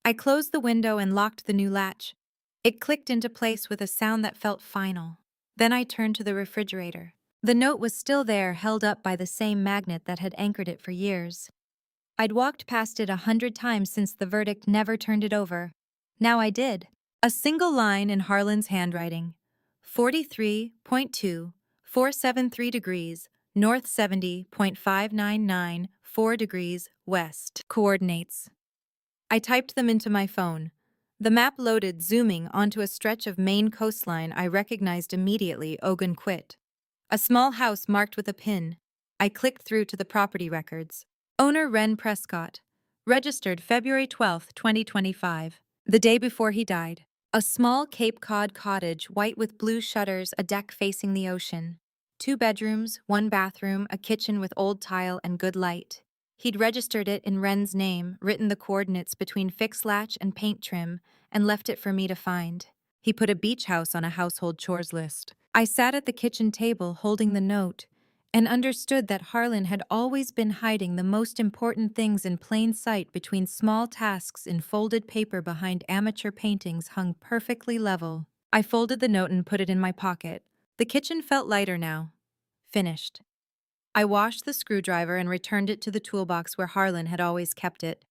I closed the window and locked the new latch. It clicked into place with a sound that felt final. Then I turned to the refrigerator. The note was still there, held up by the same magnet that had anchored it for years. I'd walked past it 100 times since the verdict, never turned it over. Now I did. A single line in Harlan's handwriting. 43.2, 473 degrees, north 70.599, 4 degrees, west. Coordinates. I typed them into my phone. The map loaded, zooming onto a stretch of Maine coastline I recognized immediately, Ogunquit. A small house marked with a pin. I clicked through to the property records. Owner Wren Prescott. Registered February 12, 2025. The day before he died. A small Cape Cod cottage, white with blue shutters, a deck facing the ocean. 2 bedrooms, 1 bathroom, a kitchen with old tile and good light. He'd registered it in Wren's name, written the coordinates between fixed latch and paint trim, and left it for me to find. He put a beach house on a household chores list. I sat at the kitchen table holding the note, and understood that Harlan had always been hiding the most important things in plain sight between small tasks in folded paper behind amateur paintings hung perfectly level. I folded the note and put it in my pocket. The kitchen felt lighter now. Finished. I washed the screwdriver and returned it to the toolbox where Harlan had always kept it.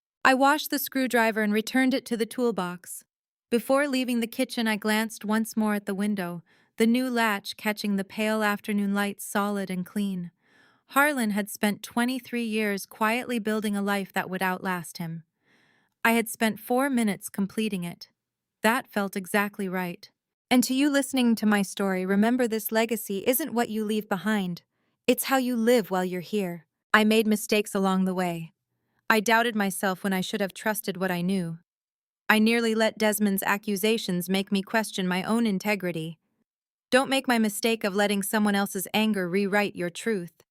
Before leaving the kitchen, I glanced once more at the window, the new latch catching the pale afternoon light, solid and clean. Harlan had spent 23 years quietly building a life that would outlast him. I had spent 4 minutes completing it. That felt exactly right. And to you listening to my story, remember, this legacy isn't what you leave behind. It's how you live while you're here. I made mistakes along the way. I doubted myself when I should have trusted what I knew. I nearly let Desmond's accusations make me question my own integrity. Don't make my mistake of letting someone else's anger rewrite your truth.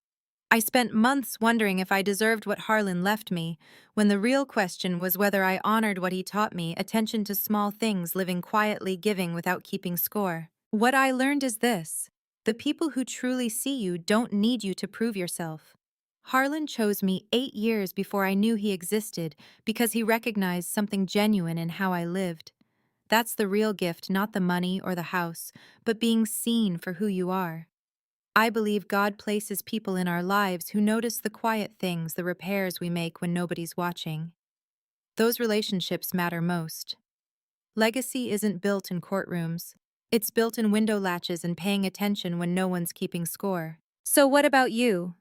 I spent months wondering if I deserved what Harlan left me, when the real question was whether I honored what he taught me: attention to small things, living quietly, giving without keeping score. What I learned is this: the people who truly see you don't need you to prove yourself. Harlan chose me 8 years before I knew he existed because he recognized something genuine in how I lived. That's the real gift, not the money or the house, but being seen for who you are. I believe God places people in our lives who notice the quiet things, the repairs we make when nobody's watching. Those relationships matter most. Legacy isn't built in courtrooms. It's built in window latches and paying attention when no one's keeping score. So what about you?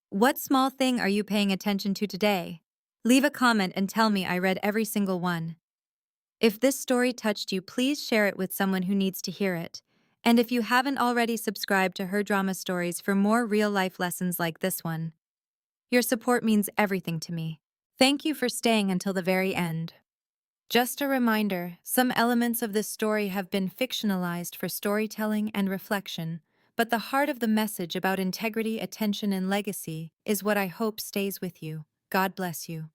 What small thing are you paying attention to today? Leave a comment and tell me I read every single one. If this story touched you, please share it with someone who needs to hear it. And if you haven't already, subscribe to Her Drama Stories for more real-life lessons like this one. Your support means everything to me. Thank you for staying until the very end. Just a reminder, some elements of this story have been fictionalized for storytelling and reflection, but the heart of the message about integrity, attention, and legacy is what I hope stays with you. God bless you.